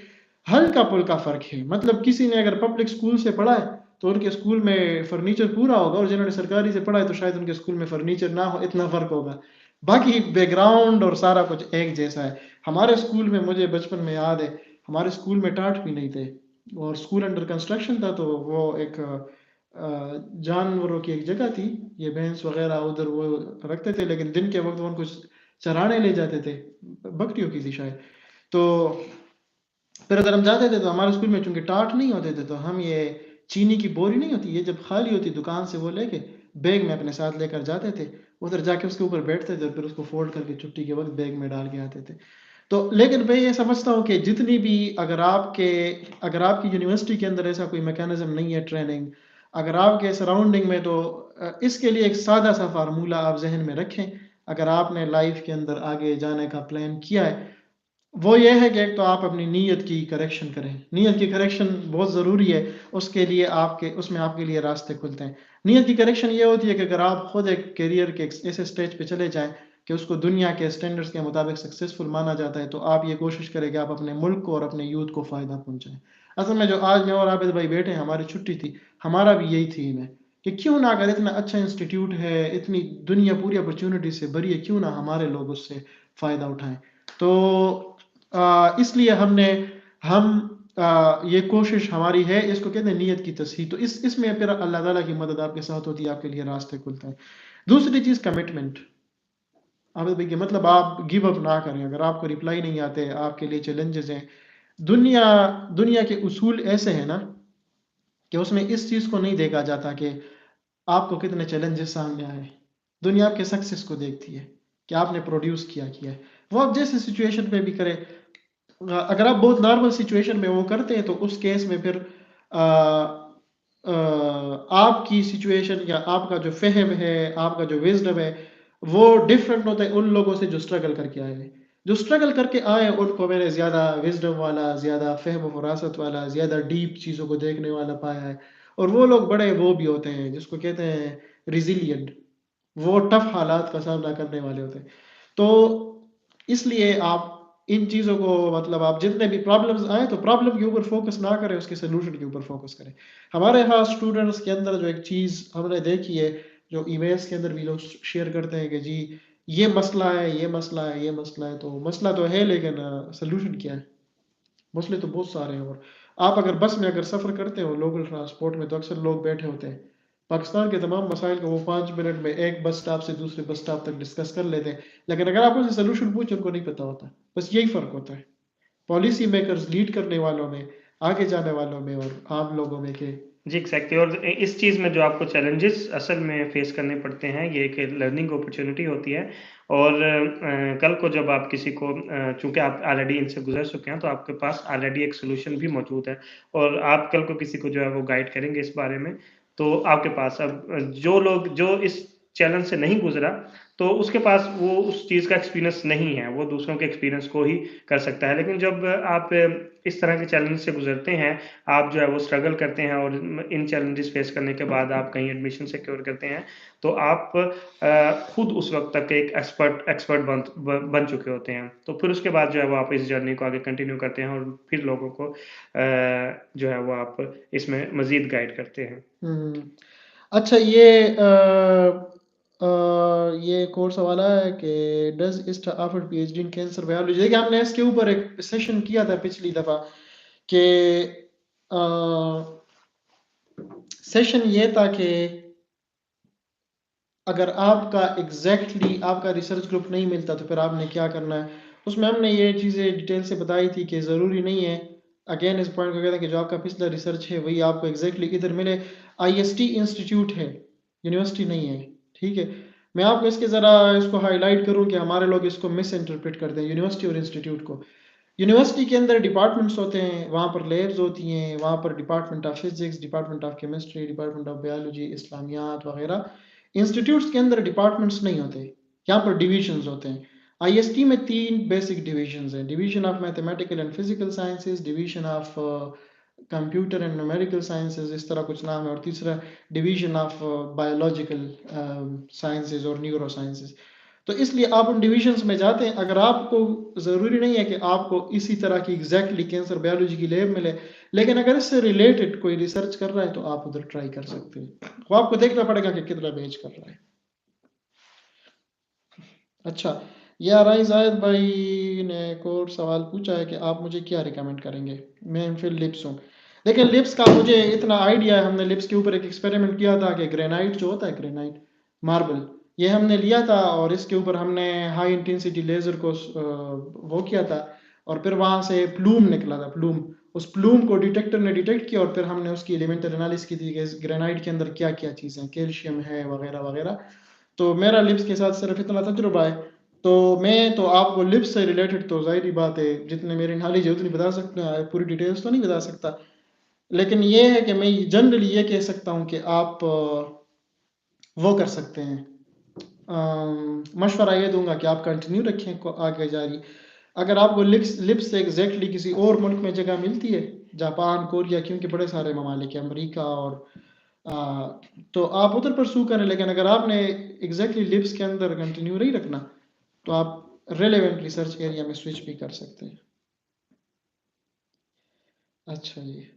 हल्का पुल्का फ़र्क है। मतलब किसी ने अगर पब्लिक स्कूल से पढ़ा है तो उनके स्कूल में फर्नीचर पूरा होगा, और जिन्होंने सरकारी से पढ़ा है तो शायद उनके स्कूल में फर्नीचर ना हो, इतना फ़र्क होगा। बाकी बैकग्राउंड और सारा कुछ एक जैसा है। हमारे स्कूल में, मुझे बचपन में याद है, हमारे स्कूल में टाट भी नहीं थे, और स्कूल अंडर कंस्ट्रक्शन था। तो वो एक जानवरों की एक जगह थी, ये भैंस वगैरह उधर वो रखते थे, लेकिन दिन के वक्त वो उनको चराने ले जाते थे, बकरियों की थी शायद। तो फिर अगर हम जाते थे तो हमारे स्कूल में चूंकि टाट नहीं होते थे, तो हम ये चीनी की बोरी नहीं होती, ये जब खाली होती दुकान से, वो लेके बैग में अपने साथ लेकर जाते थे। उधर जाके उसके ऊपर बैठते थे, फिर उसको फोल्ड करके छुट्टी के वक्त बैग में डाल के आते थे। तो लेकिन मैं ये समझता हूँ कि जितनी भी, अगर आपकी यूनिवर्सिटी के अंदर ऐसा कोई मैकेनिज्म नहीं है ट्रेनिंग, अगर आपके सराउंडिंग में, तो इसके लिए एक सादा सा फार्मूला आप जहन में रखें। अगर आपने लाइफ के अंदर आगे जाने का प्लान किया है, वो ये है कि एक तो आप अपनी नीयत की करेक्शन करें। नीयत की करेक्शन बहुत ज़रूरी है, उसके लिए उसमें आपके लिए रास्ते खुलते हैं। नीयत की करेक्शन ये होती है कि अगर आप खुद एक करियर के ऐसे स्टेज पे चले जाएँ कि उसको दुनिया के स्टैंडर्ड्स के मुताबिक सक्सेसफुल माना जाता है, तो आप ये कोशिश करें कि आप अपने मुल्क को और अपने यूथ को फ़ायदा पहुँचाएँ। असल में जो आज मैं और आबिद भाई बैठे हैं, हमारी छुट्टी थी, हमारा भी यही थीम है कि क्यों ना, अगर इतना अच्छा इंस्टीट्यूट है, इतनी दुनिया पूरी अपॉर्च्युनिटी से भरी है, क्यों ना हमारे लोग उससे फ़ायदा उठाएँ। तो इसलिए हम ये कोशिश हमारी है, इसको कहते हैं नीयत की तस्हीह। तो इसमें फिर अल्लाह ताला की मदद आपके साथ होती है, आपके लिए रास्ते खुलते हैं। दूसरी चीज़ कमिटमेंट। आबिद भाई, कि मतलब आप गिव अप ना करें। अगर आपको रिप्लाई नहीं आते, आपके लिए चैलेंजेस हैं। दुनिया दुनिया के उसूल ऐसे हैं ना कि उसमें इस चीज़ को नहीं देखा जाता कि आपको कितने चैलेंजेस सामने आए। दुनिया आपके सक्सेस को देखती है कि आपने प्रोड्यूस किया है। वो आप जैसे सिचुएशन पे भी करें, अगर आप बहुत नॉर्मल सिचुएशन में वो करते हैं तो उस केस में फिर आ, आपकी सिचुएशन या आपका जो फहम है, आपका जो विजडम है, वो डिफरेंट होता है उन लोगों से जो स्ट्रगल करके आए हैं। जो स्ट्रगल करके आए उनको मैंने ज़्यादा विजडम वाला, ज़्यादा फहम फरासत वाला, ज़्यादा डीप चीज़ों को देखने वाला पाया है। और वो लोग बड़े वो भी होते हैं जिसको कहते हैं रिजिलियंट। वो टफ हालात का सामना करने वाले होते हैं। तो इसलिए आप इन चीज़ों को, मतलब आप जितने भी प्रॉब्लम्स आए तो प्रॉब्लम के ऊपर फोकस ना करें, उसके सोल्यूशन के ऊपर फोकस करें। हमारे यहाँ स्टूडेंट्स के अंदर जो एक चीज़ हमने देखी है, जो ईमेल्स के अंदर भी लोग शेयर करते हैं कि जी ये मसला है, ये मसला है, ये मसला है। तो मसला तो है, लेकिन सोल्यूशन क्या है? मसले तो बहुत सारे हैं। और आप अगर बस में अगर सफ़र करते हो लोकल ट्रांसपोर्ट में, तो अक्सर लोग बैठे होते हैं। पाकिस्तान के तमाम मसाइल को वो 5 मिनट में एक बस स्टॉप से दूसरे बस स्टॉप तक डिस्कस कर लेते हैं, लेकिन अगर आप उनसे सोल्यूशन पूछे, उनको नहीं पता होता। बस यही फ़र्क होता है पॉलिसी मेकर्स लीड करने वालों में, आगे जाने वालों में और आम लोगों में के। जी, एग्ज़ैक्टली। और इस चीज़ में जो आपको चैलेंजेस असल में फेस करने पड़ते हैं, ये एक लर्निंग अपॉर्च्युनिटी होती है। और कल को जब आप किसी को चूँकि आप ऑलरेडी इनसे गुज़र चुके हैं, तो आपके पास ऑलरेडी एक सॉल्यूशन भी मौजूद है। और आप कल को किसी को जो है वो गाइड करेंगे इस बारे में, तो आपके पास अब जो इस चैलेंज से नहीं गुज़रा, तो उसके पास वो उस चीज़ का एक्सपीरियंस नहीं है, वो दूसरों के एक्सपीरियंस को ही कर सकता है। लेकिन जब आप इस तरह के चैलेंज से गुज़रते हैं, आप जो है वो स्ट्रगल करते हैं और इन चैलेंजेस फेस करने के बाद आप कहीं एडमिशन सिक्योर करते हैं, तो आप खुद उस वक्त तक एक एक्सपर्ट बन चुके होते हैं। तो फिर उसके बाद जो है वो आप इस जर्नी को आगे कंटिन्यू करते हैं और फिर लोगों को जो है वो आप इसमें मजीद गाइड करते हैं। हम्म। अच्छा, ये एक और सवाल है कि does east offered PhD in cancer biology. देखिए, हमने इसके ऊपर एक सेशन किया था पिछली दफ़ा कि सेशन ये था कि अगर आपका आपका रिसर्च ग्रुप नहीं मिलता तो फिर आपने क्या करना है। उसमें हमने ये चीज़ें डिटेल से बताई थी कि ज़रूरी नहीं है, अगेन इस पॉइंट को कहते हैं कि जो आपका पिछला रिसर्च है वही आपको इधर मिले। आईएसटी इंस्टीट्यूट है, यूनिवर्सिटी नहीं है। ठीक है, मैं आपको ज़रा इसको हाईलाइट करूँ कि हमारे लोग इसको मिस इंटरप्रेट करते हैं यूनिवर्सिटी और इंस्टीट्यूट को। यूनिवर्सिटी के अंदर डिपार्टमेंट्स होते हैं, वहाँ पर लैब्स होती हैं, वहाँ पर department of physics, department of chemistry, department of biology, इस्लामियात वगैरह। इंस्टीट्यूट्स के अंदर डिपार्टमेंट्स नहीं होते, यहाँ पर डिविजन्स होते हैं। आईएसटी में 3 बेसिक डिविजन्स हैं: division of mathematical and physical sciences, division of computer and numerical sciences, इस तरह कुछ नाम है, और तीसरा डिवीजन ऑफ बायोलॉजिकल साइंसेज और न्यूरो साइंसेज। तो इसलिए आप उन डिविजन्स में जाते हैं। अगर आपको, ज़रूरी नहीं है कि आपको इसी तरह की एग्जैक्टली कैंसर बायोलॉजी की लैब मिले, लेकिन अगर इससे रिलेटेड कोई रिसर्च कर रहा है तो आप उधर ट्राई कर सकते हैं। वो आपको देखना पड़ेगा कि कितना बेच कर रहा है। अच्छा, ये आरआई जायद भाई ने एक और सवाल पूछा है कि आप मुझे क्या रिकमेंड करेंगे। मैं फिर लिप्स हूँ। देखिए, लिप्स का मुझे इतना आइडिया है, हमने लिप्स के ऊपर एक एक्सपेरिमेंट किया था कि ग्रेनाइट जो होता है, ग्रेनाइट मार्बल, ये हमने लिया था और इसके ऊपर हमने हाई इंटेंसिटी लेज़र को वो किया था। और फिर वहाँ से प्लूम निकला था, प्लूम। उस प्लूम को डिटेक्टर ने डिटेक्ट किया और फिर हमने उसकी एलिमेंटल एनालिसिस की थी कि ग्रेनाइट के अंदर क्या क्या चीज़ें, कैल्शियम है वगैरह वगैरह। तो मेरा लिप्स के साथ सिर्फ इतना तजुर्बा है। तो मैं तो आपको लिप्स से रिलेटेड तो ज़ाहिर ही बात है, जितने मेरी नॉलेज है उतनी बता सकता हूँ, पूरी डिटेल्स तो नहीं बता सकता। लेकिन ये है कि मैं जनरली ये कह सकता हूँ कि आप वो कर सकते हैं। मशवरा ये दूंगा कि आप कंटिन्यू रखें आगे जारी। अगर आपको लिप्स से एग्जैक्टली किसी और मुल्क में जगह मिलती है, जापान, कोरिया, क्योंकि बड़े सारे ममालिक हैं, अमेरिका और तो आप उधर परसू करें। लेकिन अगर आपने एग्जैक्टली लिप्स के अंदर कंटिन्यू नहीं रखना, तो आप रेलेवेंट रिसर्च एरिया में स्विच भी कर सकते हैं। अच्छा जी, ये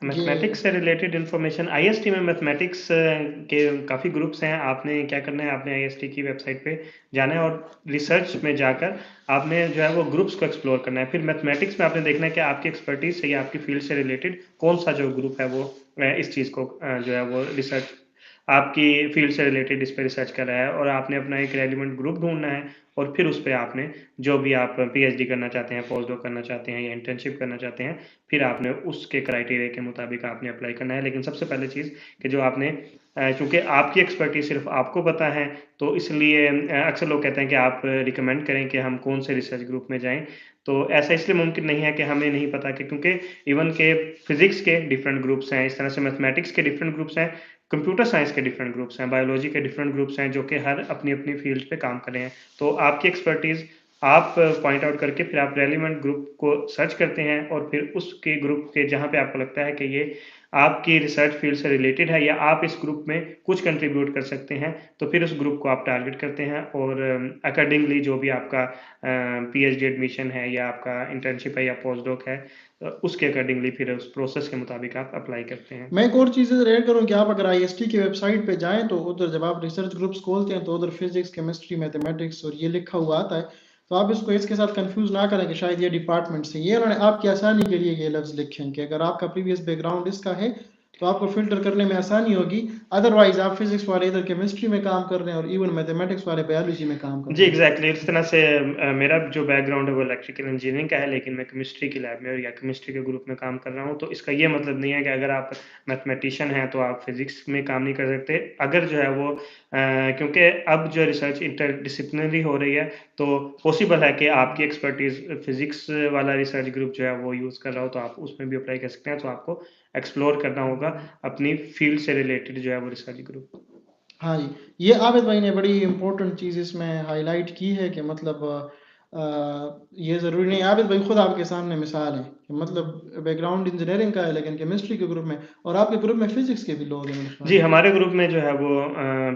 मैथमेटिक्स से रिलेटेड इन्फॉर्मेशन, आईएसटी में मैथमेटिक्स के काफ़ी ग्रुप्स हैं। आपने क्या करना है, आपने आईएसटी की वेबसाइट पे जाना है और रिसर्च में जाकर आपने जो है वो ग्रुप्स को एक्सप्लोर करना है। फिर मैथमेटिक्स में आपने देखना है कि आपकी एक्सपर्टीज से या आपकी फील्ड से रिलेटेड कौन सा जो ग्रुप है वो इस चीज़ को जो है वो रिसर्च आपकी फील्ड से रिलेटेड इस पर रिसर्च कर रहा है, और आपने अपना एक रेलिवेंट ग्रुप ढूंढना है और फिर उस पर आपने जो भी आप पीएचडी करना चाहते हैं, पोस्ट डॉक करना चाहते हैं या इंटर्नशिप करना चाहते हैं, फिर आपने उसके क्राइटेरिया के मुताबिक आपने अप्लाई करना है। लेकिन सबसे पहले चीज़ कि जो आपने चूंकि आपकी एक्सपर्टीज सिर्फ आपको पता है, तो इसलिए अक्सर लोग कहते हैं कि आप रिकमेंड करें कि हम कौन से रिसर्च ग्रुप में जाएं। तो ऐसा इसलिए मुमकिन नहीं है कि हमें नहीं पता, कि क्योंकि इवन के फिजिक्स के डिफरेंट ग्रुप्स हैं, इस तरह से मैथमेटिक्स के डिफरेंट ग्रुप्स हैं, कंप्यूटर साइंस के डिफरेंट ग्रुप्स हैं, बायोलॉजी के डिफरेंट ग्रुप्स हैं, जो कि हर अपनी अपनी फील्ड पे काम कर रहे हैं। तो आपकी एक्सपर्टीज आप पॉइंट आउट करके फिर आप रेलिवेंट ग्रुप को सर्च करते हैं, और फिर उसके ग्रुप के जहां पे आपको लगता है कि ये आपकी रिसर्च फील्ड से रिलेटेड है या आप इस ग्रुप में कुछ कंट्रीब्यूट कर सकते हैं, तो फिर उस ग्रुप को आप टारगेट करते हैं और अकॉर्डिंगली जो भी आपका पीएचडी एडमिशन है या आपका इंटर्नशिप है या पोस्ट डॉक है, उसके अकॉर्डिंगली फिर उस प्रोसेस के मुताबिक आप अप्लाई करते हैं। मैं एक और चीज़ इधर ऐड करूँ कि आप अगर आईएसटी की वेबसाइट पे जाएं, तो उधर जब आप रिसर्च ग्रुप्स खोलते हैं, तो उधर फिजिक्स, केमिस्ट्री, मैथमेटिक्स और ये लिखा हुआ आता है। तो आप इसको इसके साथ कंफ्यूज ना करें कि शायद ये डिपार्टमेंट से, ये उन्होंने आपकी आसानी के लिए ये लफ्ज़ लिखे हैं कि अगर आपका प्रीवियस बैकग्राउंड इसका है तो आपको फिल्टर करने में आसानी होगी। अदरवाइज आप फिजिक्स वाले इधर केमिस्ट्री में काम कर रहे हैं और इवन मैथमेटिक्स वाले बायोलॉजी में काम कर जी, रहे हैं। एग्जैक्टली इस तरह से मेरा जो बैकग्राउंड है वो इलेक्ट्रिकल इंजीनियरिंग का है, लेकिन मैं केमिस्ट्री की लैब में या केमिस्ट्री के ग्रुप में काम कर रहा हूँ। तो इसका ये मतलब नहीं है कि अगर आप मैथमेटिशियन हैं तो आप फिजिक्स में काम नहीं कर सकते। अगर जो है वो क्योंकि अब जो रिसर्च इंटरडिसिप्लिनरी हो रही है, तो पॉसिबल है कि आपकी एक्सपर्टीज फिजिक्स वाला रिसर्च ग्रुप जो है वो यूज़ कर रहा हो, तो आप उसमें भी अप्लाई कर सकते हैं। तो आपको एक्सप्लोर करना होगा अपनी फील्ड से रिलेटेड जो है वो रिसर्च ग्रुप। हाँ जी, ये आबिद भाई ने बड़ी इम्पोर्टेंट चीज़ इसमें हाईलाइट की है कि मतलब ये ज़रूरी नहीं। आबिद भाई खुद आपके सामने मिसाल है कि मतलब बैकग्राउंड इंजीनियरिंग का है लेकिन केमिस्ट्री के ग्रुप में, और आपके ग्रुप में फिजिक्स के भी लोग हैं मेरे ख्याल जी, में। हमारे ग्रुप में जो है वो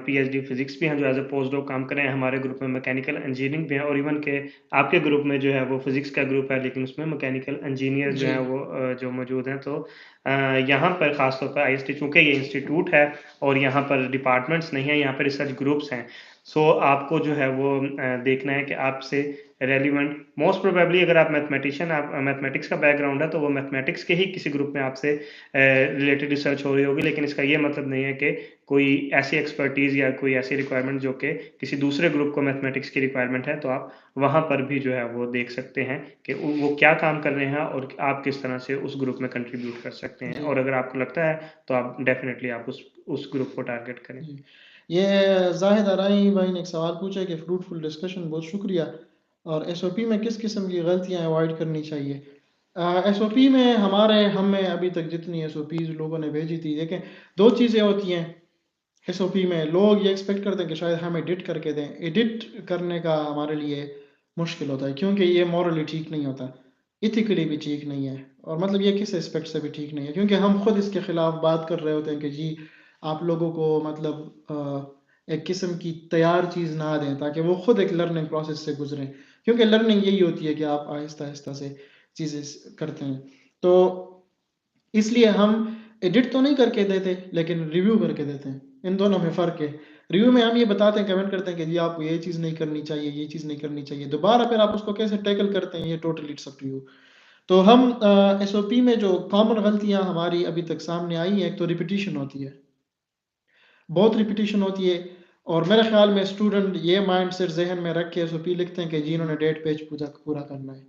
पीएचडी फिजिक्स भी हैं जो एज अ पोस्ट डॉक काम कर रहे हैं। हमारे ग्रुप में मैकेनिकल इंजीनियरिंग भी है, और इवन के आपके ग्रुप में जो है वो फिजिक्स का ग्रुप है, लेकिन उसमें मैकेनिकल इंजीनियर जो जी है वो जो मौजूद हैं। तो यहाँ पर खासतौर पर आईएसटी, चूंकि ये इंस्टीट्यूट है और यहाँ पर डिपार्टमेंट्स नहीं है, यहाँ पर रिसर्च ग्रुप्स हैं। सो आपको जो है वो देखना है कि आपसे रेलिवेंट, मोस्ट प्रोबेबली अगर आप मैथमेटिशियन, आप मैथमेटिक्स का बैकग्राउंड है, तो वो मैथमेटिक्स के ही किसी ग्रुप में आपसे रिलेटेड रिसर्च हो रही होगी। लेकिन इसका ये मतलब नहीं है कि कोई ऐसी एक्सपर्टीज या कोई ऐसी रिक्वायरमेंट जो कि किसी दूसरे ग्रुप को मैथमेटिक्स की रिक्वायरमेंट है, तो आप वहाँ पर भी जो है वो देख सकते हैं कि वो क्या काम कर रहे हैं और आप किस तरह से उस ग्रुप में कंट्रीब्यूट कर सकते हैं। जी और अगर आपको लगता है तो आप डेफिनेटली आप उस ग्रुप को टारगेट करें। जी। ये जाहिद आरई भाई ने एक सवाल पूछा कि फ्रूटफुल डिस्कशन, बहुत शुक्रिया। और एसओपी में किस किस्म की गलतियां अवॉइड करनी चाहिए? एसओपी में हमें अभी तक जितनी एसओपीज लोगों ने भेजी थी, देखें, दो चीज़ें होती हैं एसओपी में। लोग ये एक्सपेक्ट करते हैं कि शायद हम एडिट करके दें। एडिट करने का हमारे लिए मुश्किल होता है क्योंकि ये मॉरली ठीक नहीं होता, इथिकली भी ठीक नहीं है, और मतलब ये किस एस्पेक्ट से भी ठीक नहीं है, क्योंकि हम खुद इसके खिलाफ बात कर रहे होते हैं कि जी आप लोगों को मतलब एक किस्म की तैयार चीज़ ना दें ताकि वो खुद एक लर्निंग प्रोसेस से गुजरें, क्योंकि लर्निंग यही होती है कि आप आहिस्ता आहिस्ता से चीज़ें करते हैं। तो इसलिए हम एडिट तो नहीं करके देते लेकिन रिव्यू करके देते हैं। इन दोनों में फ़र्क है। रिव्यू में हम ये बताते हैं, कमेंट करते हैं कि जी आपको ये चीज़ नहीं करनी चाहिए, ये चीज़ नहीं करनी चाहिए। दोबारा फिर आप उसको कैसे टैकल करते हैं, ये totally it's up to you. तो हम एसओपी में जो कॉमन गलतियां हमारी अभी तक सामने आई हैं, एक तो रिपीटिशन होती है, बहुत रिपीटिशन होती है। और मेरे ख्याल में स्टूडेंट ये माइंड सेट जहन में रख के एसओपी लिखते हैं कि जी इन्होंने 1.5 पेज पूरा करना है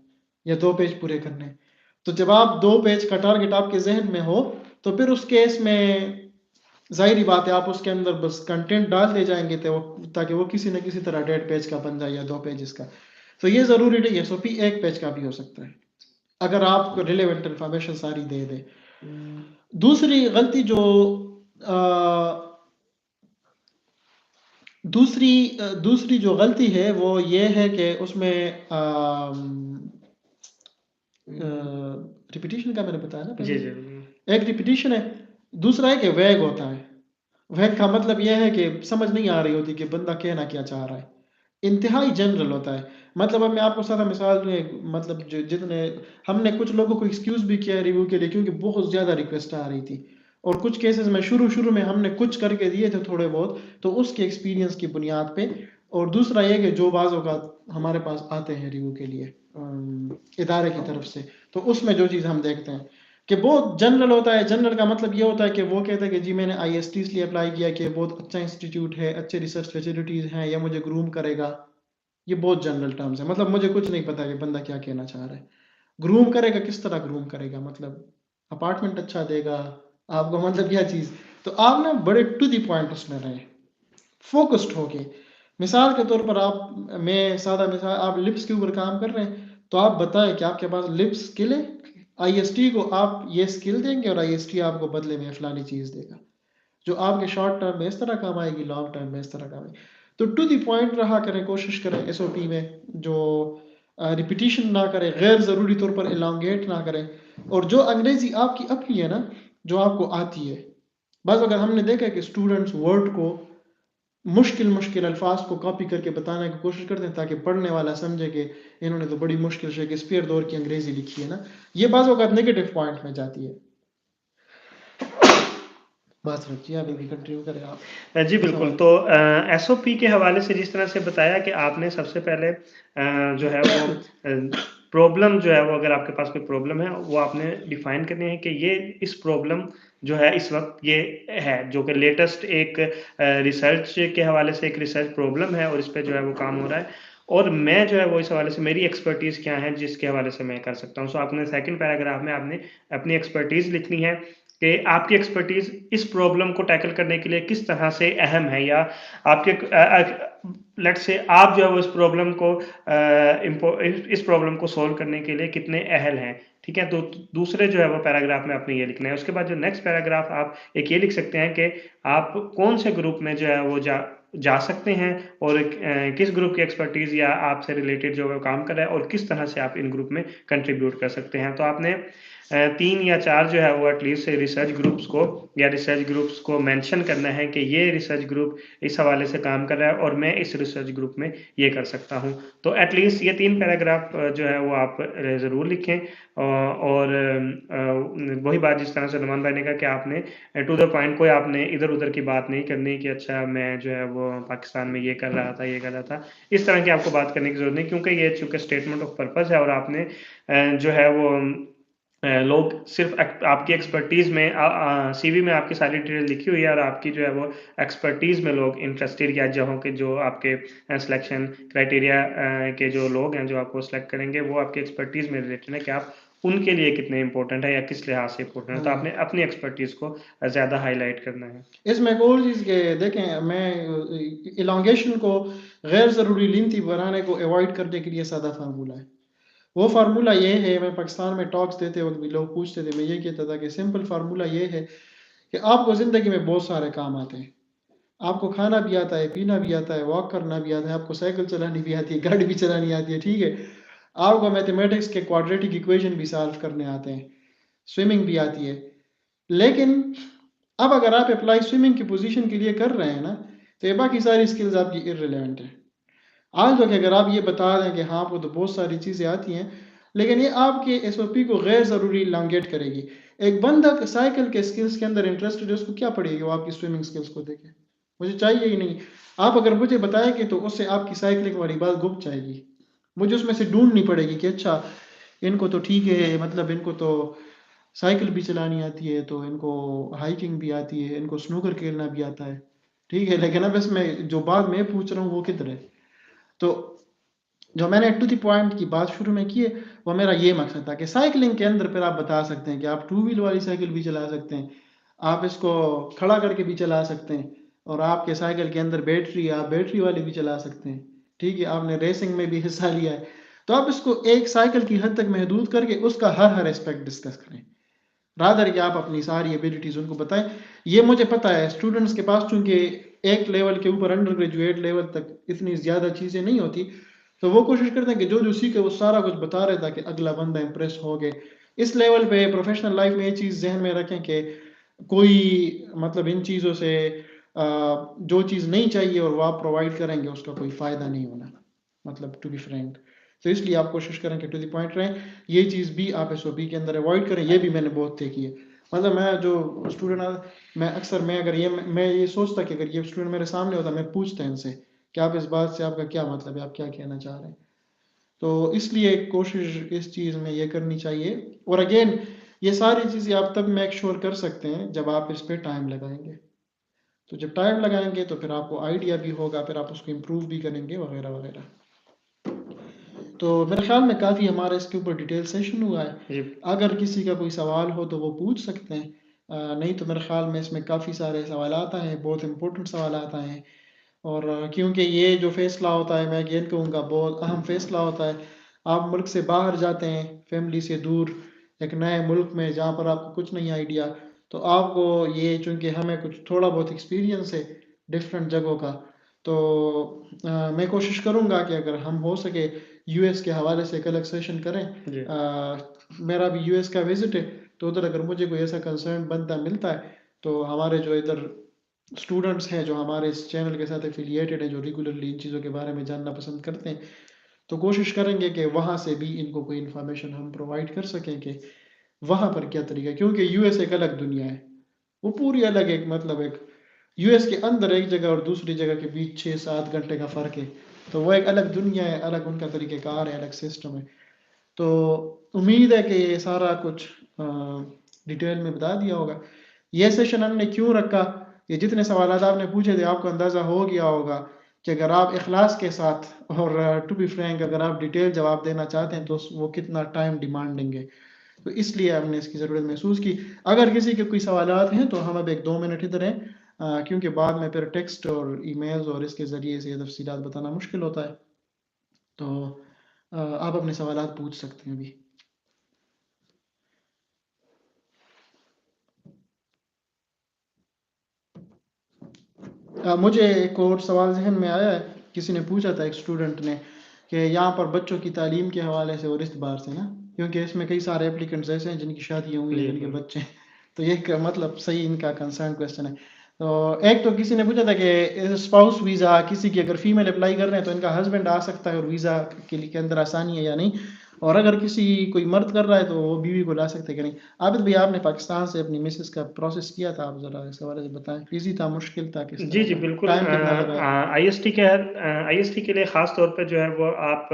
या 2 पेज पूरे करने हैं। तो जब आप 2 पेज का टारगेट आपके जहन में हो, तो फिर उस केस में जाहिर बात है आप उसके अंदर बस कंटेंट डाल दे जाएंगे तो ताकि वो किसी न किसी तरह 1.5 पेज का बन जाए या 2 पेज का। तो ये ज़रूरी नहीं, एसओपी 1 पेज का भी हो सकता है अगर आप रिलेवेंट इंफॉर्मेशन सारी दे दे। दूसरी गलती जो दूसरी जो गलती है वो ये है कि उसमें रिपीटिशन का मैंने बताया ना जी, पहले, जी। एक रिपीटिशन है, दूसरा है कि वैग होता है। वैग का मतलब यह है कि समझ नहीं आ रही होती कि बंदा कहना क्या चाह रहा है, इंतहाई जनरल होता है। मतलब अब मैं आपको सारा मिसाल दूँ, मतलब जितने हमने कुछ लोगों को एक्सक्यूज़ भी किया है रिव्यू के लिए, क्योंकि बहुत ज़्यादा रिक्वेस्ट आ रही थी, और कुछ केसेस में शुरू में हमने कुछ करके दिए थे थोड़े बहुत, तो उसके एक्सपीरियंस की बुनियाद पे। और दूसरा ये कि जो बाज़ औक़ात हमारे पास आते हैं रिव्यू के लिए इदारे की तरफ से, तो उसमें जो चीज़ हम देखते हैं कि बहुत जनरल होता है। जनरल का मतलब ये होता है कि वो कहता है कि जी मैंने IST इसलिए अप्लाई किया कि बहुत अच्छा इंस्टीट्यूट है, अच्छे रिसर्च फैसिलिटीज़ हैं, या मुझे ग्रूम करेगा। ये बहुत जनरल टर्म्स है, मतलब मुझे कुछ नहीं पता कि बंदा क्या कहना चाह रहा है। ग्रूम करेगा, किस तरह ग्रूम करेगा, मतलब अपार्टमेंट अच्छा देगा आपको, मतलब क्या चीज़। तो आप ना बड़े टू द पॉइंट उसमें रहें, फोकस्ड होके। मिसाल के तौर पर मैं सादा मिसाल, आप लिप्स के ऊपर काम कर रहे हैं, तो आप बताएं कि आपके पास लिप्स स्किल है, IST को आप ये स्किल देंगे और IST आपको बदले में फलानी चीज़ देगा, जो आपके शॉर्ट टर्म में इस तरह काम आएगी, लॉन्ग टर्म में इस तरह काम आएगी। तो टू द पॉइंट रहा करें, कोशिश करें SOP में, जो रिपीटिशन ना करें, गैर ज़रूरी तौर पर इलांगेट ना करें। और जो अंग्रेज़ी आपकी अपनी है ना, जो आपको आती है, बस अगर हमने देखा है कि स्टूडेंट्स वर्ड को मुश्किल अल्फाज को कॉपी करके बताने की कोशिश करते हैं, ताकि पढ़ने वाला समझे कि इन्होंने तो बड़ी मुश्किल शेक्सपियर दौर की अंग्रेज़ी लिखी है ना। ये बाज़ औक़ात नेगेटिव पॉइंट में जाती है। बस रखिए, अभी भी कंटिन्यू करें आप जी, इस बिल्कुल। हवाले तो से। SOP के हवाले से जिस तरह से बताया कि आपने सबसे पहले जो है वो प्रॉब्लम जो है वो, अगर आपके पास कोई प्रॉब्लम है, वो आपने डिफ़ाइन करनी है कि ये इस प्रॉब्लम जो है इस वक़्त ये है, जो कि लेटेस्ट एक रिसर्च के हवाले से एक रिसर्च प्रॉब्लम है और इस पे जो है वो काम हो रहा है, और मैं जो है वो इस हवाले से मेरी एक्सपर्टीज़ क्या है जिसके हवाले से मैं कर सकता हूँ। सो आपने सेकंड पैराग्राफ में आपने अपनी एक्सपर्टीज़ लिखनी है कि आपकी एक्सपर्टीज़ इस प्रॉब्लम को टैकल करने के लिए किस तरह से अहम है, या आपके लेट्स से आप जो है वो इस प्रॉब्लम को सॉल्व करने के लिए कितने अहल हैं, ठीक है। तो दूसरे जो है वो पैराग्राफ में आपने ये लिखना है। उसके बाद जो नेक्स्ट पैराग्राफ आप एक ये लिख सकते हैं कि आप कौन से ग्रुप में जो है वो जा सकते हैं, और किस ग्रुप की एक्सपर्टीज़ या आपसे रिलेटेड जो है काम कर रहा है, और किस तरह से आप इन ग्रुप में कंट्रीब्यूट कर सकते हैं। तो आपने 3 या 4 जो है वो एटलीस्ट रिसर्च ग्रुप्स को मेंशन करना है कि ये रिसर्च ग्रुप इस हवाले से काम कर रहा है और मैं इस रिसर्च ग्रुप में ये कर सकता हूँ। तो एटलीस्ट ये 3 पैराग्राफ जो है वो आप ज़रूर लिखें। और वही बात जिस तरह से नुमान भाई ने कहा कि आपने टू द पॉइंट, कोई आपने इधर-उधर की बात नहीं करनी कि अच्छा मैं जो है वो पाकिस्तान में ये कर रहा था। इस तरह की आपको बात करने की ज़रूरत नहीं, क्योंकि ये चूँकि स्टेटमेंट ऑफ पर्पज़ है, और आपने जो है वो लोग सिर्फ आपकी एक्सपर्टीज़ में CV में आपकी सारी डिटेल लिखी हुई है, और आपकी जो है वो एक्सपर्टीज़ में लोग इंटरेस्टेड, या जहाँ के जो आपके सिलेक्शन क्राइटेरिया के जो लोग हैं जो आपको सेलेक्ट करेंगे, वो आपकी एक्सपर्टीज़ में रिलेटेड है कि आप उनके लिए कितने इंपॉर्टेंट है या किस लिहाज से इंपॉर्टेंट है। तो आपने अपनी एक्सपर्टीज़ को ज़्यादा हाईलाइट करना है। इसमें एक और चीज़ के देखें, मैं इलांगेशन को, गैर ज़रूरी लिंथी बनाने को अवॉइड करने के लिए सादा फार्मूला है। वो फार्मूला ये है, मैं पाकिस्तान में टॉक्स देते वक्त भी लोग पूछते थे, मैं ये कहता था कि सिंपल फार्मूला ये है कि आपको ज़िंदगी में बहुत सारे काम आते हैं। आपको खाना भी आता है, पीना भी आता है, वॉक करना भी आता है, आपको साइकिल चलानी भी आती है, गाड़ी भी चलानी आती है, ठीक है। आपको मैथमेटिक्स के क्वाड्रेटिक इक्वेशन भी सॉल्व करने आते हैं, स्विमिंग भी आती है। लेकिन अब अगर आप अप्लाई स्विमिंग की पोजीशन के लिए कर रहे हैं ना, तो ये बाकी सारी स्किल्स आपकी इर्रिलेवेंट है। आज तक अगर आप ये बता दें कि हाँ आपको तो बहुत सारी चीज़ें आती हैं, लेकिन ये आपके SOP को गैर ज़रूरी लांगेट करेगी। एक बंदा साइकिल के स्किल्स के अंदर इंटरेस्टेड है, उसको क्या पड़ेगी वो आपकी स्विमिंग स्किल्स को देखे, मुझे चाहिए ही नहीं। आप अगर मुझे बताएंगे तो उससे आपकी साइकिलिंग वाली बात गुम जाएगी। मुझे उसमें से ढूंढनी पड़ेगी कि अच्छा इनको तो ठीक है, मतलब इनको तो साइकिल भी चलानी आती है, तो इनको हाइकिंग भी आती है, इनको स्नूकर खेलना भी आता है, ठीक है। लेकिन अब इसमें जो बात मैं पूछ रहा हूँ वो किधर है। तो जो मैंने टू द पॉइंट की बात शुरू में की है, वो मेरा ये मकसद था कि साइकिलिंग के अंदर फिर आप बता सकते हैं कि आप 2 व्हील वाली साइकिल भी चला सकते हैं, आप इसको खड़ा करके भी चला सकते हैं, और आपके साइकिल के अंदर बैटरी, आप बैटरी वाली भी चला सकते हैं, ठीक है। आपने रेसिंग में भी हिस्सा लिया है, तो आप इसको एक साइकिल की हद तक महदूद करके उसका हर एस्पेक्ट डिस्कस करें, रादर कि आप अपनी सारी एबिलिटीज़ उनको बताएं। ये मुझे पता है स्टूडेंट्स के पास, चूंकि एक लेवल के ऊपर अंडर ग्रेजुएट लेवल तक इतनी ज़्यादा चीज़ें नहीं होती, तो वो कोशिश करते हैं कि जो सीखे वो सारा कुछ बता रहे ताकि अगला बंदा इम्प्रेस हो गए। इस लेवल पे प्रोफेशनल लाइफ में ये चीज़ ज़हन में रखें कि कोई मतलब इन चीज़ों से जो चीज़ नहीं चाहिए और वो आप प्रोवाइड करेंगे उसका कोई फ़ायदा नहीं होना, मतलब टू बी फ्रैंक। तो इसलिए आप कोशिश करें कि टू द पॉइंट रहें। ये चीज़ भी आप एसओपी के अंदर अवॉइड करें, ये भी मैंने बहुत देखी है। मतलब मैं जो स्टूडेंट मैं अक्सर मैं अगर ये मैं ये सोचता कि अगर ये स्टूडेंट मेरे सामने होता मैं पूछता इनसे कि आप इस बात से आपका क्या मतलब है, आप क्या कहना चाह रहे हैं। तो इसलिए कोशिश इस चीज़ में ये करनी चाहिए। और अगेन ये सारी चीज़ें आप तब मेक श्योर कर सकते हैं जब आप इस पे टाइम लगाएंगे। तो जब टाइम लगाएंगे तो फिर आपको आइडिया भी होगा, फिर आप उसको इम्प्रूव भी करेंगे वगैरह वगैरह। तो मेरे ख्याल में काफ़ी हमारा इसके ऊपर डिटेल सेशन हुआ है। जी अगर किसी का कोई सवाल हो तो वो पूछ सकते हैं। नहीं तो मेरे ख्याल में इसमें काफ़ी सारे सवालात आए हैं, बहुत इंपॉर्टेंट सवालात आए हैं। और क्योंकि ये जो फ़ैसला होता है मैं अगेन कहूँगा बहुत अहम फ़ैसला होता है। आप मुल्क से बाहर जाते हैं, फैमिली से दूर, एक नए मुल्क में जहाँ पर आपको कुछ नहीं आइडिया, तो आपको ये चूँकि हमें कुछ थोड़ा बहुत एक्सपीरियंस है डिफरेंट जगहों का, तो मैं कोशिश करूँगा कि अगर हम हो सके यूएस के हवाले से एक अलग सेशन करें। जी मेरा भी यूएस का विज़िट है, तो उधर अगर मुझे कोई ऐसा कंसर्न बंदा मिलता है, तो हमारे जो इधर स्टूडेंट्स हैं जो हमारे इस चैनल के साथ एफिलिएटेड हैं, जो रेगुलरली इन चीज़ों के बारे में जानना पसंद करते हैं, तो कोशिश करेंगे कि वहाँ से भी इनको कोई इन्फॉर्मेशन हम प्रोवाइड कर सकें कि वहाँ पर क्या तरीका है। क्योंकि यूएस एक अलग दुनिया है, वो पूरी अलग एक मतलब एक यूएस के अंदर एक जगह और दूसरी जगह के बीच 6-7 घंटे का फ़र्क है। तो वो एक अलग दुनिया है, अलग उनका तरीक़ेकार है, अलग सिस्टम है। तो उम्मीद है कि ये सारा कुछ डिटेल में बता दिया होगा। ये सेशन हमने क्यों रखा, ये जितने सवालात आपने पूछे थे आपको अंदाज़ा हो गया होगा कि अगर आप इखलास के साथ और टू बी फ्रैंक अगर आप डिटेल जवाब देना चाहते हैं तो वो कितना टाइम डिमांडिंग है। तो इसलिए हमने इसकी ज़रूरत महसूस की। अगर किसी के कोई सवालात हैं तो हम अब 1-2 मिनट इधर हैं, क्योंकि बाद में फिर टेक्स्ट और ईमेल्स और इसके ज़रिए से ये तफ़सीलात बताना मुश्किल होता है। तो आप अपने सवालात पूछ सकते हैं अभी। मुझे एक और सवाल ज़हन में आया है, किसी ने पूछा था एक स्टूडेंट ने कि यहाँ पर बच्चों की तालीम के हवाले से और इस बार से ना, क्योंकि इसमें कई सारे एप्लीकेंट्स ऐसे हैं जिनकी शादियाँ हुई हैं, जी जिनके बच्चे हैं, तो ये एक मतलब सही इनका कंसर्न क्वेश्चन है। तो एक तो किसी ने पूछा था कि स्पाउस वीज़ा किसी की अगर फीमेल अप्लाई कर रहे हैं तो इनका हस्बैंड आ सकता है और वीज़ा के लिए के अंदर आसानी है या नहीं, और अगर किसी कोई मर्द कर रहा है तो वो बीवी को ला सकते हैं कि नहीं। आबिद भैया आपने पाकिस्तान से अपनी मिसेस का प्रोसेस किया था, आप ज़रा इस हवाले से बताएं, ईजी था मुश्किल था किस जी, तरह जी, था, बिल्कुल। टाइम कितना लगा है? आईएसटी के लिए ख़ास तौर पे जो है वो आप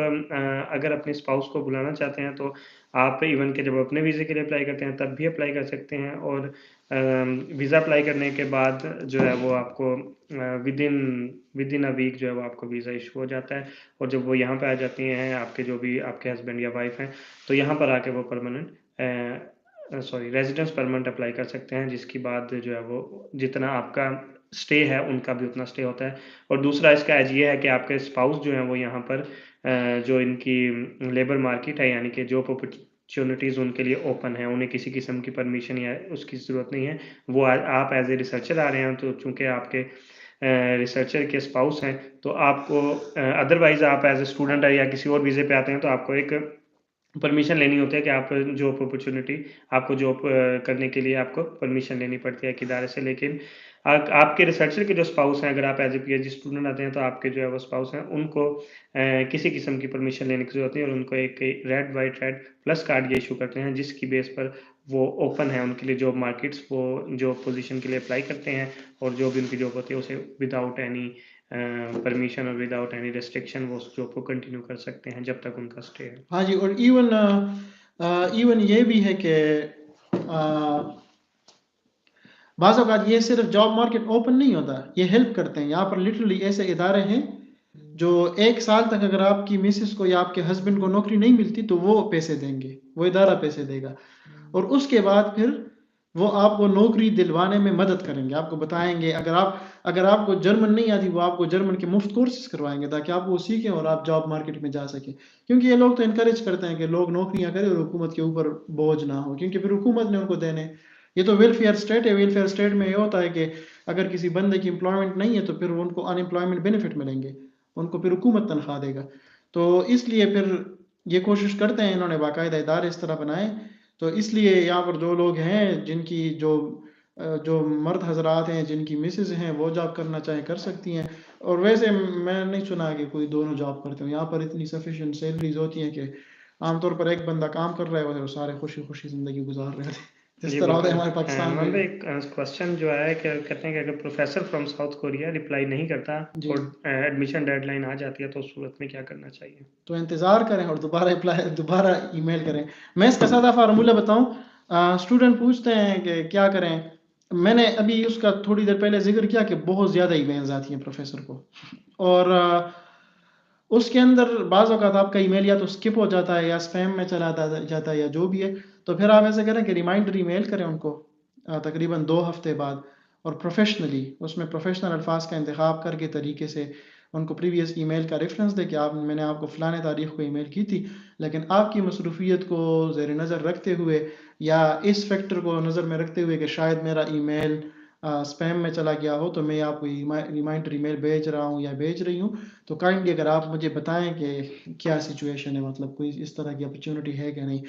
अगर अपने स्पाउस को बुलाना चाहते हैं तो आप इवन कि जब अपने वीज़े के लिए अप्लाई करते हैं तब भी अप्लाई कर सकते हैं, और वीज़ा अप्लाई करने के बाद जो है वो आपको विदिन विदिन अ वीक जो है वो आपको वीज़ा इशू हो जाता है, और जब वो यहाँ पे आ जाती हैं आपके जो भी आपके हस्बैंड या वाइफ हैं, तो यहाँ पर आके वो रेजिडेंस परमानेंट अप्लाई कर सकते हैं, जिसके बाद जो है वो जितना आपका स्टे है उनका भी उतना स्टे होता है। और दूसरा इसका एज ये है कि आपके स्पाउस जो हैं वो यहाँ पर जो इनकी लेबर मार्केट है, यानी कि जॉब अपॉर्चुनिटीज़ उनके लिए ओपन है, उन्हें किसी किस्म की परमिशन या उसकी ज़रूरत नहीं है। वो आप एज ए रिसर्चर आ रहे हैं, तो चूँकि आपके रिसर्चर के स्पाउस हैं, तो आपको अदरवाइज़ आप एज ए स्टूडेंट या किसी और वीज़े पे आते हैं तो आपको एक परमिशन लेनी होती है कि आप जॉब अपॉर्चुनिटी आपको जॉब करने के लिए आपको परमिशन लेनी पड़ती है एक इदारे से। लेकिन आपके रिसर्चर के जो स्पाउस हैं, अगर आप एज ए पीएचडी स्टूडेंट आते हैं तो आपके जो है वो स्पाउस हैं उनको किसी किस्म की परमिशन लेने की जरूरत नहीं है, और उनको एक red white red plus card ये इशू करते हैं, जिसकी बेस पर वो ओपन है उनके लिए जॉब मार्केट्स, वो जॉब पोजीशन के लिए अप्लाई करते हैं, और जो भी उनकी जॉब होती है उसे विदाउट एनी परमिशन और विदाउट एनी रेस्ट्रिक्शन वो उस जॉब को कंटिन्यू कर सकते हैं जब तक उनका स्टे है। हाँ जी, और इवन ये भी है कि बाज़ औक़ात ये सिर्फ जॉब मार्केट ओपन नहीं होता, ये हेल्प करते हैं। यहाँ पर लिटरली ऐसे इदारे हैं जो 1 साल तक अगर आपकी मिसेस को या आपके हस्बैंड को नौकरी नहीं मिलती तो वो पैसे देंगे, वो इदारा पैसे देगा, और उसके बाद फिर वो आपको नौकरी दिलवाने में मदद करेंगे, आपको बताएँगे। अगर आपको जर्मन नहीं आती, वो आपको जर्मन के मुफ़्त कोर्सेज़ करवाएँगे ताकि आप वो सीखें और आप जॉब मार्केट में जा सकें। क्योंकि ये लोग तो एनकरेज करते हैं कि लोग नौकरियाँ करें और हुकूमत के ऊपर बोझ ना हो, क्योंकि फिर हुकूमत ने उनको देने। ये तो वेलफेयर स्टेट है, वेलफेयर स्टेट में ये होता है कि अगर किसी बंदे की एम्प्लॉयमेंट नहीं है तो फिर उनको अनएम्प्लॉयमेंट बेनिफिट मिलेंगे, उनको फिर हुकूमत तनख्वाह देगा। तो इसलिए फिर ये कोशिश करते हैं, इन्होंने बाकायदा इदारे इस तरह बनाए। तो इसलिए यहाँ पर जो लोग हैं जिनकी जो मर्द हजरात हैं, जिनकी मिसेज हैं, वो जॉब करना चाहें कर सकती हैं। और वैसे मैं नहीं सुना कि कोई दोनों जॉब करते हो। यहाँ पर इतनी सफिशिएंट सैलरीज होती हैं कि आमतौर पर एक बंदा काम कर रहा है और सारे खुशी खुशी ज़िंदगी गुजार रहे होते हैं, जिस जी तरह होता है बिल्कुल। हमारे पाकिस्तान में मोहम्मद भाई, भी। एक क्वेश्चन जो है कि कहते हैं कि अगर professor from south Korea reply नहीं करता जी, और एडमिशन डेडलाइन आ जाती है तो उस सूरत में क्या करना चाहिए? तो इंतज़ार करें और दोबारा ईमेल करें। मैं इसका सादा फार्मूला बताऊं, स्टूडेंट पूछते हैं कि क्या करें। मैंने अभी उसका थोड़ी देर पहले जिक्र किया कि बहुत ज़्यादा ईमेल्स आती हैं प्रोफेसर को, और उसके अंदर बाज़ औक़ात आपका ईमेल या तो स्किप हो जाता है या स्पैम में चला जाता है या जो भी है। तो फिर आप ऐसा करें कि रिमाइंडर ईमेल करें उनको तकरीबन 2 हफ़्ते बाद, और प्रोफेशनली उसमें प्रोफेशनल अल्फाज का इंतखाब करके तरीके से उनको प्रीवियस ईमेल का रेफरेंस दे कि मैंने आपको फ़लाने तारीख़ को ईमेल की थी, लेकिन आपकी मसरूफ़ियत को ज़ेर नज़र रखते हुए या इस फैक्टर को नज़र में रखते हुए कि शायद मेरा ईमेल स्पैम में चला गया हो, तो मैं आपको रिमाइंडर ईमेल भेज रहा हूँ या भेज रही हूँ। तो काइंडली अगर आप मुझे बताएं कि क्या सिचुएशन है, मतलब कोई इस तरह की अपॉर्चुनिटी है कि नहीं।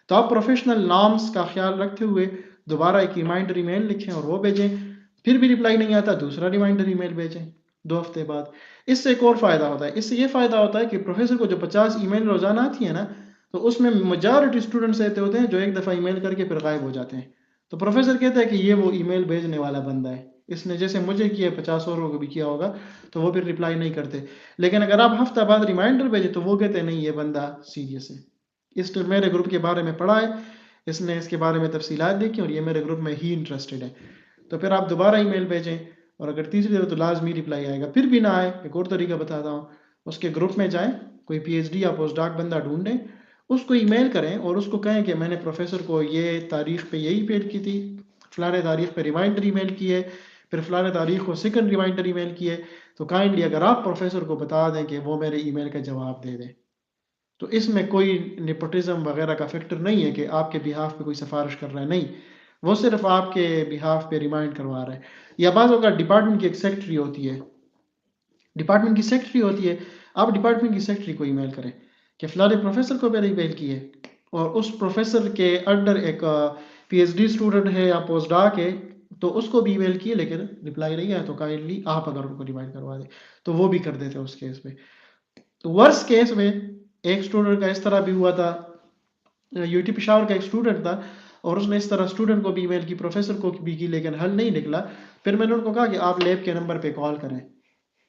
तो आप प्रोफेशनल नॉर्म्स का ख्याल रखते हुए दोबारा एक रिमाइंडर ईमेल लिखें और वो भेजें। फिर भी रिप्लाई नहीं आता, दूसरा रिमाइंडर ईमेल भेजें 2 हफ्ते बाद। इससे एक और फ़ायदा होता है, इससे ये फ़ायदा होता है कि प्रोफेसर को जो 50 ईमेल रोज़ाना आती है ना, तो उसमें मेजॉरिटी स्टूडेंट्स ऐसे होते हैं जो एक दफ़ा ईमेल करके फिर गायब हो जाते हैं। तो प्रोफेसर कहता है कि ये वो ईमेल भेजने वाला बंदा है, इसने जैसे मुझे किया 50 औरों को भी किया होगा, तो वो फिर रिप्लाई नहीं करते। लेकिन अगर आप हफ्ता बाद रिमाइंडर भेजें तो वो कहते हैं नहीं, ये बंदा सीरियस है, इसने मेरे ग्रुप के बारे में पढ़ा है, इसने इसके बारे में तफसीलात देखी और ये मेरे ग्रुप में ही इंटरेस्टेड है। तो फिर आप दोबारा ईमेल भेजें, और अगर तीसरी दफ़ा तो लाजमी रिप्लाई आएगा। फिर भी ना आए, एक और तरीका बताता हूँ, उसके ग्रुप में जाएं, कोई पीएचडी या पोस्ट डॉक बंदा ढूंढें, उसको ईमेल करें और उसको कहें कि मैंने प्रोफेसर को ये तारीख पे यही ईमेल की थी, फलाने तारीख पे रिमाइंडर ईमेल की है, फिर फलाने तारीख को सेकंड रिमाइंडर ईमेल की है। तो काइंडली अगर आप प्रोफेसर को बता दें कि वो मेरे ईमेल का जवाब दे दें, तो इसमें कोई नेपोटिज्म वगैरह का फैक्टर नहीं है कि आपके बिहाफ पे कोई सिफारिश कर रहा है, नहीं, वो सिर्फ आपके बिहाफ पे रिमाइंड करवा रहा है। या बाज़ अगर डिपार्टमेंट की एक सेक्रेटरी होती है, आप डिपार्टमेंट की सेक्रेटरी को ईमेल करें कि फलाने प्रोफेसर को मैंने ईमेल की है, और उस प्रोफेसर के अंडर एक पीएचडी स्टूडेंट है या पोस्ट डॉक है, तो उसको भी ईमेल किए लेकिन रिप्लाई नहीं आया, तो काइंडली आप अगर उनको रिमाइंड करवा दें तो वो भी कर देते हैं उस केस में। तो वर्स्ट केस में एक स्टूडेंट का इस तरह भी हुआ था, यूटी पिशावर का एक स्टूडेंट था, और उसने इस तरह स्टूडेंट को भी ईमेल की, प्रोफेसर को भी की, लेकिन हल नहीं निकला। फिर मैंने उनको कहा कि आप लैब के नंबर पे कॉल करें।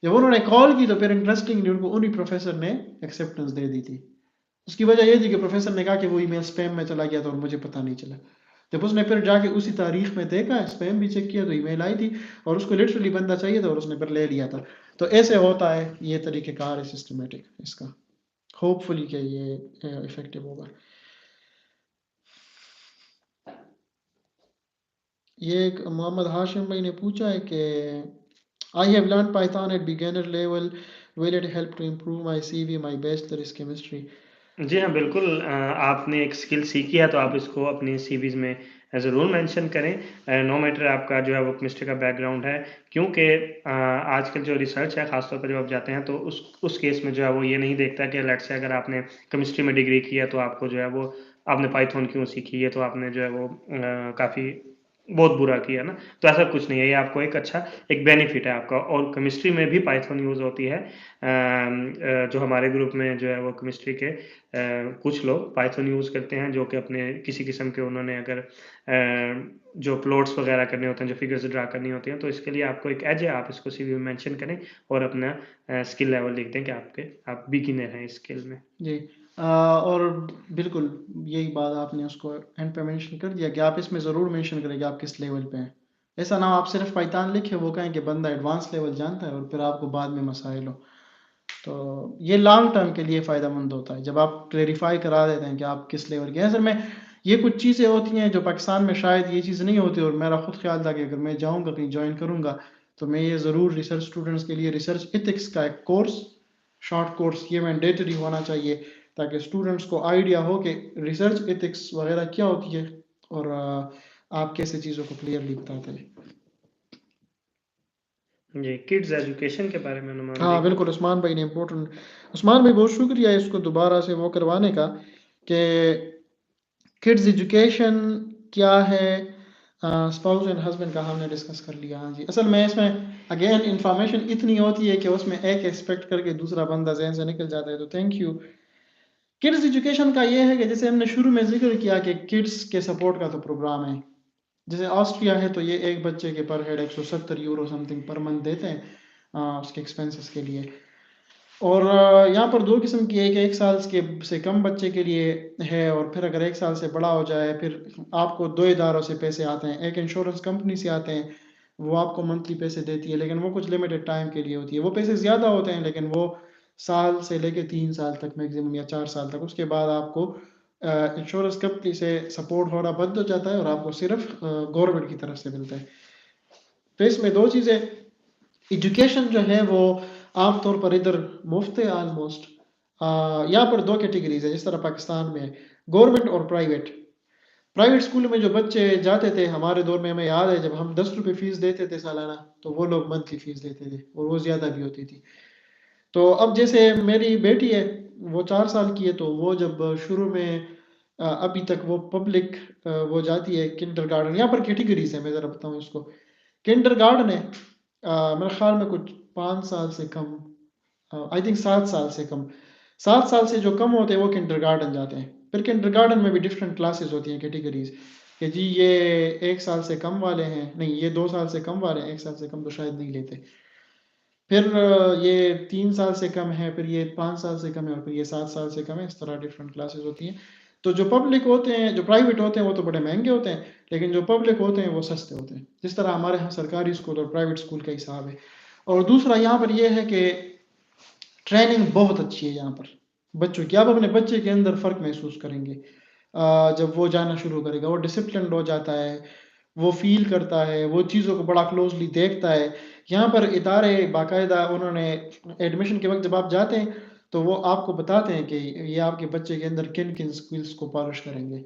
जब उन्होंने कॉल की तो फिर इंटरेस्टिंगली उनको उन्हीं प्रोफेसर ने एक्सेप्टेंस दे दी थी। उसकी वजह ये थी कि प्रोफेसर ने कहा कि वो ईमेल स्पैम में चला गया था और मुझे पता नहीं चला। जब उसने फिर जाके उसी तारीख में देखा, स्पैम भी चेक किया, तो ईमेल आई थी और उसको लिटरली बंदा चाहिए था और उसने फिर ले लिया था। तो ऐसे होता है, ये तरीक़ेकार है सिस्टमेटिक इसका। होपफुली कि ये इफेक्टिव होगा। ये एक मोहम्मद हाशिम भाई ने पूछा है कि I have learn python at beginner level, will it help to improve my CV, my bachelor is chemistry. जी हाँ, बिल्कुल। आपने एक स्किल सीखी है तो आप इसको अपनी सीवीज़ में ज़रूर मेंशन करें, नो मैटर आपका जो है वो केमिस्ट्री का बैकग्राउंड है, क्योंकि आजकल जो रिसर्च है, ख़ासतौर पर जब आप जाते हैं तो उस केस में जो है वो ये नहीं देखता कि लेट्स से अगर आपने केमिस्ट्री में डिग्री की है तो आपको जो है वो आपने पाइथन क्यों सीखी है, तो आपने जो है वो काफ़ी बहुत बुरा किया ना। तो ऐसा कुछ नहीं है, ये आपको एक बेनिफिट है आपका, और केमिस्ट्री में भी पाइथन यूज़ होती है। जो हमारे ग्रुप में जो है वो केमिस्ट्री के कुछ लोग पाइथन यूज़ करते हैं, जो कि अपने किसी किस्म के उन्होंने अगर जो प्लॉट्स वगैरह करने होते हैं, जो फिगर्स ड्रा करनी होती हैं, तो इसके लिए आपको एक एज है, आप इसको सीवी में मेंशन करें और अपना स्किल लेवल लिख दें कि आप बिगिनर हैं इस स्किल में। जी, और बिल्कुल यही बात आपने उसको एंड पे मेंशन कर दिया कि आप इसमें ज़रूर मेंशन करें कि आप किस लेवल पे हैं। ऐसा ना हो आप सिर्फ पाइथन लिखे, वो कहें कि बंदा एडवांस लेवल जानता है और फिर आपको बाद में मसाइल हो। तो ये लॉन्ग टर्म के लिए फ़ायदेमंद होता है जब आप क्लेरिफाई करा देते हैं कि आप किस लेवल के हैं। असल में ये कुछ चीज़ें होती हैं जो पाकिस्तान में शायद ये चीज़ नहीं होती, और मेरा खुद ख्याल था कि अगर मैं जाऊँगा कहीं ज्वाइन करूँगा तो मैं ये ज़रूर रिसर्च स्टूडेंट्स के लिए रिसर्च एथिक्स का एक कोर्स, शॉर्ट कोर्स, ये मैंडेटरी होना चाहिए, ताकि स्टूडेंट्स को आइडिया हो कि रिसर्च एथिक्स वगैरह क्या होती है और आप कैसे चीज़ों को क्लियरली बताते हैं। जी, किड्स एजुकेशन के बारे में नुमान भाई हाँ, कुछ? बिल्कुल उस्मान भाई ने इम्पोर्टेंट उस्मान भाई बहुत शुक्रिया इसको दोबारा से वो करवाने का कि किड्स एजुकेशन क्या है, स्पाउस एंड हस्बैंड का हमने डिस्कस कर लिया। हाँ जी, असल में इसमें अगेन इंफॉर्मेशन इतनी होती है कि उसमें एक एक्सपेक्ट करके दूसरा बंदा जहन से निकल जाता है, तो थैंक यू। किड्स एजुकेशन का ये है कि जैसे हमने शुरू में जिक्र किया कि किड्स के सपोर्ट का तो प्रोग्राम है। जैसे ऑस्ट्रिया है तो ये एक बच्चे के पर head 170 euro something per month देते हैं उसके एक्सपेंसेस के लिए। और यहाँ पर दो किस्म की, एक साल के से कम बच्चे के लिए है, और फिर अगर एक साल से बड़ा हो जाए फिर आपको दो इदारों से पैसे आते हैं। एक इंश्योरेंस कंपनी से आते हैं, वो आपको मंथली पैसे देती है, लेकिन वो कुछ लिमिटेड टाइम के लिए होती है। वो पैसे ज़्यादा होते हैं लेकिन वो साल से लेके 3 साल तक मैक्सिमम, या 4 साल तक। उसके बाद आपको इंश्योरेंस कंपनी से सपोर्ट होना बंद हो जाता है और आपको सिर्फ गवर्नमेंट की तरफ से मिलता है। तो इसमें दो चीज़ें, एजुकेशन जो है वो आमतौर पर इधर मुफ्त है ऑलमोस्ट। यहाँ पर दो कैटेगरीज है जिस तरह पाकिस्तान में है, गवर्नमेंट और प्राइवेट। प्राइवेट स्कूल में जो बच्चे जाते थे हमारे दौर में, हमें याद है जब हम 10 रुपये फीस देते थे सालाना, तो वो लोग मंथली फीस देते थे और वो ज़्यादा भी होती थी। तो अब जैसे मेरी बेटी है, वो 4 साल की है, तो वो जब शुरू में अभी तक वो पब्लिक वो जाती है किंडरगार्टन। यहाँ पर कैटेगरीज है, मैं ज़रा बताऊँ इसको। किंडरगार्टन है मेरे ख्याल में कुछ 5 साल से कम, आई थिंक 7 साल से कम। 7 साल से जो कम होते हैं वो किंडरगार्टन जाते हैं। फिर किंडरगार्टन में भी डिफरेंट क्लासेस होती हैं, कैटेगरीज, कि जी ये 1 साल से कम वाले हैं, नहीं ये 2 साल से कम वाले हैं, 1 साल से कम तो शायद नहीं लेते। फिर ये 3 साल से कम है, फिर ये 5 साल से कम है, और फिर ये 7 साल से कम है। इस तरह डिफरेंट क्लासेस होती हैं। तो जो पब्लिक होते हैं, जो प्राइवेट होते हैं वो तो बड़े महंगे होते हैं, लेकिन जो पब्लिक होते हैं वो सस्ते होते हैं। जिस तरह हमारे यहाँ सरकारी स्कूल और प्राइवेट स्कूल का हिसाब है। और दूसरा यहाँ पर यह है कि ट्रेनिंग बहुत अच्छी है यहाँ पर बच्चों की। आप अपने बच्चे के अंदर फ़र्क महसूस करेंगे जब वो जाना शुरू करेगा। वो डिसिप्लिन हो जाता है, वो फील करता है, वो चीज़ों को बड़ा क्लोजली देखता है। यहाँ पर इदारे बाकायदा उन्होंने एडमिशन के वक्त जब आप जाते हैं तो वो आपको बताते हैं कि ये आपके बच्चे के अंदर किन किन स्किल्स को पॉलिश करेंगे।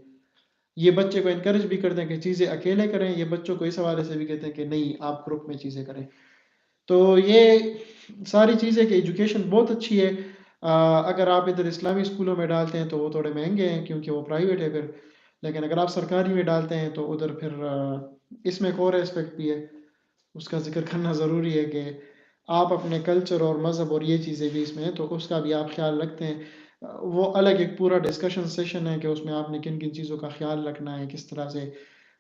ये बच्चे को इनकरेज भी करते हैं कि चीज़ें अकेले करें, ये बच्चों को इस हवाले से भी कहते हैं कि नहीं आप ग्रुप में चीज़ें करें। तो ये सारी चीज़ें कि एजुकेशन बहुत अच्छी है। अगर आप इधर इस्लामी स्कूलों में डालते हैं तो वो थोड़े महंगे हैं क्योंकि वो प्राइवेट है फिर। लेकिन अगर आप सरकारी में डालते हैं तो उधर फिर इसमें एक और एस्पेक्ट भी है, उसका जिक्र करना ज़रूरी है कि आप अपने कल्चर और मज़हब और ये चीज़ें भी इसमें हैं, तो उसका भी आप ख्याल रखते हैं। वो अलग एक पूरा डिस्कशन सेशन है कि उसमें आपने किन किन चीज़ों का ख्याल रखना है, किस तरह से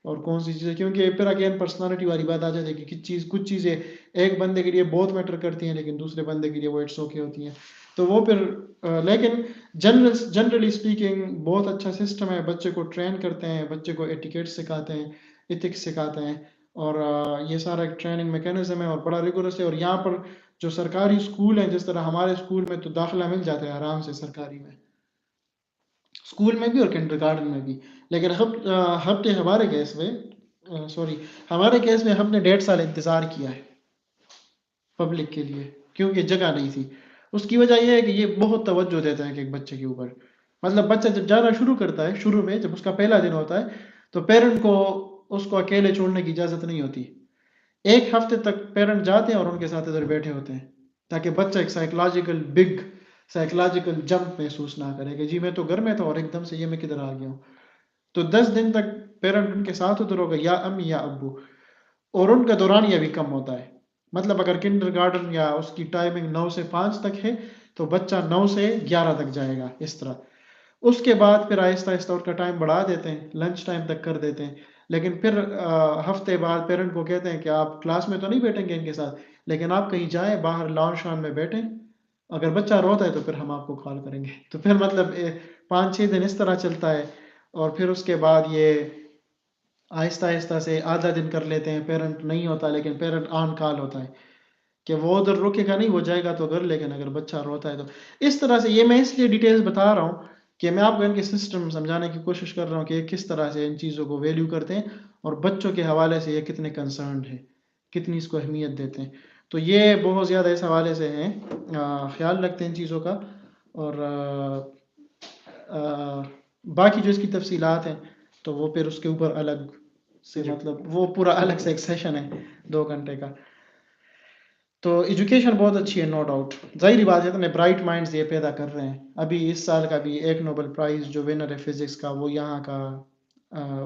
और कौन सी चीज़ें, क्योंकि फिर अगेन पर्सनालिटी वाली बात आ जाती है कि कुछ चीज़ें एक बंदे के लिए बहुत मैटर करती हैं लेकिन दूसरे बंदे के लिए वो इट्स ओके होती हैं। तो वो फिर लेकिन जनरली स्पीकिंग बहुत अच्छा सिस्टम है। बच्चे को ट्रेन करते हैं, बच्चे को एटिकेट सिखाते हैं, इथिक्स सिखाते हैं, और ये सारा एक ट्रेनिंग मैकेनिज्म है और बड़ा रिगोरस है। और यहाँ पर जो सरकारी स्कूल हैं, जिस तरह हमारे स्कूल में तो दाखिला मिल जाता है आराम से सरकारी में, स्कूल में भी और किंडरगार्टन में भी। लेकिन हफ्ते हमारे केस में सॉरी हमारे केस में हमने 1.5 साल इंतज़ार किया है पब्लिक के लिए, क्योंकि जगह नहीं थी। उसकी वजह यह है कि ये बहुत तवज्जो देते हैं कि एक बच्चे के ऊपर, मतलब बच्चा जब जाना शुरू करता है, शुरू में जब उसका पहला दिन होता है तो पेरेंट को उसको अकेले छोड़ने की इजाज़त नहीं होती। एक हफ्ते तक पेरेंट जाते हैं और उनके साथ इधर बैठे होते हैं, ताकि बच्चा एक साइकोलॉजिकल जंप महसूस ना करे कि जी मैं तो घर में था और एकदम से ये मैं किधर आ गया हूँ। तो 10 दिन तक पेरेंट उनके साथ उधर होगा, या अम्मी या अब्बू, और उनका दौरानिया भी कम होता है। मतलब अगर किंडरगार्टन या उसकी टाइमिंग 9 से 5 तक है तो बच्चा 9 से 11 तक जाएगा, इस तरह। उसके बाद फिर आहिस्ता आहिस्ता उनका टाइम बढ़ा देते हैं, लंच टाइम तक कर देते हैं। लेकिन फिर हफ्ते बाद पेरेंट को कहते हैं कि आप क्लास में तो नहीं बैठेंगे इनके साथ, लेकिन आप कहीं जाएं बाहर लॉन शॉन में बैठें, अगर बच्चा रोता है तो फिर हम आपको कॉल करेंगे। तो फिर मतलब 5-6 दिन इस तरह चलता है। और फिर उसके बाद ये आहिस्ता आहिस्ता से आधा दिन कर लेते हैं, पेरेंट नहीं होता लेकिन पेरेंट ऑन कॉल होता है कि वो उधर रुकेगा नहीं, वो जाएगा तो घर, लेकिन अगर बच्चा रोता है तो इस तरह से। ये मैं इसलिए डिटेल्स बता रहा हूँ कि मैं आपको इनके सिस्टम समझाने की कोशिश कर रहा हूँ कि ये किस तरह से इन चीज़ों को वैल्यू करते हैं और बच्चों के हवाले से ये कितने कंसर्न है, कितनी इसको अहमियत देते हैं। तो ये बहुत ज़्यादा इस हवाले से हैं, ख्याल रखते हैं इन चीज़ों का। और बाकी जो इसकी तफसीलात हैं तो वो फिर उसके ऊपर अलग से, जी। मतलब वो पूरा अलग से एक सेशन है 2 घंटे का। तो एजुकेशन बहुत अच्छी है, नो डाउट। ज़ाहिर-सी बात है, इतने ब्राइट माइंड्स ये पैदा कर रहे हैं। अभी इस साल का भी एक नोबेल प्राइज़ जो विनर है फिज़िक्स का, वो यहाँ का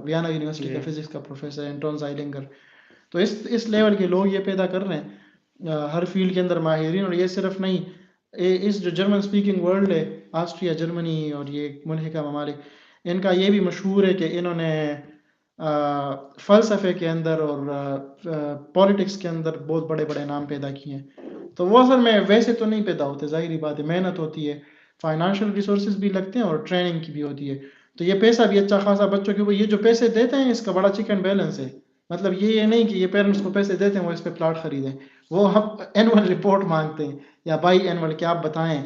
वियना यूनिवर्सिटी जी, का फिज़िक्स का प्रोफ़ेसर एंटोन ज़ाइलिंगर। तो इस लेवल के लोग ये पैदा कर रहे हैं, हर फ़ील्ड के अंदर माहिरीन। और ये सिर्फ़ नहीं, इस जो जर्मन स्पीकिंग वर्ल्ड है, ऑस्ट्रिया, जर्मनी और ये मुल्हिका ममालिक, इनका ये भी मशहूर है कि इन्होंने फ़लसफ़े के अंदर और पॉलिटिक्स के अंदर बहुत बड़े-बड़े नाम पैदा किए हैं। तो वो असल में वैसे तो नहीं पैदा होते, ज़ाहिर-सी बात है, मेहनत होती है, फ़ाइनेंशियल रिसोर्सेज़ भी लगते हैं और ट्रेनिंग की भी होती है। तो ये पैसा भी अच्छा खासा बच्चों के ऊपर, ये जो पैसे देते हैं इसका बड़ा चिक एंड बैलेंस है। मतलब ये नहीं कि ये पेरेंट्स को पैसे देते हैं वो इस पे प्लॉट खरीदें। वो हम एनुअल रिपोर्ट माँगते हैं या बाई एनुअल कि आप बताएँ।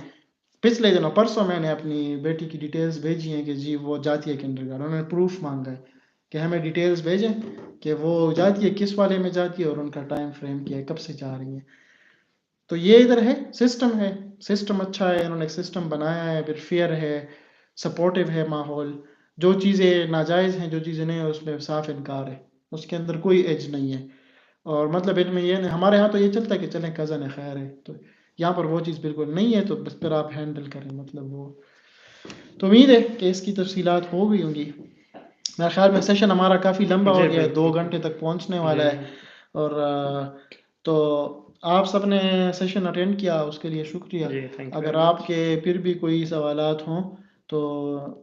पिछले दिनों परसों मैंने अपनी बेटी की डिटेल्स भेजी हैं कि जी वो जाती है किंडरगार्टन। उन्होंने प्रूफ़ माँगा है कि हमें डिटेल्स भेजें कि वो जाती है, किस वाले में जाती है और उनका टाइम फ्रेम क्या है, कब से जा रही हैं। तो ये इधर है, सिस्टम अच्छा है, इन्होंने एक सिस्टम बनाया है, फिर फेयर है, सपोर्टिव है माहौल। जो चीज़ें नाजायज़ हैं, जो चीज़ें नहीं है, उसमें साफ इनकार है, उसके अंदर कोई एज नहीं है। और मतलब इनमें ये नहीं, हमारे यहाँ तो ये चलता है कि चलें कज़न है, खैर है। तो यहाँ पर वो चीज़ बिल्कुल नहीं है, तो बस फिर आप हैंडल करें, मतलब वो। तो उम्मीद है कि इसकी तफसीलात हो गई होंगी। मेरे ख्याल में सेशन हमारा काफ़ी लंबा हो जी, गया है, 2 बिल्कुल। घंटे तक पहुँचने जी, वाला है। और तो आप सबने सेशन अटेंड किया, उसके लिए शुक्रिया। जी, थैंक यू अगर वेरी मच। आपके फिर भी कोई सवालात हों, तो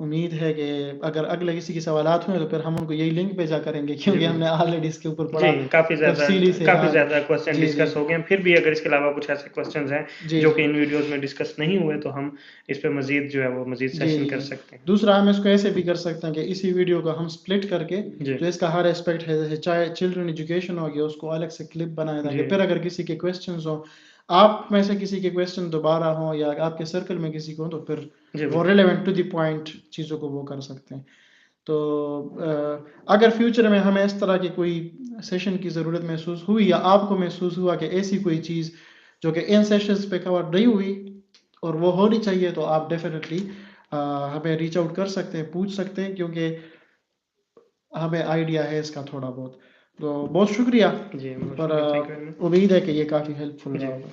उम्मीद है कि अगर अगले किसी के सवालात हुए तो फिर हम उनको यही लिंक भेजा करेंगे, जी, क्योंकि हमने बिल्कुल। ऑलरेडी इसके ऊपर जी, बड़ा तफ़सीली से, काफ़ी हाँ। ज़्यादा क्वेश्चन जी, जी। डिस्कस हो गए हैं। फिर भी अगर इसके अलावा कुछ ऐसे क्वेश्चन्स हैं, जी, जो जी। कि इन वीडियोज़ में डिस्कस नहीं हुए, तो हम इस पे मज़ीद जो है वो मज़ीद जी, सेशन कर जी। सकते हैं। दूसरा हम इसको ऐसे भी कर सकते हैं कि इसी वीडियो को हम स्प्लिट करके, जी, जो इसका हर एस्पेक्ट है, जैसे चाहे चिल्ड्रन एजुकेशन हो गया, उसको अलग से क्लिप बनाएँ, ताकि जी, फिर अगर किसी के क्वेश्चन्स हों, आप में से किसी के क्वेश्चन दोबारा हों या आपके सर्कल में किसी को हों, तो फिर जी, वो बिल्कुल। रिलेवेंट टू द पॉइंट चीज़ों को वो कर सकते हैं। तो अगर फ्यूचर में हमें इस तरह की कोई सेशन की ज़रूरत महसूस हुई या आपको महसूस हुआ कि ऐसी कोई चीज़ जो कि इन सेशंस पे कवर नहीं हुई और वो होनी चाहिए, तो आप डेफ़िनेटली हमें रीच आउट कर सकते हैं, पूछ सकते हैं, क्योंकि हमें आइडिया है इसका थोड़ा बहुत। तो बहुत शुक्रिया। जी, बहुत पर शुक्रिया, थैंक यू वेरी मच। उम्मीद है कि ये काफ़ी हेल्पफुल रहा जी। होगा।